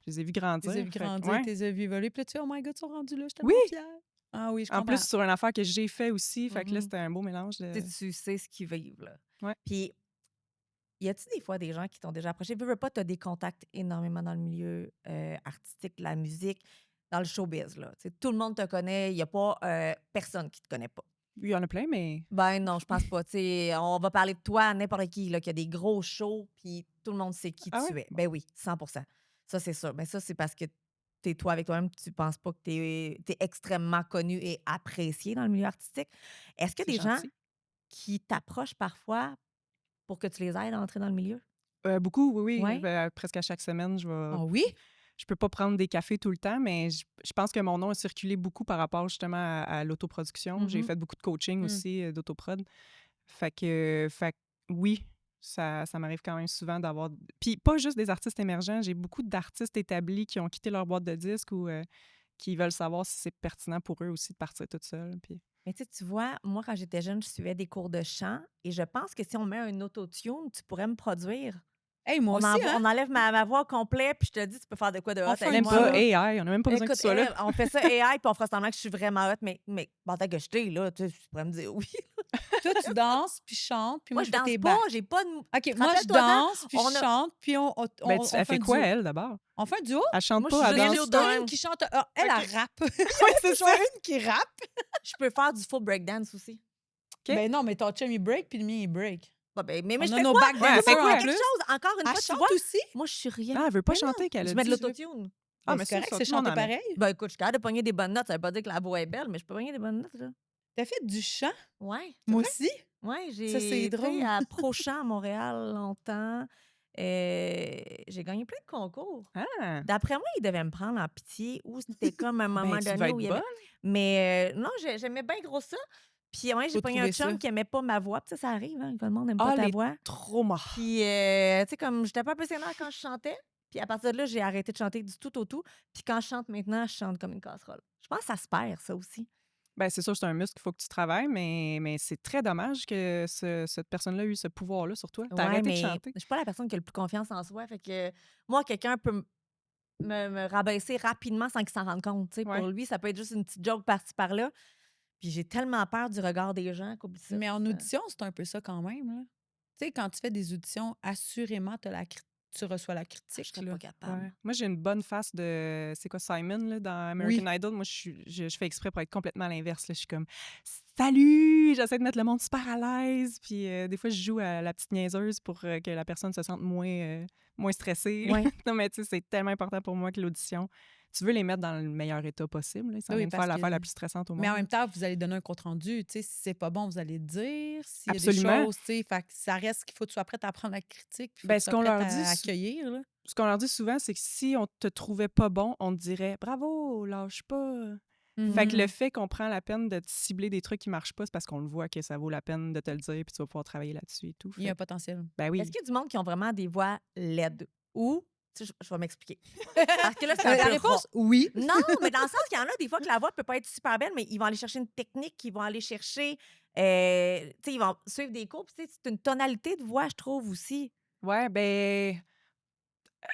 Speaker 3: Je les ai vus
Speaker 1: Tu
Speaker 3: grandir.
Speaker 1: les as vus
Speaker 3: Fait que,
Speaker 1: grandir,
Speaker 3: ouais.
Speaker 1: tu les as vus voler, puis là, tu sais, oh my God, ils sont rendus là, je suis
Speaker 3: Oui.
Speaker 1: tellement fière. Ah oui, je
Speaker 3: En
Speaker 1: comprends.
Speaker 3: plus, sur une affaire que j'ai fait aussi. Fait que là,
Speaker 2: Mhm.
Speaker 3: c'était un beau mélange de...
Speaker 2: Tu sais ce qu'ils vivent, là.
Speaker 3: Ouais.
Speaker 2: Puis, y a-tu des fois des gens qui t'ont déjà approché? Veux pas, t'as des contacts énormément dans le milieu artistique, la musique, dans le showbiz, là. Tu sais, tout le monde te connaît, il y a pas personne qui te connaît pas.
Speaker 3: Il y en a plein, mais...
Speaker 2: Ben non, je pense pas. Tu sais, on va parler de toi à n'importe qui, là, qui a des gros shows, puis tout le monde sait qui
Speaker 3: Ah
Speaker 2: tu
Speaker 3: ouais?
Speaker 2: es. Ben oui, 100 Ça, c'est sûr. Mais ça, c'est parce que t'es toi avec toi-même, tu penses pas que t'es extrêmement connu et apprécié dans le milieu artistique. Est-ce qu'il y a
Speaker 3: C'est
Speaker 2: des gens
Speaker 3: gentil.
Speaker 2: qui t'approchent parfois pour que tu les aides à entrer dans le milieu?
Speaker 3: Beaucoup, oui, oui.
Speaker 2: Ouais?
Speaker 3: Presque à chaque semaine,
Speaker 1: Ah oui?
Speaker 3: je peux pas prendre des cafés tout le temps, mais je pense que mon nom a circulé beaucoup par rapport justement à l'autoproduction. J'ai
Speaker 2: Mhm.
Speaker 3: fait beaucoup de coaching
Speaker 1: Mm.
Speaker 3: aussi, d'autoprod. Fait que oui, ça m'arrive quand même souvent d'avoir... Puis pas juste des artistes émergents, j'ai beaucoup d'artistes établis qui ont quitté leur boîte de disques ou qui veulent savoir si c'est pertinent pour eux aussi de partir toute seule. Puis...
Speaker 2: Mais tu vois, moi, quand j'étais jeune, je suivais des cours de chant et je pense que si on met un autotune, tu pourrais me produire.
Speaker 1: Hey, moi aussi, hein?
Speaker 2: On enlève ma voix au complet, puis je te dis, tu peux faire de quoi de hot
Speaker 1: On fait
Speaker 2: avec
Speaker 3: Même
Speaker 1: un
Speaker 2: moi.
Speaker 3: pas
Speaker 1: ça.
Speaker 3: AI, on a même pas besoin que
Speaker 2: Écoute,
Speaker 3: tu sois là.
Speaker 2: on fait ça AI, puis on fera semblant que je suis vraiment hot, mais en tant que je t'ai, là, tu pourrais me dire oui.
Speaker 1: Toi, tu danses, puis chantes, puis
Speaker 2: Moi,
Speaker 1: moi,
Speaker 2: je
Speaker 1: je fais
Speaker 2: danse
Speaker 1: tes
Speaker 2: pas,
Speaker 1: bacs.
Speaker 2: j'ai pas de...
Speaker 1: OK, moi, je
Speaker 2: Rappelle-toi-en,
Speaker 1: danse, puis
Speaker 2: on
Speaker 1: je
Speaker 2: a-
Speaker 1: chante, puis on
Speaker 3: Ben,
Speaker 1: on
Speaker 3: elle
Speaker 1: fait
Speaker 3: fait
Speaker 1: un
Speaker 3: quoi,
Speaker 1: duo.
Speaker 3: elle, d'abord?
Speaker 1: On fait un duo?
Speaker 3: Elle chante
Speaker 2: Moi,
Speaker 3: pas,
Speaker 2: je
Speaker 3: elle
Speaker 2: suis
Speaker 3: danse.
Speaker 2: juste
Speaker 1: Il y en a
Speaker 2: même.
Speaker 1: une qui chante. Ah, elle,
Speaker 3: OK.
Speaker 1: elle rappe.
Speaker 3: Oui, c'est ça.
Speaker 1: une qui rappe.
Speaker 2: Je peux faire du full breakdance aussi.
Speaker 3: OK.
Speaker 1: Ben non, mais ton chum, il break, puis le mien, il break.
Speaker 2: Mais
Speaker 1: On
Speaker 2: je
Speaker 1: a
Speaker 2: fais
Speaker 1: nos
Speaker 2: quoi?
Speaker 1: bacs
Speaker 3: Ouais, elle
Speaker 1: danseurs
Speaker 3: fait quoi?
Speaker 1: en
Speaker 2: Quelque
Speaker 1: plus.
Speaker 2: chose. Encore une
Speaker 1: Elle
Speaker 2: fois, tu
Speaker 1: chante
Speaker 2: vois,
Speaker 1: aussi.
Speaker 2: moi, je suis rien.
Speaker 3: Ah, elle veut pas
Speaker 1: Mais non.
Speaker 3: chanter qu'elle a
Speaker 2: Je mets de
Speaker 3: dit.
Speaker 2: l'autotune.
Speaker 3: Ah,
Speaker 1: Mais
Speaker 3: mais
Speaker 1: c'est correct,
Speaker 3: ça,
Speaker 1: c'est
Speaker 3: tout le monde
Speaker 1: chanter
Speaker 3: en met.
Speaker 1: pareil.
Speaker 2: Ben écoute, je suis capable de pogner des bonnes notes. Ça veut pas dire que la voix est belle, mais je peux pogner des bonnes notes, là.
Speaker 1: T'as fait du chant?
Speaker 2: Ouais, c'est
Speaker 1: Moi
Speaker 2: vrai.
Speaker 1: aussi.
Speaker 2: Ouais,
Speaker 1: Ça, c'est
Speaker 2: j'ai été
Speaker 1: drôle.
Speaker 2: à Prochant à Montréal longtemps. J'ai gagné plein de concours.
Speaker 3: Ah!
Speaker 2: D'après moi, ils devaient me prendre en pitié ou c'était comme un moment
Speaker 3: Ben, tu
Speaker 2: donné
Speaker 3: devais
Speaker 2: où
Speaker 3: être
Speaker 2: il y
Speaker 3: bonne.
Speaker 2: avait. Mais non, j'aimais bien gros ça. Puis ouais, j'ai
Speaker 1: Faut
Speaker 2: pogné un
Speaker 1: trouver ça.
Speaker 2: chum qui aimait pas ma voix. Puis ça arrive, hein, que le monde n'aime pas
Speaker 3: Ah,
Speaker 2: ta
Speaker 3: les
Speaker 2: voix.
Speaker 3: traumas.
Speaker 2: Puis, tu sais, comme j'étais pas impressionnante quand je chantais. Puis à partir de là, j'ai arrêté de chanter du tout au tout. Puis quand je chante maintenant, je chante comme une casserole. Je pense que ça se perd, ça aussi.
Speaker 3: Ben, c'est sûr, c'est un muscle qu'il faut que tu travailles, mais c'est très dommage que cette personne-là ait eu ce pouvoir-là sur toi. T'as
Speaker 2: Ouais,
Speaker 3: arrêté de
Speaker 2: mais
Speaker 3: chanter.
Speaker 2: je suis pas la personne qui a le plus confiance en soi. Fait que moi, quelqu'un peut me rabaisser rapidement sans qu'il s'en rende compte. Tu sais,
Speaker 3: Ouais.
Speaker 2: pour lui, ça peut être juste une petite joke par-ci par-là. Puis j'ai tellement peur du regard des gens qu'oublie ça.
Speaker 1: Mais en audition, c'est un peu ça quand même, là. Tu sais, quand tu fais des auditions, assurément, tu reçois la
Speaker 2: Je
Speaker 1: critique,
Speaker 2: serais
Speaker 1: là.
Speaker 2: pas capable.
Speaker 3: Ouais. Moi, j'ai une bonne face de. C'est quoi, Simon, là, dans American Idol? Moi, je fais exprès pour être complètement à l'inverse. Là. Je suis comme Salut! J'essaie de mettre le monde super à l'aise. Puis des fois, je joue à la petite niaiseuse pour que la personne se sente moins stressée.
Speaker 2: Ouais.
Speaker 3: Non, mais tu sais, c'est tellement important pour moi que l'audition. Tu veux les mettre dans le meilleur état possible. Là, sans
Speaker 1: Oui,
Speaker 3: rien de faire
Speaker 1: parce
Speaker 3: l'affaire
Speaker 1: que-
Speaker 3: la plus stressante au monde.
Speaker 1: Mais en même temps, vous allez donner un compte-rendu. Tu sais, si c'est pas bon, vous allez le dire. S'il y a
Speaker 3: Absolument.
Speaker 1: des choses, tu sais, fait que ça reste qu'il faut que tu sois prête à prendre la critique. Puis
Speaker 3: Ben,
Speaker 1: faut
Speaker 3: ce
Speaker 1: que tu
Speaker 3: qu'on
Speaker 1: sois
Speaker 3: leur
Speaker 1: prête
Speaker 3: dit,
Speaker 1: à accueillir, là.
Speaker 3: Ce qu'on leur dit souvent, c'est que si on te trouvait pas bon, on te dirait bravo, lâche pas. Fait que le
Speaker 1: Mhm.
Speaker 3: fait qu'on prend la peine de te cibler des trucs qui marchent pas, c'est parce qu'on le voit que ça vaut la peine de te le dire puis tu vas pouvoir travailler là-dessus et tout.
Speaker 1: Il y a
Speaker 3: Fait
Speaker 1: un potentiel.
Speaker 3: ben oui.
Speaker 2: Est-ce qu'il y a du monde qui ont vraiment des voix laides? Ou, tu sais, je vais m'expliquer. Parce que là, c'est un
Speaker 1: La
Speaker 2: peu
Speaker 1: réponse,
Speaker 2: raw.
Speaker 1: oui.
Speaker 2: Non, mais dans le sens qu'il y en a des fois que la voix peut pas être super belle, mais ils vont aller chercher une technique, ils vont aller chercher, tu sais, ils vont suivre des cours. Puis, tu sais, c'est une tonalité de voix, je trouve aussi.
Speaker 3: Ouais, ben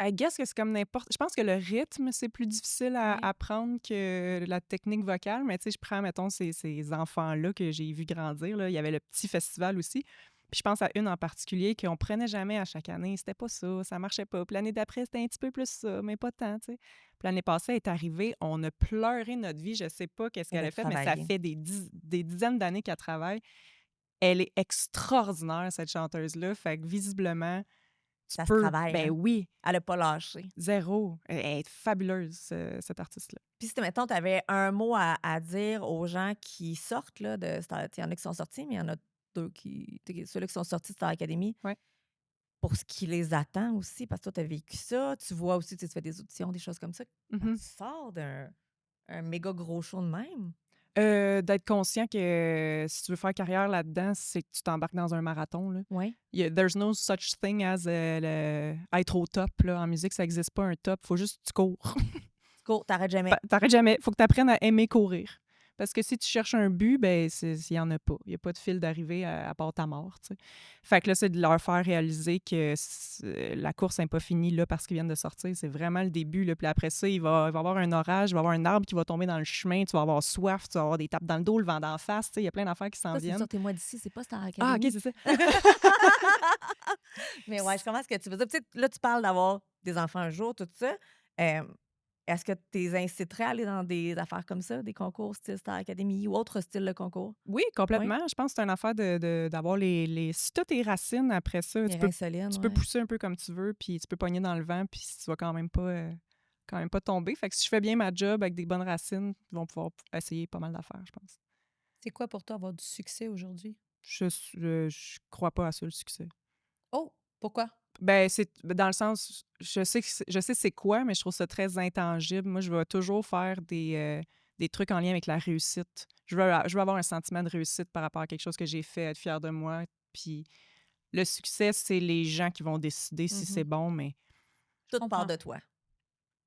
Speaker 3: I guess que c'est comme n'importe. Je pense que le rythme, c'est plus difficile à
Speaker 2: Ouais.
Speaker 3: apprendre que la technique vocale. Mais tu sais, je prends, mettons, ces enfants-là que j'ai vus grandir. Là. Il y avait le petit festival aussi. Puis je pense à une en particulier qu'on prenait jamais à chaque année. C'était pas ça marchait pas. Puis l'année d'après, c'était un petit peu plus ça, mais pas tant, tu sais. Puis l'année passée, elle est arrivée, on a pleuré notre vie. Je sais pas qu'est-ce
Speaker 2: Elle
Speaker 3: qu'elle
Speaker 2: a
Speaker 3: a fait, mais ça
Speaker 2: travaillé.
Speaker 3: fait des dizaines d'années qu'elle travaille. Elle est extraordinaire, cette chanteuse-là. Fait que visiblement, tu
Speaker 2: Ça se
Speaker 3: peux.
Speaker 2: travaille,
Speaker 3: Ben
Speaker 2: hein?
Speaker 3: oui,
Speaker 2: Elle a pas lâché.
Speaker 3: zéro. Elle est fabuleuse, cette artiste-là.
Speaker 2: Puis, si, mettons, tu avais un mot à dire aux gens qui sortent, là, de Star. Il y en a qui sont sortis, mais il y en a deux qui. Ceux-là qui sont sortis de Star Academy.
Speaker 3: Ouais.
Speaker 2: Pour ce qui les attend aussi, parce que toi, tu as vécu ça. Tu vois aussi, tu fais des auditions, des choses comme ça. Quand
Speaker 3: Mhm.
Speaker 2: tu sors d'un méga gros show de même.
Speaker 3: D'être conscient que si tu veux faire carrière là-dedans, c'est que tu t'embarques dans un marathon. Là.
Speaker 2: Oui.
Speaker 3: There's no such thing as être au top. Là. En musique, ça n'existe pas un top. Faut juste que tu cours.
Speaker 2: Tu cours, t'arrêtes jamais.
Speaker 3: T'arrêtes jamais. Faut que tu apprennes à aimer courir. Parce que si tu cherches un but, ben il n'y en a pas. Il n'y a pas de fil d'arrivée à part ta mort. Tu sais. Fait que là, c'est de leur faire réaliser que la course n'est pas finie là parce qu'ils viennent de sortir. C'est vraiment le début. Là. Puis après ça, il va y avoir un orage, il va y avoir un arbre qui va tomber dans le chemin, tu vas avoir soif, tu vas avoir des tapes dans le dos, le vent d'en face. Tu sais, il y a plein d'affaires qui s'en
Speaker 2: Ça, c'est
Speaker 3: viennent.
Speaker 2: Sortez-moi d'ici, c'est pas Star
Speaker 3: Ah,
Speaker 2: Academy.
Speaker 3: OK, c'est ça.
Speaker 2: Mais ouais, je comprends ce que tu veux dire. Tu sais, là, tu parles d'avoir des enfants un jour, tout ça. Est-ce que tu les inciterais à aller dans des affaires comme ça, des concours style Star Academy ou autre style de concours?
Speaker 3: Oui, complètement. Je pense que c'est une affaire d'avoir les. Si tu as tes racines après ça,
Speaker 2: Les reins solides,
Speaker 3: tu peux pousser un peu comme tu veux, puis tu peux pogner dans le vent, puis tu vas quand même pas tomber. Fait que si je fais bien ma job avec des bonnes racines, ils vont pouvoir essayer pas mal d'affaires, je pense.
Speaker 1: C'est quoi pour toi avoir du succès aujourd'hui?
Speaker 3: Je crois pas à ça, le succès.
Speaker 1: Oh, pourquoi?
Speaker 3: Ben, c'est dans le sens, je sais c'est quoi, mais je trouve ça très intangible. Moi, je vais toujours faire des trucs en lien avec la réussite. Je veux avoir un sentiment de réussite par rapport à quelque chose que j'ai fait, être fière de moi. Puis le succès, c'est les gens qui vont décider si c'est bon, mais
Speaker 2: Tout
Speaker 1: comprends.
Speaker 2: part de toi.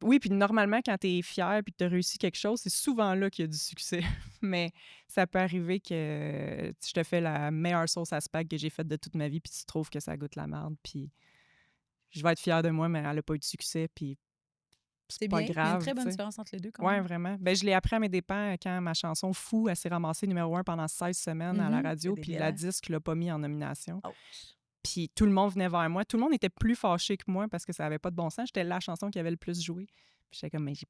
Speaker 3: oui, puis normalement, quand tu es fier puis que tu as réussi quelque chose, c'est souvent là qu'il y a du succès. Mais ça peut arriver que je te fais la meilleure sauce à spag que j'ai faite de toute ma vie, puis tu trouves que ça goûte la merde, puis je vais être fière de moi, mais elle n'a pas eu de succès, puis c'est pas
Speaker 1: bien. Il y a
Speaker 3: grave.
Speaker 1: une très bonne
Speaker 3: tu sais.
Speaker 1: différence entre les deux quand
Speaker 3: Ouais,
Speaker 1: même.
Speaker 3: vraiment. Ben, je l'ai appris à mes dépens quand ma chanson Fou, elle s'est ramassée numéro 1 pendant 16 semaines à la
Speaker 1: Mhm.
Speaker 3: radio,
Speaker 2: C'est
Speaker 3: puis
Speaker 2: débile,
Speaker 3: la
Speaker 2: hein?
Speaker 3: disque l'a pas mis en nomination.
Speaker 2: Ouch.
Speaker 3: Puis tout le monde venait vers moi. Tout le monde était plus fâché que moi parce que ça avait pas de bon sens. J'étais la chanson qui avait le plus joué. Puis j'étais comme, mais j'ai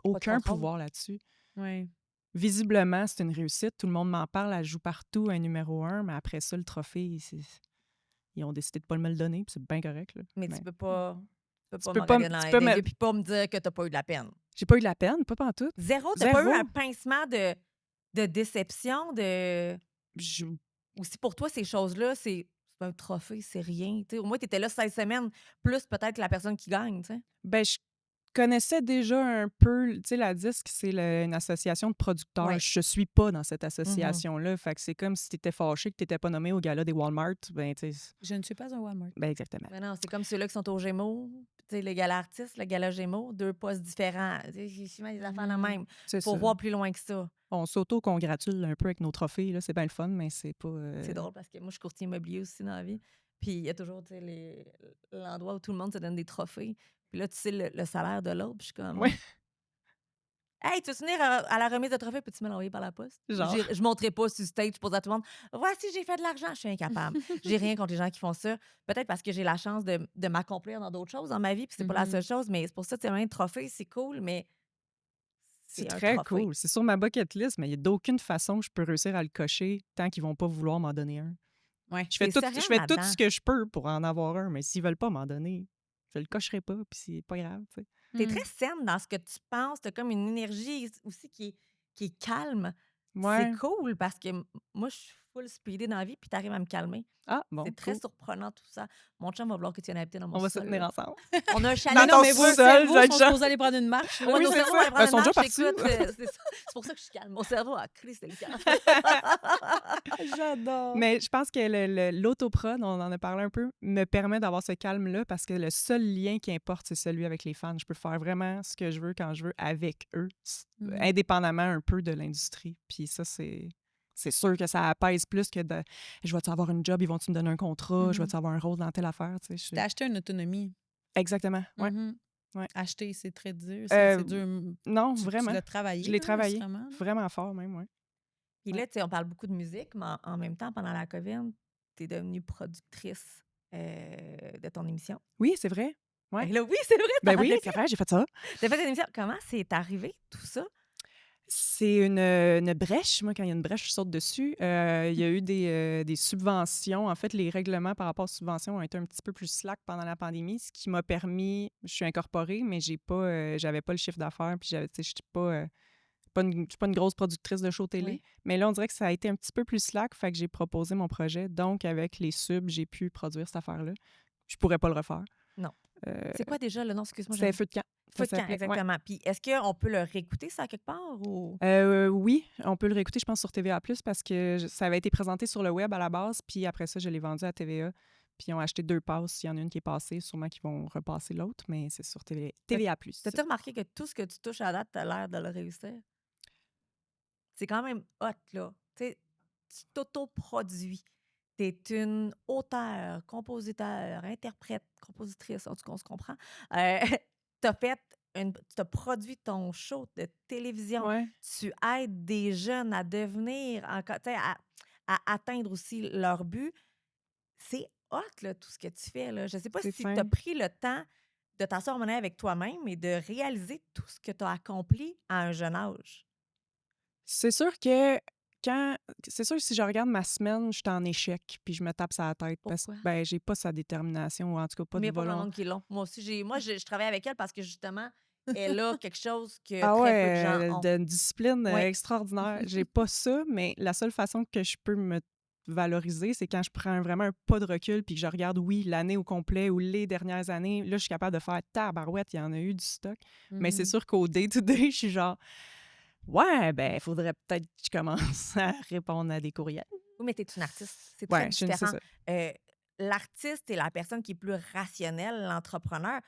Speaker 3: aucun
Speaker 2: contrôle.
Speaker 3: pouvoir là-dessus.
Speaker 1: Oui.
Speaker 3: Visiblement, c'est une réussite. Tout le monde m'en parle. Elle joue partout, un numéro 1. Mais après ça, le trophée, ils ont décidé de pas me le donner, puis c'est bien correct. Là.
Speaker 2: Mais tu peux pas
Speaker 3: Tu
Speaker 2: me
Speaker 3: peux pas,
Speaker 2: regarder dans
Speaker 3: tu
Speaker 2: les
Speaker 3: peux
Speaker 2: yeux
Speaker 3: me...
Speaker 2: puis pas me dire que t'as pas eu de la peine.
Speaker 3: J'ai pas eu de la peine, pas pantoute.
Speaker 2: Zéro? T'as pas eu
Speaker 3: Zéro.
Speaker 2: un pincement de déception,
Speaker 3: Je-
Speaker 2: ou si pour toi, ces choses-là, c'est un trophée, c'est rien. T'sais, au moins, tu étais là 16 semaines, plus peut-être que la personne qui gagne. T'sais.
Speaker 3: Ben, je connaissais déjà un peu, tu sais, la disque, c'est une association de producteurs.
Speaker 2: Ouais.
Speaker 3: Je suis pas dans cette
Speaker 2: Mhm.
Speaker 3: association-là. Fait que c'est comme si t'étais fâché que t'étais pas nommé au gala des Walmart. Ben, tu sais,
Speaker 1: Je ne suis pas un Walmart.
Speaker 3: ben exactement.
Speaker 2: Mais non, c'est comme ceux-là qui sont aux Gémeaux, les galas artistes, le gala Gémeaux, 2 postes différents. J'ai souvent des affaires de
Speaker 1: Mhm.
Speaker 2: même.
Speaker 3: C'est
Speaker 2: Faut
Speaker 3: ça.
Speaker 2: voir plus loin que ça.
Speaker 3: On s'auto-congratule un peu avec nos trophées, là. C'est bien le fun, mais c'est pas...
Speaker 2: C'est drôle parce que moi, je suis courtier immobilier aussi dans la vie. Puis il y a toujours l'endroit où tout le monde se donne des trophées. Puis là, tu sais le salaire de l'autre. Puis je suis comme,
Speaker 3: Ouais.
Speaker 2: hey, tu veux venir à la remise de trophée? Peux-tu me l'envoyer par la poste?
Speaker 3: Genre.
Speaker 2: Je ne montrerai pas sur stage. Je pose à tout le monde, voici, j'ai fait de l'argent. Je suis incapable. J'ai rien contre les gens qui font ça. Peut-être parce que j'ai la chance de m'accomplir dans d'autres choses dans ma vie. Puis c'est pas la
Speaker 1: Mhm.
Speaker 2: seule chose. Mais c'est pour ça que un trophée, c'est cool. Mais
Speaker 3: C'est
Speaker 2: un
Speaker 3: très
Speaker 2: trophée.
Speaker 3: cool. C'est sur ma bucket list, mais il n'y a d'aucune façon que je peux réussir à le cocher tant qu'ils vont pas vouloir m'en donner un.
Speaker 1: Ouais.
Speaker 3: Je fais
Speaker 2: T'es
Speaker 3: tout,
Speaker 2: sereine
Speaker 3: je fais tout
Speaker 2: là-dedans.
Speaker 3: ce que je peux pour en avoir un, mais s'ils veulent pas m'en donner, je le cocherai pas, puis c'est pas grave, tu sais.
Speaker 2: T'es
Speaker 1: Mm.
Speaker 2: très saine dans ce que tu penses. T'as comme une énergie aussi qui est calme.
Speaker 3: Ouais.
Speaker 2: C'est cool parce que moi, je suis full speedée dans la vie, puis t'arrives à me calmer.
Speaker 3: Ah, bon,
Speaker 2: C'est très
Speaker 3: cool.
Speaker 2: surprenant tout ça. Mon chum va vouloir que tu viennes habiter dans mon
Speaker 3: On va se
Speaker 2: sol.
Speaker 3: tenir
Speaker 2: là.
Speaker 3: ensemble.
Speaker 2: On a un
Speaker 1: Mais
Speaker 2: chalet.
Speaker 3: Dans
Speaker 1: non,
Speaker 3: ton
Speaker 1: mais vos
Speaker 3: sous-sol,
Speaker 1: cerveaux
Speaker 3: j'ai
Speaker 1: sont
Speaker 3: le genre.
Speaker 1: supposés aller prendre une marche. là.
Speaker 2: Ouais,
Speaker 3: Oui,
Speaker 2: nos
Speaker 3: c'est
Speaker 2: cerveaux
Speaker 3: ça.
Speaker 2: vont aller prendre
Speaker 3: Ils sont
Speaker 2: une
Speaker 3: déjà
Speaker 2: marche,
Speaker 3: partis.
Speaker 2: écoute, c'est ça. C'est pour ça que je suis calme. Mon cerveau a crise, c'est le calme.
Speaker 1: J'adore.
Speaker 3: Mais je pense que l'autoprod, on en a parlé un peu, me permet d'avoir ce calme-là parce que le seul lien qui importe, c'est celui avec les fans. Je peux faire vraiment ce que je veux quand je veux avec eux,
Speaker 1: Mhm.
Speaker 3: indépendamment un peu de l'industrie. Puis ça, c'est sûr que ça apaise plus que de je vais-tu avoir une job, ils vont-tu me donner un contrat, je
Speaker 1: Mhm.
Speaker 3: vais-tu avoir un rôle dans telle affaire. Tu sais,
Speaker 1: T'as acheté une autonomie.
Speaker 3: Exactement. Ouais.
Speaker 1: Mhm.
Speaker 3: Ouais.
Speaker 1: Acheter, c'est très dur.
Speaker 3: Euh,
Speaker 1: C'est dur.
Speaker 3: Non,
Speaker 1: Tu
Speaker 3: vraiment.
Speaker 1: l'as travaillé.
Speaker 3: Je l'ai
Speaker 1: là,
Speaker 3: travaillé
Speaker 1: sûrement, là.
Speaker 3: vraiment fort même, ouais.
Speaker 2: Puis là, tu sais, on parle beaucoup de musique, mais en même temps, pendant la COVID, tu es devenue productrice de ton émission.
Speaker 3: Oui, c'est vrai. Ouais.
Speaker 2: Et là, oui, c'est vrai,
Speaker 3: Ben
Speaker 2: t'as
Speaker 3: oui,
Speaker 2: arrêté.
Speaker 3: c'est vrai, j'ai fait ça.
Speaker 2: T'as fait une émission. Comment c'est arrivé, tout ça?
Speaker 3: C'est une brèche. Moi, quand il y a une brèche, je saute dessus. Il y a eu des subventions. En fait, les règlements par rapport aux subventions ont été un petit peu plus slack pendant la pandémie, ce qui m'a permis... Je suis incorporée, mais j'avais pas le chiffre d'affaires, puis je suis pas une grosse productrice de show télé.
Speaker 1: Oui.
Speaker 3: Mais là, on dirait que ça a été un petit peu plus slack, fait que j'ai proposé mon projet. Donc, avec les subs, j'ai pu produire cette affaire-là. Je pourrais pas le refaire.
Speaker 2: Non.
Speaker 3: Euh,
Speaker 2: C'est quoi déjà le nom? Excuse-moi.
Speaker 3: C'était Feu de camp. Ça
Speaker 2: Feu de camp,
Speaker 3: s'appelait, ouais.
Speaker 2: exactement. Puis est-ce qu'on peut le réécouter, ça, quelque part? Ou...
Speaker 3: Oui, on peut le réécouter, je pense, sur TVA+, parce que ça avait été présenté sur le web à la base, puis après ça, je l'ai vendu à TVA. Puis ils ont acheté 2 passes. Il y en a une qui est passée, sûrement qu'ils vont repasser l'autre, mais c'est sur TVA+.
Speaker 2: T'as-tu remarqué que tout ce que tu touches à date, t'as l'air de le réussir? C'est quand même hot, là. Tu sais, tu t'autoproduis. T'es une auteure, compositeur, interprète, compositrice, en tout cas, on se comprend. Euh, tu as produit ton show de télévision.
Speaker 3: Ouais,
Speaker 2: Tu aides des jeunes à devenir, tu sais, à atteindre aussi leur but. C'est hot, là, tout ce que tu fais. Là. Je ne sais pas
Speaker 3: c'est
Speaker 2: si tu as
Speaker 3: fin.
Speaker 2: pris le temps de t'asseoir avec toi-même et de réaliser tout ce que tu as accompli à un jeune âge.
Speaker 3: C'est sûr que c'est sûr que si je regarde ma semaine, je suis en échec, puis je me tape sur la tête parce que
Speaker 2: Pourquoi?
Speaker 3: ben, j'ai pas sa détermination, ou en tout cas pas
Speaker 2: Mais il
Speaker 3: de
Speaker 2: n'y a pas grand
Speaker 3: volonté.
Speaker 2: monde qui l'ont. Moi aussi, je travaille avec elle parce que justement, elle a quelque chose que
Speaker 3: Ah
Speaker 2: très peu de gens
Speaker 3: ouais,
Speaker 2: ont.
Speaker 3: d'une discipline
Speaker 2: Oui.
Speaker 3: extraordinaire. J'ai pas ça, mais la seule façon que je peux me valoriser, c'est quand je prends vraiment un pas de recul puis que je regarde, oui, l'année au complet ou les dernières années. Là, je suis capable de faire tabarouette, il y en a eu du stock. Mais c'est
Speaker 1: Mhm.
Speaker 3: sûr qu'au day-to-day, je suis genre, ouais, ben, il faudrait peut-être que je commence à répondre à des courriels.
Speaker 2: Oui, mais tu es une artiste. C'est très
Speaker 3: Ouais, c'est
Speaker 2: différent.
Speaker 3: ça.
Speaker 2: L'artiste et la personne qui est plus rationnelle, l'entrepreneur,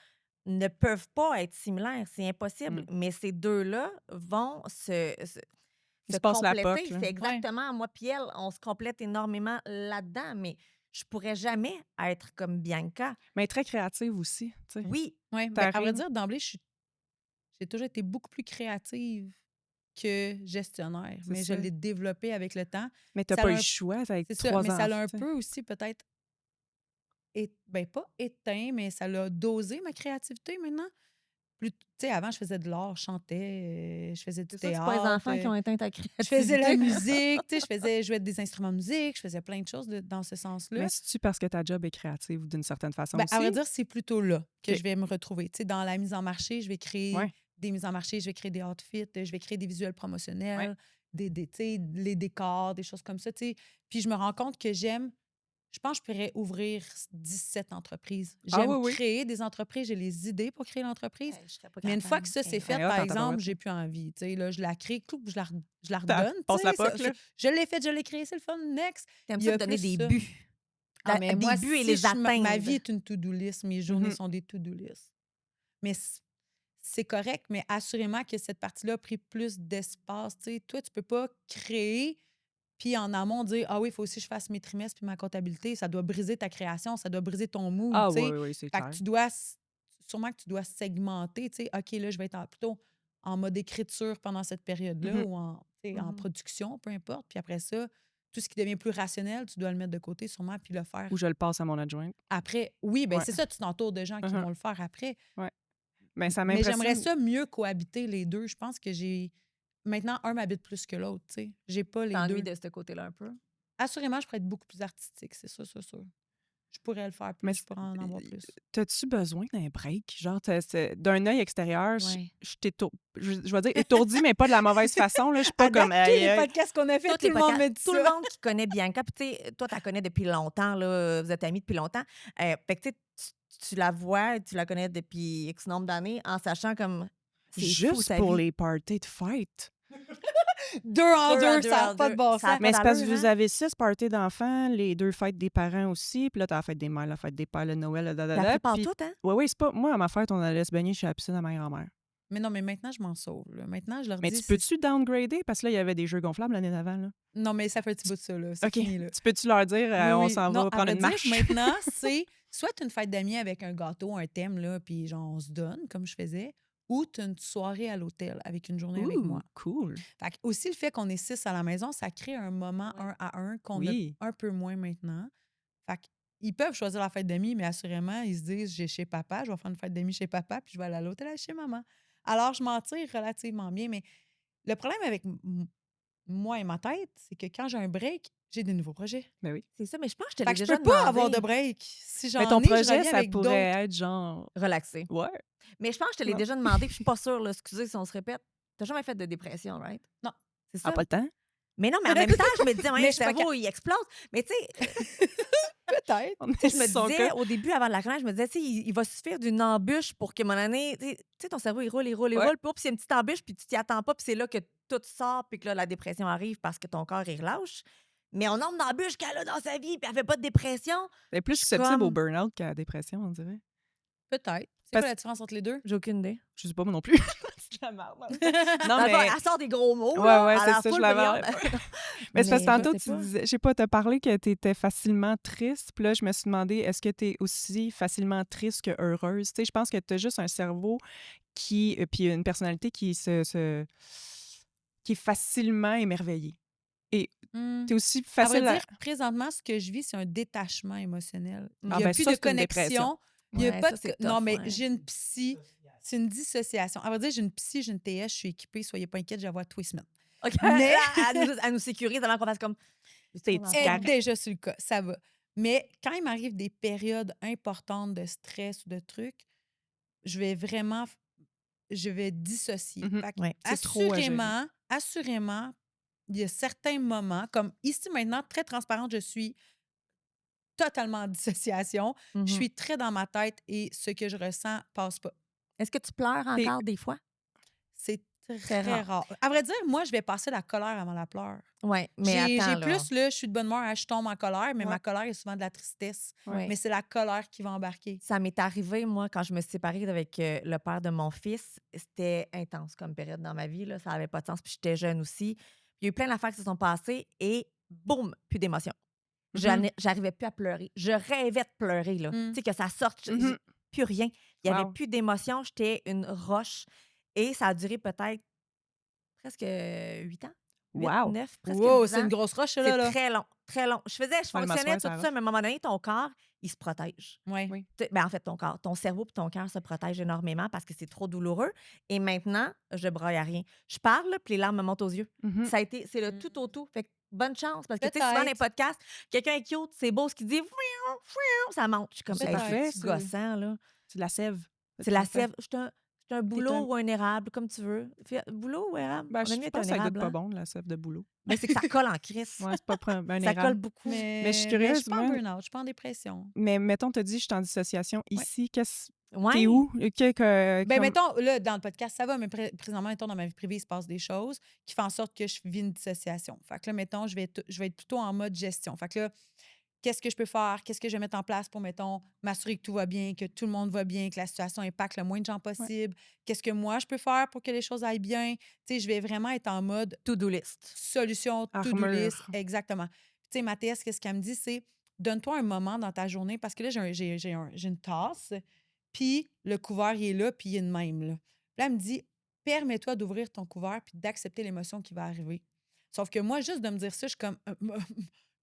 Speaker 2: ne peuvent pas être similaires. C'est impossible. Mais ces deux-là vont
Speaker 3: Ils
Speaker 2: se
Speaker 3: se passent la
Speaker 2: compléter.
Speaker 3: POC, là.
Speaker 2: C'est exactement, moi puis elle, on se complète énormément là-dedans, mais je pourrais jamais être comme Bianca.
Speaker 3: Mais très créative aussi, tu sais.
Speaker 2: Oui,
Speaker 1: Oui, ben, à vrai
Speaker 3: T'arrives-
Speaker 1: dire, d'emblée, j'ai toujours été beaucoup plus créative que gestionnaire,
Speaker 3: C'est
Speaker 1: mais je
Speaker 3: ça.
Speaker 1: l'ai développé avec le temps.
Speaker 3: Mais t'as
Speaker 1: Ça
Speaker 3: pas
Speaker 1: a
Speaker 3: eu
Speaker 1: un-
Speaker 3: le choix avec
Speaker 1: C'est ça,
Speaker 3: 3
Speaker 1: mais ça l'a
Speaker 3: enfants,
Speaker 1: un
Speaker 3: tu sais.
Speaker 1: peu aussi peut-être, ben pas éteint, mais ça l'a dosé ma créativité maintenant. Tu sais, avant, je faisais de l'art, je chantais, je faisais du
Speaker 2: C'est ça, c'est pas les
Speaker 1: théâtre,
Speaker 2: enfants qui ont éteint ta créativité.
Speaker 1: je faisais la musique, tu sais, je jouais des instruments de musique, je faisais plein de choses dans ce sens-là.
Speaker 3: Mais c'est-tu parce que ta job est créative d'une certaine façon
Speaker 1: Ben, à vrai
Speaker 3: aussi?
Speaker 1: dire, c'est plutôt là que
Speaker 3: OK.
Speaker 1: je vais me retrouver. Tu sais, dans la mise en marché, je vais créer
Speaker 3: Ouais.
Speaker 1: des mises en marché, je vais créer des outfits, je vais créer des visuels
Speaker 3: Ouais.
Speaker 1: promotionnels, tu sais, les décors, des choses comme ça, tu sais. Puis je me rends compte que je pense que je pourrais ouvrir 17 entreprises.
Speaker 3: Ah
Speaker 1: J'aime
Speaker 3: oui, oui.
Speaker 1: créer des entreprises, j'ai les idées pour créer l'entreprise.
Speaker 2: Je serais pas
Speaker 1: Mais une fois
Speaker 2: capable.
Speaker 1: que ça, c'est
Speaker 2: Hey,
Speaker 1: fait,
Speaker 3: Hey, hot
Speaker 1: par
Speaker 3: en
Speaker 1: exemple,
Speaker 3: tabarouette.
Speaker 1: j'ai plus envie. Tu sais, là, je la crée, je la
Speaker 3: T'as-
Speaker 1: redonne.
Speaker 3: passe
Speaker 1: tu
Speaker 3: la
Speaker 1: sais,
Speaker 3: POC, là.
Speaker 1: je l'ai fait, je l'ai créé, c'est le fun. Next.
Speaker 2: T'aimes
Speaker 1: Il y
Speaker 2: ça
Speaker 1: a
Speaker 2: te donner
Speaker 1: plus
Speaker 2: des
Speaker 1: ça.
Speaker 2: buts.
Speaker 1: Ah, mais
Speaker 2: Des
Speaker 1: moi,
Speaker 2: buts et
Speaker 1: si
Speaker 2: les
Speaker 1: ma
Speaker 2: atteindre.
Speaker 1: vie est une to-do list, mes journées
Speaker 3: Mhm.
Speaker 1: sont des to-do list. Mais c'est correct, mais assurément que cette partie-là a pris plus d'espace. Tu sais, toi, tu peux pas créer puis en amont dire « Ah oui, il faut aussi que je fasse mes trimestres puis ma comptabilité. » Ça doit briser ta création, ça doit briser ton mood,
Speaker 3: Ah
Speaker 1: tu
Speaker 3: oui,
Speaker 1: sais.
Speaker 3: oui, oui, c'est
Speaker 1: Fait que
Speaker 3: clair.
Speaker 1: sûrement que tu dois segmenter, tu sais. OK, là, je vais être plutôt en mode écriture pendant cette période-là
Speaker 3: Mhm.
Speaker 1: ou tu sais, en
Speaker 2: Mhm.
Speaker 1: production, peu importe. Puis après ça, tout ce qui devient plus rationnel, tu dois le mettre de côté sûrement puis le faire
Speaker 3: Ou je le passe à mon adjointe.
Speaker 1: après. Oui, ben
Speaker 3: Ouais.
Speaker 1: c'est ça, tu t'entoures de gens qui
Speaker 3: Mhm.
Speaker 1: vont le faire après.
Speaker 3: Ouais. Mais ça
Speaker 1: Mais j'aimerais
Speaker 3: m'impressionne.
Speaker 1: ça mieux cohabiter les deux. Je pense que j'ai... Maintenant, un m'habite plus que l'autre, tu sais. J'ai pas les
Speaker 2: T'ennuies
Speaker 1: deux.
Speaker 2: de ce côté-là un peu.
Speaker 1: Assurément, je pourrais être beaucoup plus artistique, c'est ça, c'est sûr. Je pourrais le faire
Speaker 3: Mais
Speaker 1: plus, je pourrais en avoir plus.
Speaker 3: t'as-tu besoin d'un break? Genre, d'un œil extérieur,
Speaker 2: Ouais.
Speaker 3: je vais dire étourdi, mais pas de la mauvaise façon. Là. Je suis pas
Speaker 1: À date,
Speaker 3: comme.
Speaker 1: tous
Speaker 3: Aïe,
Speaker 1: les
Speaker 3: aïe.
Speaker 1: podcasts qu'on a fait,
Speaker 2: Toutes
Speaker 1: tout
Speaker 2: les
Speaker 1: le monde
Speaker 2: podcasts,
Speaker 1: me dit
Speaker 2: tout
Speaker 1: ça.
Speaker 2: le monde qui connaît Bianca, puis tu sais, toi, tu la connais depuis longtemps, là, vous êtes amis depuis longtemps. Fait que tu sais, tu la vois, tu la connais depuis X nombre d'années, en sachant comme c'est fou
Speaker 3: Juste
Speaker 2: sa
Speaker 3: pour
Speaker 2: vie.
Speaker 3: les parties de fête.
Speaker 1: Deux en
Speaker 2: Deux en
Speaker 1: deux,
Speaker 2: deux
Speaker 1: ça
Speaker 2: en
Speaker 1: n'a pas de
Speaker 2: deux,
Speaker 1: bon
Speaker 2: ça a
Speaker 1: sens.
Speaker 2: pas
Speaker 3: Mais c'est parce que
Speaker 2: d'allure,
Speaker 3: vous
Speaker 2: hein?
Speaker 3: avez 6 parties d'enfants, les 2 fêtes des parents aussi, puis là, t'as la fête des mères, la fête des pères, le Noël, le
Speaker 2: La
Speaker 3: dadada.
Speaker 2: prépare
Speaker 3: Puis,
Speaker 2: tout, hein?
Speaker 3: oui, c'est pas. Moi, à ma fête, on allait se baigner chez la piscine à ma grand-mère.
Speaker 1: Mais non, mais maintenant, je m'en sauve. Là. Maintenant, je leur
Speaker 3: Mais
Speaker 1: dis...
Speaker 3: tu peux-tu downgrader? Parce que là, il y avait des jeux gonflables l'année d'avant. Là.
Speaker 1: Non, mais ça fait un petit bout de ça, là. C'est
Speaker 3: OK.
Speaker 1: fini, là.
Speaker 3: Tu peux-tu leur dire,
Speaker 1: Oui,
Speaker 3: on
Speaker 1: oui.
Speaker 3: s'en
Speaker 1: Non,
Speaker 3: va
Speaker 1: à
Speaker 3: prendre
Speaker 1: vrai
Speaker 3: une
Speaker 1: dire,
Speaker 3: marche?
Speaker 1: maintenant, c'est soit une fête d'amis avec un gâteau, un thème, là, puis genre, on se donne, comme je faisais, ou tu as une soirée à l'hôtel avec une journée avec moi.
Speaker 3: Cool.
Speaker 1: Fait que aussi, le fait qu'on est 6 à la maison, ça crée un moment
Speaker 2: Ouais.
Speaker 1: 1 à 1 qu'on
Speaker 3: Oui.
Speaker 1: a un peu moins maintenant. Fait qu'ils peuvent choisir la fête d'amis, mais assurément, ils se disent, j'ai chez papa, je vais faire une fête d'amis chez papa, puis je vais aller à l'hôtel chez maman. Alors, je m'en tire relativement bien, mais le problème avec moi et ma tête, c'est que quand j'ai un break, j'ai des nouveaux projets.
Speaker 3: Ben oui.
Speaker 2: C'est ça, mais je pense que je te
Speaker 1: Fait
Speaker 2: l'ai
Speaker 1: que je
Speaker 2: déjà
Speaker 1: peux pas avoir de
Speaker 2: demandé.
Speaker 1: break. Si
Speaker 3: Mais
Speaker 1: j'en
Speaker 3: ton
Speaker 1: ai, je
Speaker 3: projet,
Speaker 1: reviens
Speaker 3: ça
Speaker 1: avec
Speaker 3: pourrait
Speaker 1: d'autres.
Speaker 3: être genre.
Speaker 2: Relaxé.
Speaker 3: Ouais.
Speaker 2: Mais je pense que je te l'ai
Speaker 3: Non.
Speaker 2: déjà demandé, puis je suis pas sûre, là, excusez si on se répète. T'as jamais fait de dépression, right?
Speaker 1: Non.
Speaker 2: C'est
Speaker 3: Ah,
Speaker 2: ça?
Speaker 3: pas le temps?
Speaker 2: Mais non, mais en même temps, je me disais, ouais,
Speaker 1: Mais
Speaker 2: le
Speaker 1: je suis pas
Speaker 2: cerveau, il explose. Mais tu sais,
Speaker 1: Peut-être.
Speaker 3: On
Speaker 2: tu sais, je me
Speaker 3: est sur son
Speaker 2: disais,
Speaker 3: cas.
Speaker 2: au début, avant de la connaître, je me disais, tu sais, il va suffire d'une embûche pour que, mon année, tu sais, ton cerveau, il roule, il roule, il
Speaker 3: Ouais.
Speaker 2: roule. Puis c'est une petite embûche, puis tu t'y attends pas, puis c'est là que tout sort, puis que là, la dépression arrive parce que ton corps, il relâche. Mais au nombre d'embûches qu'elle a dans sa vie, puis elle fait pas de dépression,
Speaker 3: Elle est plus
Speaker 2: je suis
Speaker 3: susceptible au
Speaker 2: comme...
Speaker 3: burn-out qu'à la dépression, on dirait.
Speaker 1: Peut-être. C'est
Speaker 3: Parce-
Speaker 1: quoi la différence entre les deux?
Speaker 2: J'ai aucune idée.
Speaker 3: Je sais pas, moi non plus. C'est de la merde. Non,
Speaker 2: Dans le fond,
Speaker 3: mais.
Speaker 2: elle sort des gros mots,
Speaker 3: Ouais,
Speaker 2: là.
Speaker 3: ouais,
Speaker 2: Elle a
Speaker 3: c'est
Speaker 2: l'air
Speaker 3: ça, je
Speaker 2: full
Speaker 3: l'avais
Speaker 2: brillante.
Speaker 3: Mais c'est parce que
Speaker 2: Mais je
Speaker 3: tantôt,
Speaker 2: sais
Speaker 3: tu
Speaker 2: pas.
Speaker 3: disais, je sais pas, t'as parlé que t'étais facilement triste. Puis là, je me suis demandé, est-ce que t'es aussi facilement triste que heureuse? Tu sais, je pense que t'as juste un cerveau qui. Puis une personnalité qui qui est facilement émerveillée. Et
Speaker 1: Hmm.
Speaker 3: t'es aussi
Speaker 1: À vrai
Speaker 3: facile à.
Speaker 1: dire, présentement, ce que je vis, c'est un détachement émotionnel. Il
Speaker 3: Ah,
Speaker 1: n'y a
Speaker 3: ben
Speaker 1: plus
Speaker 3: ça,
Speaker 1: de
Speaker 3: c'est une dépression.
Speaker 1: connexion. Il y a
Speaker 2: Ouais,
Speaker 1: pas
Speaker 2: ça,
Speaker 1: de...
Speaker 2: c'est
Speaker 1: Non,
Speaker 2: tough,
Speaker 1: mais
Speaker 2: ouais.
Speaker 1: j'ai une psy. C'est une dissociation. À vrai dire, j'ai une psy, j'ai une TS, je suis équipée. Soyez pas inquiètes, je la vois tous les semaines.
Speaker 2: OK,
Speaker 1: Mais-
Speaker 2: là, elle nous sécurise avant qu'on fasse comme...
Speaker 3: T'es
Speaker 2: On
Speaker 3: petit
Speaker 2: en
Speaker 1: est
Speaker 3: carré.
Speaker 1: déjà sur le cas, ça va. Mais quand il m'arrive des périodes importantes de stress ou de trucs, je vais vraiment... Je vais dissocier.
Speaker 3: Mhm.
Speaker 1: Fait que
Speaker 2: Ouais.
Speaker 3: C'est trop à gérer.
Speaker 1: assurément, il y a certains moments, comme ici maintenant, très transparente, je suis totalement en dissociation. Je
Speaker 2: Mhm.
Speaker 1: suis très dans ma tête et ce que je ressens passe pas.
Speaker 2: Est-ce que tu pleures
Speaker 3: T'es-
Speaker 2: encore des fois?
Speaker 1: C'est
Speaker 2: Très
Speaker 1: très
Speaker 2: rare.
Speaker 1: rare. À vrai dire, moi, je vais passer la colère avant la pleure.
Speaker 2: Oui, mais
Speaker 1: J'ai
Speaker 2: attends, là.
Speaker 1: plus, là, je suis de bonne humeur, je tombe en colère, mais
Speaker 2: Ouais.
Speaker 1: ma colère est souvent de la tristesse.
Speaker 2: Ouais.
Speaker 1: Mais c'est la colère qui va embarquer.
Speaker 2: Ça m'est arrivé, moi, quand je me suis séparée avec le père de mon fils. C'était intense comme période dans ma vie. Là. Ça n'avait pas de sens. Puis j'étais jeune aussi. Il y a eu plein d'affaires qui se sont passées et boum, plus d'émotion.
Speaker 3: Mhm.
Speaker 2: J'arrivais plus à pleurer. Je rêvais de pleurer, là.
Speaker 1: Mm.
Speaker 2: Tu sais, que ça sorte.
Speaker 3: Mhm.
Speaker 2: Plus rien. Il n'y avait
Speaker 3: Wow.
Speaker 2: plus d'émotion. J'étais une roche. Et ça a duré peut-être presque 8 ans.
Speaker 3: Wow!
Speaker 2: 9, presque
Speaker 1: Wow,
Speaker 2: 10
Speaker 1: c'est une
Speaker 2: ans.
Speaker 1: grosse roche,
Speaker 2: C'est
Speaker 1: là.
Speaker 2: très long, très long. Je
Speaker 3: Ouais, le
Speaker 2: fonctionnais
Speaker 3: massoir,
Speaker 2: tout
Speaker 3: ça
Speaker 2: ça,
Speaker 3: roche.
Speaker 2: mais à un moment donné, ton corps, il se protège.
Speaker 1: Oui.
Speaker 3: Oui.
Speaker 2: Ben, en fait, ton corps, ton cerveau et ton cœur se protègent énormément parce que c'est trop douloureux. Et maintenant, je broye à rien. Je parle, puis les larmes me montent aux yeux.
Speaker 3: Mhm.
Speaker 2: C'est le tout au tout. Fait que bonne chance. Parce que, tu sais,
Speaker 1: Peut-être.
Speaker 2: souvent dans les podcasts, quelqu'un est cute, c'est beau ce qu'il dit, ça monte. Je suis comme,
Speaker 3: C'est
Speaker 2: hey,
Speaker 3: parfait,
Speaker 2: c'est
Speaker 3: ça.
Speaker 2: gossant, là.
Speaker 3: C'est de la sève.
Speaker 2: C'est la sève. Je suis un bouleau
Speaker 3: un-
Speaker 2: ou un érable, comme tu veux. Bouleau ou érable?
Speaker 3: Ben,
Speaker 2: On a
Speaker 3: je
Speaker 2: mieux être
Speaker 3: pense
Speaker 2: un
Speaker 3: que ça goûte
Speaker 2: érable,
Speaker 3: pas
Speaker 2: hein?
Speaker 3: bon, de la sève de bouleau.
Speaker 2: Ben, c'est que ça colle en crise.
Speaker 3: Ouais, c'est pas un
Speaker 2: Ça colle
Speaker 3: érable.
Speaker 2: beaucoup.
Speaker 3: Mais je suis
Speaker 1: Mais je
Speaker 3: curieuse,
Speaker 1: suis pas en
Speaker 3: moi.
Speaker 1: burn-out, je suis pas en dépression.
Speaker 3: Mais mettons, t'as dit, je suis en dissociation.
Speaker 1: Ouais.
Speaker 3: Ici, t'es
Speaker 2: Ouais.
Speaker 3: où?
Speaker 1: Ben, mettons, là, dans le podcast, ça va, mais présentement, mettons, dans ma vie privée, il se passe des choses qui font en sorte que je vis une dissociation. Fait que là, mettons, je vais être plutôt en mode gestion. Fait que là, qu'est-ce que je peux faire? Qu'est-ce que je vais mettre en place pour, mettons, m'assurer que tout va bien, que tout le monde va bien, que la situation impacte le moins de gens possible? Qu'est-ce que moi, je peux faire pour que les choses aillent bien? Tu sais, je vais vraiment être en mode
Speaker 2: To-do list.
Speaker 1: solution, to-do
Speaker 3: Armure.
Speaker 1: list. Exactement. Tu sais, ma TS, qu'est-ce qu'elle me dit? C'est donne-toi un moment dans ta journée parce que là, j'ai une tasse, puis le couvert, il est là, puis il est de même. Là. Puis là, elle me dit permets-toi d'ouvrir ton couvert puis d'accepter l'émotion qui va arriver. Sauf que moi, juste de me dire ça, je suis comme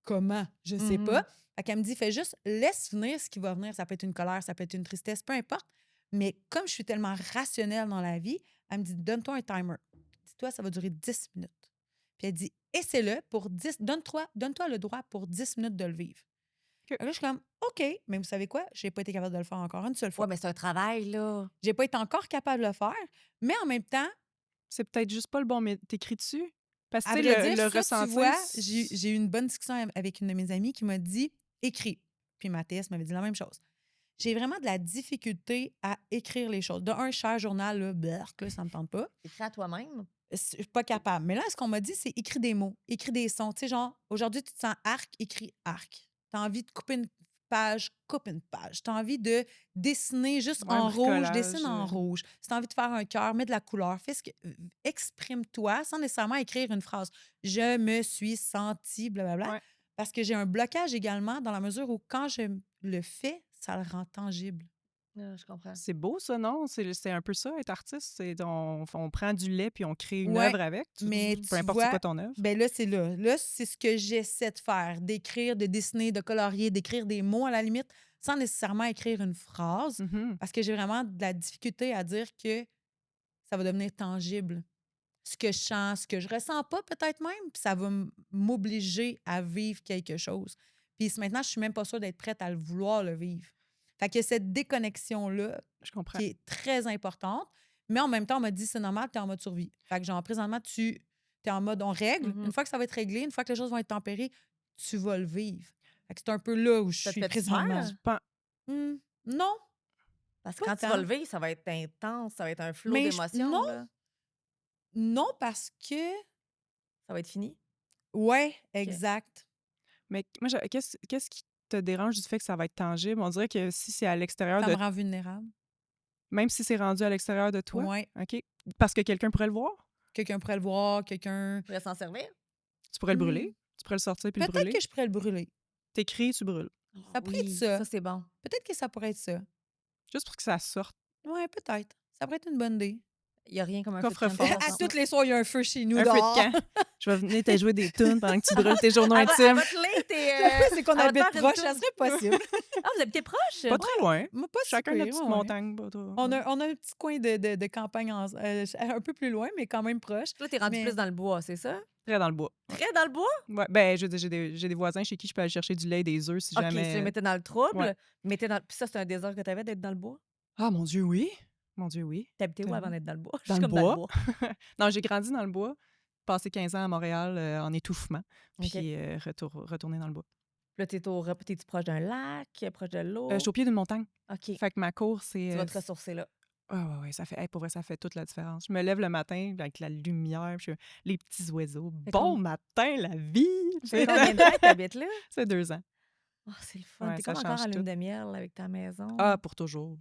Speaker 1: comment? Je sais
Speaker 2: Mhm.
Speaker 1: pas. Fait qu'elle me dit fais juste, laisse venir ce qui va venir. Ça peut être une colère, ça peut être une tristesse, peu importe. Mais comme je suis tellement rationnelle dans la vie, elle me dit donne-toi un timer. Dis-toi, ça va durer 10 minutes. Puis elle dit essaie-le pour 10, donne-toi le droit pour 10 minutes de le vivre.
Speaker 3: OK.
Speaker 1: Là, je suis comme OK, mais vous savez quoi? J'ai pas été capable de le faire encore une seule fois.
Speaker 2: Ouais, mais c'est un travail, là.
Speaker 1: J'ai pas été encore capable de le faire, mais en même temps,
Speaker 3: C'est peut-être juste pas le bon, mais t'écris dessus? Parce que,
Speaker 1: à
Speaker 3: tu sais,
Speaker 1: vrai dire,
Speaker 3: le
Speaker 1: ça,
Speaker 3: ressenti...
Speaker 1: tu vois, j'ai eu une bonne discussion avec une de mes amies qui m'a dit écris. Puis Mathias m'avait dit la même chose. J'ai vraiment de la difficulté à écrire les choses. De un, cher journal, là, berk, là, ça me tente pas.
Speaker 2: Écris à toi-même.
Speaker 1: Je suis pas capable. Mais là, ce qu'on m'a dit, c'est écris des mots, écris des sons. Tu sais, genre, aujourd'hui, tu te sens arc, écris arc. Tu as envie de couper une page, coupe une page. Tu as envie de dessiner juste
Speaker 3: Ouais,
Speaker 1: en rouge,
Speaker 3: bricolage,
Speaker 1: dessine en rouge. Si tu as envie de faire un cœur, mets de la couleur. Exprime-toi sans nécessairement écrire une phrase. Je me suis sentie, blablabla.
Speaker 3: Ouais.
Speaker 1: Parce que j'ai un blocage également dans la mesure où quand je le fais, ça le rend tangible.
Speaker 2: Ah, je comprends.
Speaker 3: C'est beau, ça, non? C'est un peu ça, être artiste. On prend du lait puis on crée une
Speaker 1: Ouais,
Speaker 3: œuvre avec.
Speaker 1: mais
Speaker 3: Peu
Speaker 1: tu
Speaker 3: importe c'est
Speaker 1: vois,
Speaker 3: quoi ton œuvre.
Speaker 1: ben là, c'est là. Là, c'est ce que j'essaie de faire, d'écrire, de dessiner, de colorier, d'écrire des mots à la limite, sans nécessairement écrire une phrase,
Speaker 3: Mhm.
Speaker 1: parce que j'ai vraiment de la difficulté à dire que ça va devenir tangible. Ce que je sens, ce que je ressens pas peut-être même, puis ça va m'obliger à vivre quelque chose. Puis maintenant, je suis même pas sûre d'être prête à le vouloir le vivre. Fait que cette déconnexion-là,
Speaker 3: Je comprends.
Speaker 1: qui est très importante, mais en même temps, on m'a dit c'est normal, tu es en mode survie. Fait que genre, présentement, tu es en mode on règle.
Speaker 2: Mhm.
Speaker 1: Une fois que ça va être réglé, une fois que les choses vont être tempérées, tu vas le vivre. Fait que c'est un peu là où je
Speaker 2: Ça te
Speaker 1: suis
Speaker 2: fait
Speaker 1: présentement.
Speaker 2: peur?
Speaker 3: Pas-
Speaker 1: Non,
Speaker 2: Parce que
Speaker 1: pas
Speaker 2: quand tu
Speaker 1: tant.
Speaker 2: vas le vivre, ça va être intense, ça va être un flot
Speaker 1: Mais
Speaker 2: d'émotions.
Speaker 1: non,
Speaker 2: Là.
Speaker 1: non, parce que.
Speaker 2: Ça va être fini.
Speaker 1: Ouais, exact.
Speaker 3: Mais moi, qu'est-ce qui te dérange du fait que ça va être tangible? On dirait que si c'est à l'extérieur
Speaker 1: Ça
Speaker 3: de...
Speaker 1: me rend vulnérable.
Speaker 3: Même si c'est rendu à l'extérieur de toi?
Speaker 1: Ouais.
Speaker 3: OK. Parce que quelqu'un pourrait le voir?
Speaker 1: Quelqu'un pourrait le voir, quelqu'un.
Speaker 2: Tu pourrais s'en servir.
Speaker 3: Tu pourrais le
Speaker 1: Hmm.
Speaker 3: brûler? Tu pourrais le sortir puis le
Speaker 1: Peut-être
Speaker 3: brûler?
Speaker 1: que je pourrais le brûler.
Speaker 3: T'écris, tu brûles.
Speaker 1: Ça pourrait être ça.
Speaker 2: Ça, c'est bon.
Speaker 1: Peut-être que ça pourrait être ça.
Speaker 3: Juste pour que ça sorte.
Speaker 1: Ouais, peut-être. Ça pourrait être une bonne idée.
Speaker 2: Il n'y a rien comme un feu de camp.
Speaker 3: Coffre-fort.
Speaker 1: À toutes les soirs, il y a un feu chez nous.
Speaker 3: Un feu
Speaker 1: dehors.
Speaker 3: de camp. Je vais venir te jouer des tunes pendant que tu brûles tes journaux
Speaker 2: Elle
Speaker 3: intimes.
Speaker 2: va te lire tes...
Speaker 1: C'est qu'on
Speaker 2: elle va te
Speaker 1: habite
Speaker 2: faire une
Speaker 1: proche,
Speaker 2: toune.
Speaker 1: ça serait possible.
Speaker 2: Ah, vous habitez proche?
Speaker 3: Pas très loin.
Speaker 1: Moi, pas si
Speaker 3: Chacun
Speaker 1: pire,
Speaker 3: notre petite
Speaker 1: ouais.
Speaker 3: montagne. Pas trop.
Speaker 1: On a un petit coin de campagne un peu plus loin, mais quand même proche.
Speaker 2: Toi, t'es rendu
Speaker 1: Mais-
Speaker 2: plus dans le bois, c'est ça?
Speaker 3: Très dans le bois.
Speaker 2: Très dans le bois?
Speaker 3: Ouais, ben, je veux dire, j'ai des voisins chez qui je peux aller chercher du lait et des œufs si
Speaker 2: OK,
Speaker 3: jamais...
Speaker 2: tu les mettais dans le trouble.
Speaker 3: Ouais.
Speaker 2: Puis ça, c'est un désir que t'avais d'être dans le bois?
Speaker 3: Ah, mon Dieu, oui. Mon Dieu, oui.
Speaker 2: T'habitais où
Speaker 3: Tellement.
Speaker 2: avant d'être dans le bois? Je
Speaker 3: Dans
Speaker 2: suis
Speaker 3: le
Speaker 2: comme
Speaker 3: bois?
Speaker 2: dans le bois.
Speaker 3: Non, j'ai grandi dans le bois, passé 15 ans à Montréal en étouffement,
Speaker 2: OK.
Speaker 3: puis retourné dans le bois.
Speaker 2: Là, t'es-tu proche d'un lac, proche de l'eau?
Speaker 3: Je suis au pied d'une montagne.
Speaker 2: OK.
Speaker 3: Fait que ma cour, c'est...
Speaker 2: Tu vas te ressourcer là.
Speaker 3: Ah ouais, ça fait, hey, pour vrai, ça fait toute la différence. Je me lève le matin avec la lumière, puis les petits oiseaux.
Speaker 2: Fait
Speaker 3: Bon
Speaker 2: comme-
Speaker 3: matin, la vie!
Speaker 2: Ça fait combien de temps que t'habites là?
Speaker 3: C'est 2 ans.
Speaker 2: Oh, c'est le fun.
Speaker 3: Ouais,
Speaker 2: T'es
Speaker 3: ça
Speaker 2: comme encore
Speaker 3: change
Speaker 2: à lune
Speaker 3: tout.
Speaker 2: de miel avec ta maison.
Speaker 3: Ah, pour toujours.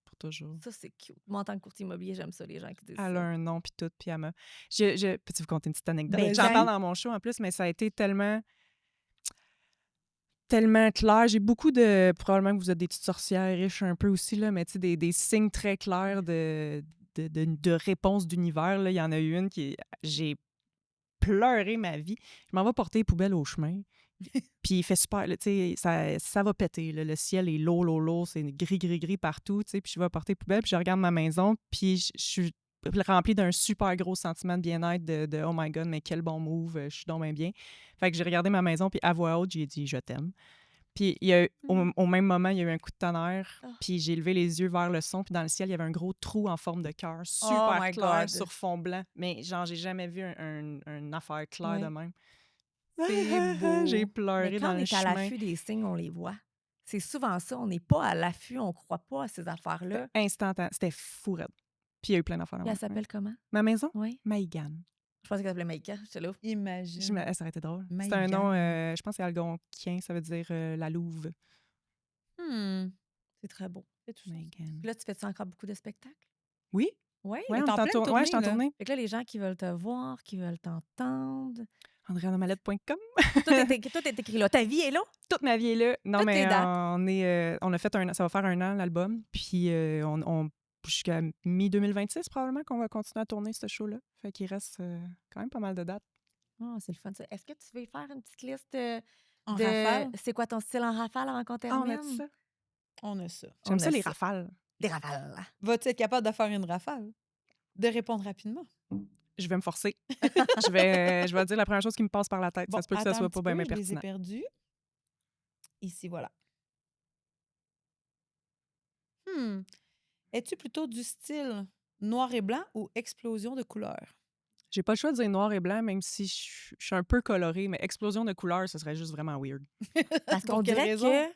Speaker 3: Pour toujours.
Speaker 2: Ça, c'est cute. Moi, en tant que courtier immobilier, j'aime ça, les gens qui disent
Speaker 3: Elle
Speaker 2: ça.
Speaker 3: a un nom, puis tout, puis elle m'a... Peux-tu vous conter une petite anecdote?
Speaker 1: Ben,
Speaker 3: J'en
Speaker 1: vas-y.
Speaker 3: parle dans mon show, en plus, mais ça a été tellement clair. J'ai beaucoup de... Probablement que vous êtes des petites sorcières riches un peu aussi, là, mais tu sais, des signes très clairs de réponse d'univers. Là. Il y en a eu une qui... J'ai pleuré ma vie. Je m'en vais porter les poubelles au chemin. Puis il fait super, là, tu sais, ça va péter. Là. Le ciel est lourd, c'est gris partout, tu sais. Puis je vais porter les poubelles, puis je regarde ma maison, puis je suis remplie d'un super gros sentiment de bien-être de oh my God, mais quel bon move, je suis donc bien. Fait que j'ai regardé ma maison, puis à voix haute, j'ai dit « je t'aime ». Puis il y a eu, au même moment, il y a eu un coup de tonnerre, puis j'ai levé les yeux vers le son, puis dans le ciel, il y avait un gros trou en forme de cœur, super
Speaker 2: my
Speaker 3: clair,
Speaker 2: God.
Speaker 3: sur fond blanc. Mais genre, j'ai jamais vu une affaire claire
Speaker 2: Ouais.
Speaker 3: de même.
Speaker 1: C'est beau.
Speaker 3: J'ai
Speaker 2: Mais
Speaker 3: pleuré
Speaker 2: quand
Speaker 3: dans
Speaker 2: on
Speaker 3: le
Speaker 2: est à
Speaker 3: chemin.
Speaker 2: l'affût des signes, on les voit. C'est souvent ça. On n'est pas à l'affût, on croit pas à ces affaires-là.
Speaker 3: Instantanément. C'était fou raide. Puis il y a eu plein d'affaires.
Speaker 2: Puis elle s'appelle comment?
Speaker 3: Ma maison?
Speaker 2: Oui.
Speaker 3: Maïgane.
Speaker 2: Je pensais qu'elle s'appelait Maïka. J'étais là.
Speaker 1: Imagine.
Speaker 3: Ça aurait été drôle. C'est un nom,
Speaker 1: Maïgane.
Speaker 3: je pense que c'est algonquin, ça veut dire la louve.
Speaker 2: C'est très beau. C'est tout ça.
Speaker 3: Maïgane.
Speaker 2: Puis là, tu fais encore beaucoup de spectacles?
Speaker 3: Oui?
Speaker 2: Oui.
Speaker 3: Ouais,
Speaker 1: est
Speaker 3: on
Speaker 1: en
Speaker 3: est en
Speaker 1: pleine
Speaker 3: tournée. Ouais, je suis en
Speaker 1: tournée, là.
Speaker 3: tournée.
Speaker 2: Fait que là, les gens qui veulent te voir, qui veulent t'entendre.
Speaker 3: AndréAnamalette.com.
Speaker 2: Tout est écrit là. Ta vie est là?
Speaker 3: Toute ma vie est là. Non,
Speaker 2: Toutes
Speaker 3: mais
Speaker 2: tes dates.
Speaker 3: on a fait ça va faire 1 an, l'album. Puis jusqu'à mi-2026, probablement, qu'on va continuer à tourner ce show-là. Fait qu'il reste quand même pas mal de dates.
Speaker 2: Ah, c'est le fun, ça. Est-ce que tu veux y faire une petite liste
Speaker 1: En
Speaker 2: de...
Speaker 1: rafale,
Speaker 2: C'est quoi ton style en rafale avant qu'on
Speaker 3: Ah,
Speaker 2: termine?
Speaker 3: on a dit ça?
Speaker 1: on a ça.
Speaker 3: J'aime
Speaker 2: On
Speaker 3: ça,
Speaker 2: a
Speaker 3: les
Speaker 2: ça.
Speaker 3: rafales.
Speaker 2: Des rafales.
Speaker 1: Vas-tu être capable de faire une rafale? De répondre rapidement?
Speaker 3: Je vais me forcer. je vais dire la première chose qui me passe par la tête.
Speaker 1: Bon,
Speaker 3: Ça se peut que ça
Speaker 1: attends
Speaker 3: soit
Speaker 1: un
Speaker 3: pas
Speaker 1: petit
Speaker 3: bien
Speaker 1: peu, je les ai
Speaker 3: pertinent.
Speaker 1: perdus. Ici, voilà. Es-tu plutôt du style noir et blanc ou explosion de couleurs?
Speaker 3: J'ai pas le choix de dire noir et blanc, même si je suis un peu colorée, mais explosion de couleurs, ce serait juste vraiment weird.
Speaker 2: Parce
Speaker 1: Pour
Speaker 2: qu'on
Speaker 1: quelle
Speaker 2: dirait
Speaker 1: raison?
Speaker 2: que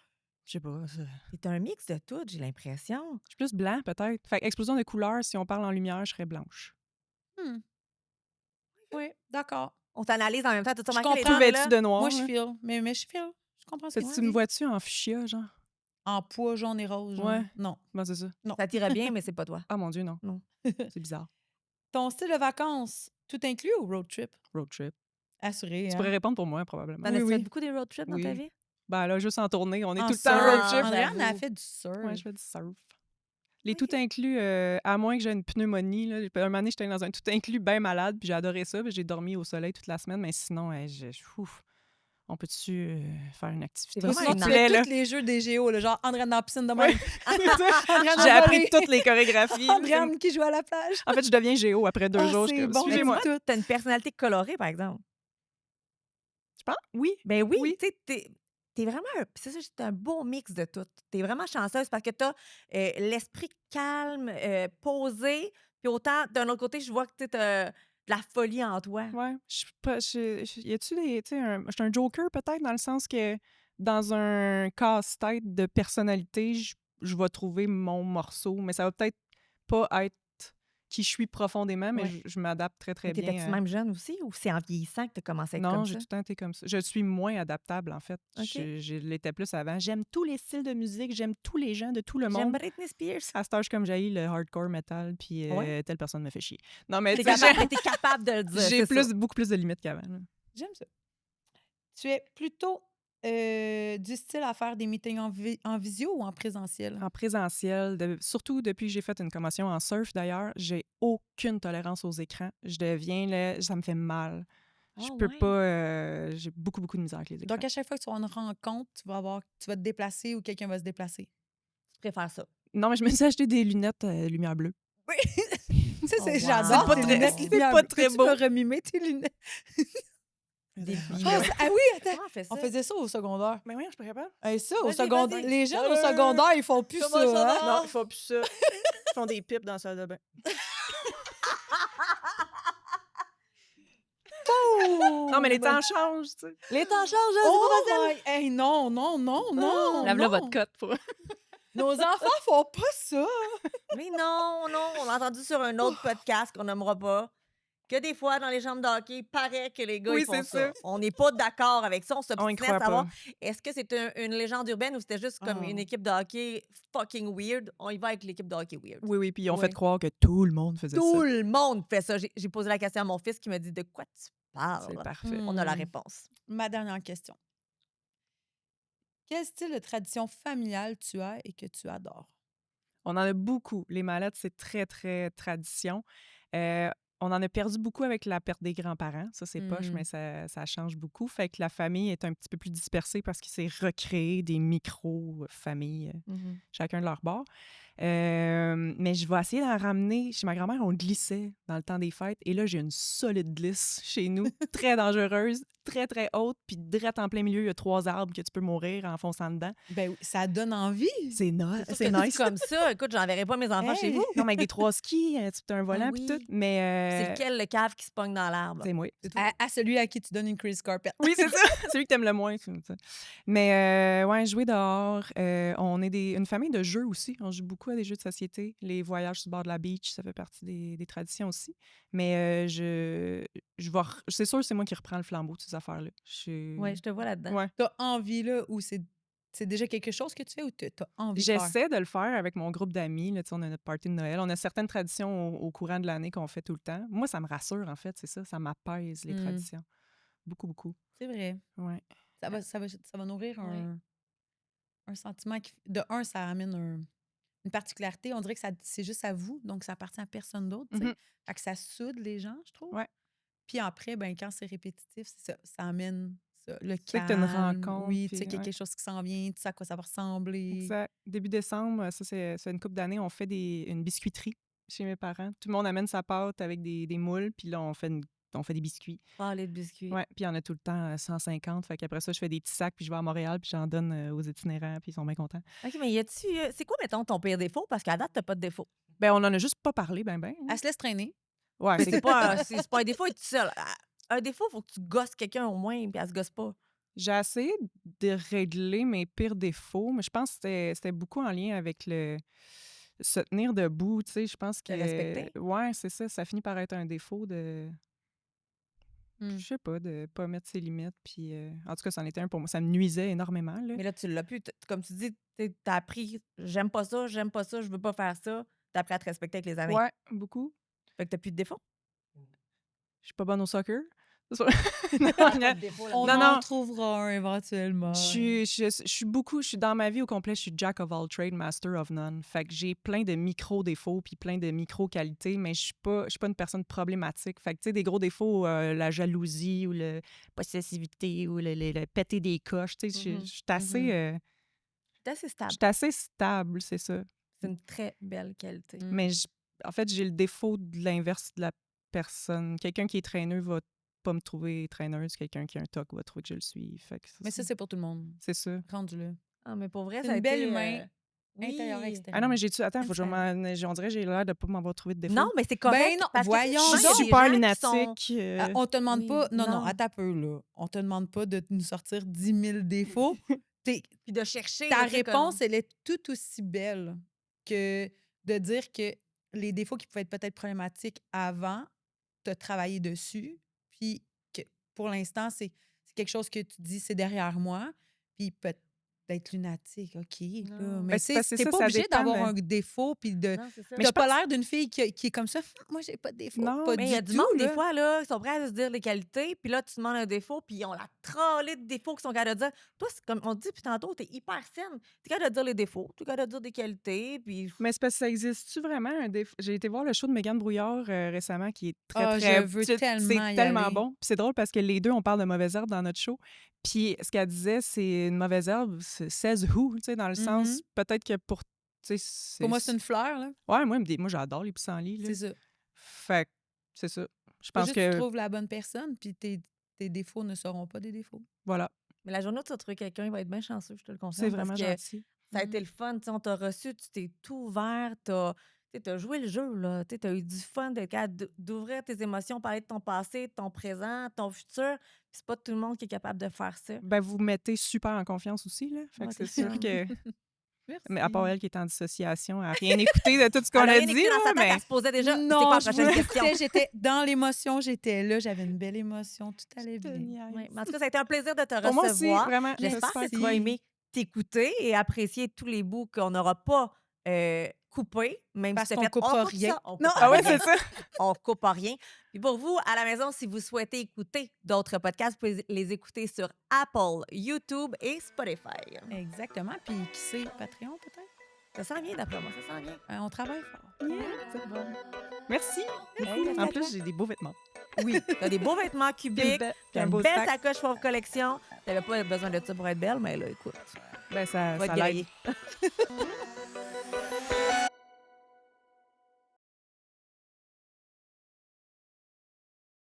Speaker 3: Je sais pas.
Speaker 2: c'est un mix de tout, j'ai l'impression.
Speaker 3: Je suis plus blanc, peut-être. Fait que explosion de couleurs, si on parle en lumière, je serais blanche.
Speaker 1: Oui, d'accord.
Speaker 2: On t'analyse en même temps. T'as
Speaker 1: Je
Speaker 2: remarqué les
Speaker 1: comprends.
Speaker 3: Tout
Speaker 2: deux,
Speaker 3: vêtu
Speaker 2: là?
Speaker 3: de noir.
Speaker 1: Moi, je
Speaker 3: là.
Speaker 1: file. Mais je file. Je comprends ce que
Speaker 3: Tu me vois-tu en fuchsia, genre?
Speaker 1: En pois jaune et rose, genre.
Speaker 3: Ouais.
Speaker 1: Non.
Speaker 3: Bon, c'est ça.
Speaker 2: Ça t'irait bien, mais c'est pas toi.
Speaker 3: Ah, mon Dieu, non.
Speaker 2: Non.
Speaker 3: C'est bizarre.
Speaker 1: Ton style de vacances, tout inclus ou road trip?
Speaker 3: Road trip.
Speaker 1: Assuré,
Speaker 3: Tu
Speaker 1: hein?
Speaker 3: pourrais répondre pour moi, probablement.
Speaker 2: T'en
Speaker 1: Oui,
Speaker 2: as-tu fait
Speaker 1: oui.
Speaker 2: beaucoup des road trips dans ta
Speaker 3: Oui.
Speaker 2: vie?
Speaker 3: Ben là, juste en tournée, on est
Speaker 1: En
Speaker 3: tout le temps en
Speaker 1: surf.
Speaker 3: road trip.
Speaker 1: Andréane a
Speaker 2: j'avoue.
Speaker 1: fait du surf.
Speaker 3: Ouais, je fais du surf. Les tout inclus, à moins que j'ai une pneumonie. Là, un moment donné, j'étais dans un tout inclus bien malade, puis j'ai adoré ça. Puis j'ai dormi au soleil toute la semaine, mais sinon, ouf, on peut-tu faire une activité?
Speaker 2: C'est
Speaker 1: Ou
Speaker 2: vraiment
Speaker 1: sinon,
Speaker 2: une
Speaker 1: tu
Speaker 3: plaît,
Speaker 1: fais
Speaker 3: là.
Speaker 1: tous les jeux des géos, là, genre Andréane dans la piscine de
Speaker 3: Ouais.
Speaker 1: même. Andréane
Speaker 3: J'ai
Speaker 1: a
Speaker 3: appris
Speaker 1: volé.
Speaker 3: toutes les chorégraphies.
Speaker 1: Andréane qui joue à la plage.
Speaker 3: En fait, je deviens géo après 2
Speaker 1: Ah,
Speaker 3: jours. Je suis
Speaker 1: c'est
Speaker 3: comme,
Speaker 1: bon,
Speaker 3: suivez-moi.
Speaker 1: tout.
Speaker 2: T'as une personnalité colorée, par exemple.
Speaker 3: Tu penses? Oui.
Speaker 2: Ben oui,
Speaker 3: Oui.
Speaker 2: tu sais, t'es vraiment c'est ça, c'est un beau mix de tout. T'es vraiment chanceuse parce que t'as l'esprit calme, posé, puis autant, d'un autre côté, je vois que t'as de la folie en toi.
Speaker 3: Ouais. Je suis pas. Y a-tu des. Tu sais, je suis un joker peut-être, dans le sens que dans un casse-tête de personnalité, je vais trouver mon morceau, mais ça va peut-être pas être qui je suis profondément, mais
Speaker 2: Ouais.
Speaker 3: je m'adapte très, très
Speaker 2: Mais t'étais-tu
Speaker 3: bien.
Speaker 2: même jeune aussi ou c'est en vieillissant que t'as commencé à être
Speaker 3: Non,
Speaker 2: comme
Speaker 3: j'ai
Speaker 2: ça?
Speaker 3: tout le temps été comme ça. Je suis moins adaptable, en fait.
Speaker 2: OK.
Speaker 3: Je l'étais plus avant. J'aime tous les styles de musique, j'aime tous les gens de tout le
Speaker 2: J'aime
Speaker 3: monde.
Speaker 2: Britney Spears.
Speaker 3: À cet âge, comme j'haïs le hardcore metal, puis
Speaker 2: Ouais.
Speaker 3: telle personne me fait chier. Non, mais
Speaker 2: T'es
Speaker 3: tu sais,
Speaker 2: capable, mais t'es capable de le dire.
Speaker 3: j'ai
Speaker 2: c'est ça.
Speaker 3: beaucoup plus de limites qu'avant. là.
Speaker 1: J'aime ça. Tu es plutôt du style à faire des meetings en visio ou en présentiel?
Speaker 3: En présentiel, surtout depuis que j'ai fait une commotion en surf, d'ailleurs, j'ai aucune tolérance aux écrans. Je deviens, là, ça me fait mal. Je
Speaker 2: Ah
Speaker 3: peux
Speaker 2: ouais?
Speaker 3: pas... j'ai beaucoup de misère avec les écrans.
Speaker 1: Donc, à chaque fois que tu vas avoir une rencontre, tu vas te déplacer ou quelqu'un va se déplacer.
Speaker 2: Tu préfères ça.
Speaker 3: Non, mais je me suis acheté des lunettes lumière bleue.
Speaker 1: Oui! Ça,
Speaker 2: Oh, wow.
Speaker 1: j'adore
Speaker 2: C'est pas
Speaker 1: tes
Speaker 2: très-
Speaker 1: lunettes.
Speaker 2: c'est
Speaker 1: lumière
Speaker 3: pas
Speaker 1: bleue.
Speaker 3: très
Speaker 1: Peux-tu
Speaker 3: beau.
Speaker 1: me remimer tes lunettes?
Speaker 2: Des
Speaker 1: Ah,
Speaker 2: bilots.
Speaker 1: oui, attends.
Speaker 2: Comment on fait ça?
Speaker 1: On faisait ça au secondaire.
Speaker 3: Mais oui, je suis pas capable.
Speaker 1: Hey, ça, au
Speaker 2: Vas-y,
Speaker 1: secondaire.
Speaker 2: vas-y.
Speaker 1: Les jeunes au secondaire, ils font plus
Speaker 2: Comment
Speaker 1: ça.
Speaker 2: ça
Speaker 1: hein?
Speaker 2: va?
Speaker 3: Non, ils font plus ça. Ils font des pipes dans la salle de bain. Non, mais les temps changent, tu sais.
Speaker 2: Les temps changent, hein,
Speaker 1: Oh
Speaker 2: c'est pas facile.
Speaker 1: my... Hey, non.
Speaker 3: Lave-là
Speaker 1: non.
Speaker 3: votre cote pour...
Speaker 1: Nos enfants font pas ça.
Speaker 2: Mais non, on a entendu sur un autre podcast qu'on nommera pas que des fois, dans les chambres de hockey, il paraît que les gars,
Speaker 3: Oui,
Speaker 2: ils font
Speaker 3: c'est
Speaker 2: ça.
Speaker 3: ça.
Speaker 2: On n'est pas d'accord avec ça. On
Speaker 3: On y
Speaker 2: s'obstinait
Speaker 3: croit
Speaker 2: à savoir,
Speaker 3: pas.
Speaker 2: est-ce que c'est une légende urbaine ou c'était juste comme
Speaker 1: Oh.
Speaker 2: une équipe de hockey fucking weird? On y va avec l'équipe de hockey weird.
Speaker 3: Oui, puis ils ont
Speaker 1: Oui.
Speaker 3: fait croire que tout le monde faisait
Speaker 2: Tout
Speaker 3: ça.
Speaker 2: le monde fait ça. J'ai posé la question à mon fils qui me dit, de quoi tu parles?
Speaker 3: C'est parfait.
Speaker 2: On a la
Speaker 1: Hmm.
Speaker 2: réponse.
Speaker 1: Ma dernière question. Quel style de tradition familiale tu as et que tu adores?
Speaker 3: On en a beaucoup. Les mallettes, c'est très, très tradition. on en a perdu beaucoup avec la perte des grands-parents. Ça, c'est poche,
Speaker 1: Mhm.
Speaker 3: mais ça change beaucoup. Fait que la famille est un petit peu plus dispersée parce qu'il s'est recréé des micro-familles, chacun de leur bord. Mais je vais essayer d'en ramener. Chez ma grand-mère, on glissait dans le temps des fêtes. Et là, j'ai une solide glisse chez nous, très dangereuse, très, très haute. Puis direct en plein milieu, il y a 3 arbres que tu peux mourir en fonçant dedans.
Speaker 1: Ben oui, ça donne envie.
Speaker 3: C'est
Speaker 2: C'est
Speaker 3: nice.
Speaker 2: comme ça. Écoute, j'enverrai pas mes enfants chez
Speaker 1: Hey!
Speaker 2: vous.
Speaker 3: Non, mais avec des 3 skis, tu as un volant puis
Speaker 2: oui.
Speaker 3: tout. Mais
Speaker 2: C'est lequel le cave qui se pogne dans l'arbre?
Speaker 3: c'est moi.
Speaker 2: C'est tout.
Speaker 1: À celui à qui tu donnes une crazy carpet.
Speaker 3: Oui, c'est ça. Celui que t'aimes le moins. C'est ça. Mais ouais, jouer dehors. On est une famille de jeux aussi. On joue beaucoup à des jeux de société. Les voyages sur le bord de la beach, ça fait partie des traditions aussi. Mais c'est sûr, c'est moi qui reprends le flambeau de ces affaires-là.
Speaker 2: Oui, je te vois là-dedans.
Speaker 3: Ouais.
Speaker 1: T'as envie, là, ou c'est déjà quelque chose que tu fais ou t'as envie de faire?
Speaker 3: J'essaie de le faire avec mon groupe d'amis. Là, tu sais, on a notre party de Noël. On a certaines traditions au courant de l'année qu'on fait tout le temps. Moi, ça me rassure, en fait, c'est ça. Ça m'apaise, les traditions. Beaucoup, beaucoup.
Speaker 1: C'est vrai.
Speaker 3: Ouais.
Speaker 1: Ça va nourrir
Speaker 2: Ouais.
Speaker 1: un sentiment qui, de un, ça amène une particularité. On dirait que c'est juste à vous, donc ça appartient à personne d'autre. Tu sais.
Speaker 3: Mhm.
Speaker 1: Fait que ça soude les gens, je trouve.
Speaker 3: Ouais.
Speaker 1: Puis après, ben, quand c'est répétitif, c'est ça, ça amène ça, le
Speaker 3: Tu sais que t'as une
Speaker 1: calme.
Speaker 3: rencontre,
Speaker 1: Oui, tu sais
Speaker 3: puis
Speaker 1: qu'il y a
Speaker 3: ouais.
Speaker 1: quelque chose qui s'en vient, tu sais à quoi ça va ressembler.
Speaker 3: Exact. Début décembre, ça, c'est une couple d'années, on fait une biscuiterie chez mes parents. Tout le monde amène sa pâte avec des moules, puis là, on fait des biscuits.
Speaker 2: Parler de biscuits.
Speaker 3: Ouais, puis il y en a tout le temps 150. Fait qu'après ça, je fais des petits sacs, puis je vais à Montréal, puis j'en donne aux itinérants, puis ils sont bien contents.
Speaker 2: OK, mais y a-tu... c'est quoi, mettons, ton pire défaut? Parce qu'à date, t'as pas de défaut.
Speaker 3: Ben, on en a juste pas parlé, ben.
Speaker 1: Elle se laisse traîner.
Speaker 3: Ouais,
Speaker 2: Mais
Speaker 3: c'est
Speaker 2: c'est pas, c'est pas un défaut, être tout seul. Un défaut, il faut que tu gosses quelqu'un au moins, puis elle se gosse pas.
Speaker 3: J'ai essayé de régler mes pires défauts, mais je pense que c'était beaucoup en lien avec se tenir debout, tu sais. Je pense que.
Speaker 2: De respecter.
Speaker 3: Ouais, c'est ça. Ça finit par être un défaut de.
Speaker 1: Mm.
Speaker 3: Je sais pas, de pas mettre ses limites. Puis, en tout cas, c'en était un pour moi. Ça me nuisait énormément. Là.
Speaker 2: Mais là, tu l'as plus. Comme tu dis, t'as appris, j'aime pas ça, je veux pas faire ça. T'as appris à te respecter avec les années.
Speaker 3: Ouais, beaucoup.
Speaker 2: Fait que t'as plus de défaut.
Speaker 3: Je suis pas bonne au soccer. Non,
Speaker 1: On
Speaker 3: Non,
Speaker 1: en
Speaker 3: non.
Speaker 1: trouvera un éventuellement.
Speaker 3: Je suis dans ma vie au complet, je suis jack of all trades, master of none. Fait que j'ai plein de micro-défauts puis plein de micro-qualités, mais je suis pas une personne problématique. Fait que, tu sais, des gros défauts, la jalousie ou la possessivité ou le péter des coches, tu sais, je suis assez...
Speaker 2: T'es assez
Speaker 3: je
Speaker 2: stable.
Speaker 3: suis assez stable, c'est ça.
Speaker 2: C'est une très belle qualité.
Speaker 3: Mais en fait, j'ai le défaut de l'inverse de la personne. Quelqu'un qui est traîneux va pas me trouver traîneuse. Quelqu'un qui a un toc va trouver que je le suis. Fait que
Speaker 1: Mais ça, c'est pour tout le monde.
Speaker 3: c'est ça.
Speaker 1: Rendu-le.
Speaker 2: Ah, mais pour vrai,
Speaker 1: C'est
Speaker 2: ça a
Speaker 1: une belle
Speaker 2: été,
Speaker 1: humain,
Speaker 2: oui.
Speaker 1: intérieur, extérieur.
Speaker 3: Ah non, mais attends,
Speaker 1: Même
Speaker 3: faut que on dirait que j'ai l'air de pas m'avoir trouvé de défaut.
Speaker 2: Non, mais c'est correct.
Speaker 1: Ben non,
Speaker 2: parce que
Speaker 1: voyons
Speaker 2: souvent,
Speaker 3: je
Speaker 2: il y a
Speaker 3: suis
Speaker 2: des
Speaker 3: super
Speaker 2: gens qui
Speaker 3: lunatique.
Speaker 2: sont-
Speaker 1: On te demande
Speaker 2: Oui,
Speaker 1: pas. Non,
Speaker 2: non.
Speaker 1: attends un peu, là. On te demande pas de nous sortir 10 000 défauts.
Speaker 2: Puis de chercher.
Speaker 1: Ta
Speaker 2: là, tu sais,
Speaker 1: réponse, elle est tout aussi belle que de dire que les défauts qui pouvaient être peut-être problématiques avant, tu as travaillé dessus, puis que pour l'instant, c'est quelque chose que tu dis, c'est derrière moi, puis peut-être lunatique, OK. Là.
Speaker 2: Non.
Speaker 1: Mais
Speaker 3: Ben, c'est parce que
Speaker 1: t'es
Speaker 3: ça,
Speaker 1: pas
Speaker 3: ça
Speaker 1: obligé
Speaker 3: dépend
Speaker 1: d'avoir
Speaker 3: de-
Speaker 1: un défaut, puis de...
Speaker 2: Non, c'est ça.
Speaker 3: Mais
Speaker 1: T'as
Speaker 3: je
Speaker 1: pas
Speaker 3: pense-
Speaker 1: l'air d'une fille qui est comme ça. Moi, j'ai pas de défaut.
Speaker 3: Non,
Speaker 1: Pas
Speaker 2: Mais il
Speaker 1: du
Speaker 2: y a du
Speaker 1: tout,
Speaker 2: monde, des
Speaker 1: là.
Speaker 2: fois, là, ils sont prêts à se dire les qualités, puis là, tu demandes un défaut, puis ils ont la trollée de défauts qu'ils sont capables de dire. Toi, c'est comme on dit depuis tantôt, t'es hyper saine. T'es capable de dire les défauts, t'es capable de dire des qualités, puis...
Speaker 3: Mais c'est parce que ça existe-tu vraiment un défaut? J'ai été voir le show de Mégane Brouillard récemment qui est très,
Speaker 1: Ah,
Speaker 3: très...
Speaker 1: je veux
Speaker 3: C'est
Speaker 1: tellement y
Speaker 3: tellement
Speaker 1: aller.
Speaker 3: bon. Puis c'est drôle parce que les deux, on parle de mauvaise herbe dans notre show. Puis ce qu'elle disait, c'est une mauvaise herbe, says who, tu sais, dans le sens, peut-être que pour... tu sais,
Speaker 1: Pour moi, c'est une fleur, là.
Speaker 3: Ouais, moi j'adore les pissenlits. Là.
Speaker 1: C'est ça.
Speaker 3: Fait que c'est ça. Je
Speaker 1: Faut
Speaker 3: pense
Speaker 1: juste que tu
Speaker 3: que...
Speaker 1: trouves la bonne personne, puis tes défauts ne seront pas des défauts.
Speaker 3: Voilà,
Speaker 2: Mais la journée où tu vas trouver quelqu'un, il va être bien chanceux, je te le confirme.
Speaker 3: c'est vraiment
Speaker 2: parce que
Speaker 3: gentil.
Speaker 2: ça a été le fun. Tu sais, on t'a reçu, tu t'es tout ouvert, t'as joué le jeu, là. Tu as eu du fun d'être capable d'ouvrir tes émotions, parler de ton passé, de ton présent, de ton futur. Puis c'est pas tout le monde qui est capable de faire ça.
Speaker 3: Ben, vous me mettez super en confiance aussi, là. Fait
Speaker 2: Ouais,
Speaker 3: que c'est
Speaker 2: t'es
Speaker 3: sûr
Speaker 2: fine.
Speaker 3: que...
Speaker 1: Merci.
Speaker 3: Mais à part elle qui est en dissociation, elle n'a rien écouté de tout ce qu'on
Speaker 2: Elle a
Speaker 3: a
Speaker 2: rien
Speaker 3: dit,
Speaker 2: écrit dans
Speaker 3: là,
Speaker 2: sa tête,
Speaker 3: mais...
Speaker 2: elle se posait déjà. C'est
Speaker 1: Non,
Speaker 2: quoi la
Speaker 1: je
Speaker 2: prochaine
Speaker 1: vous
Speaker 2: question?
Speaker 1: écoutais, j'étais dans l'émotion, j'étais là, j'avais une belle émotion, tout allait
Speaker 3: Je te
Speaker 1: bien.
Speaker 3: niaise.
Speaker 2: Ouais, mais en tout cas, ça a été un plaisir de te
Speaker 3: Pour moi aussi,
Speaker 2: recevoir.
Speaker 3: vraiment.
Speaker 2: J'espère
Speaker 1: Merci.
Speaker 2: que tu vas aimer t'écouter et apprécier tous les bouts qu'on n'aura pas coupés, même
Speaker 1: Parce
Speaker 2: si
Speaker 1: qu'on
Speaker 2: c'est fait.
Speaker 1: coupera
Speaker 2: On coupe
Speaker 1: rien.
Speaker 2: ça, on coupe
Speaker 1: Non.
Speaker 3: Ah ouais,
Speaker 2: rien.
Speaker 3: c'est ça.
Speaker 2: On coupe rien. Puis pour vous, à la maison, si vous souhaitez écouter d'autres podcasts, vous pouvez les écouter sur Apple, YouTube et Spotify.
Speaker 1: Exactement. Puis qui sait, Patreon peut-être?
Speaker 2: Ça sent bien, d'après moi, ça sent bien.
Speaker 1: On travaille fort.
Speaker 3: C'est bon. Merci.
Speaker 2: Merci
Speaker 3: En
Speaker 2: à
Speaker 3: plus,
Speaker 2: toi.
Speaker 3: j'ai des beaux vêtements.
Speaker 2: Oui, t'as des beaux vêtements cubiques, t'as une
Speaker 3: beau
Speaker 2: belle
Speaker 3: sac.
Speaker 2: sacoche Fauve Collection. T'avais pas besoin de ça pour être belle, mais là, écoute,
Speaker 3: Ben, ça
Speaker 2: va être
Speaker 3: l'aide.
Speaker 2: grillé.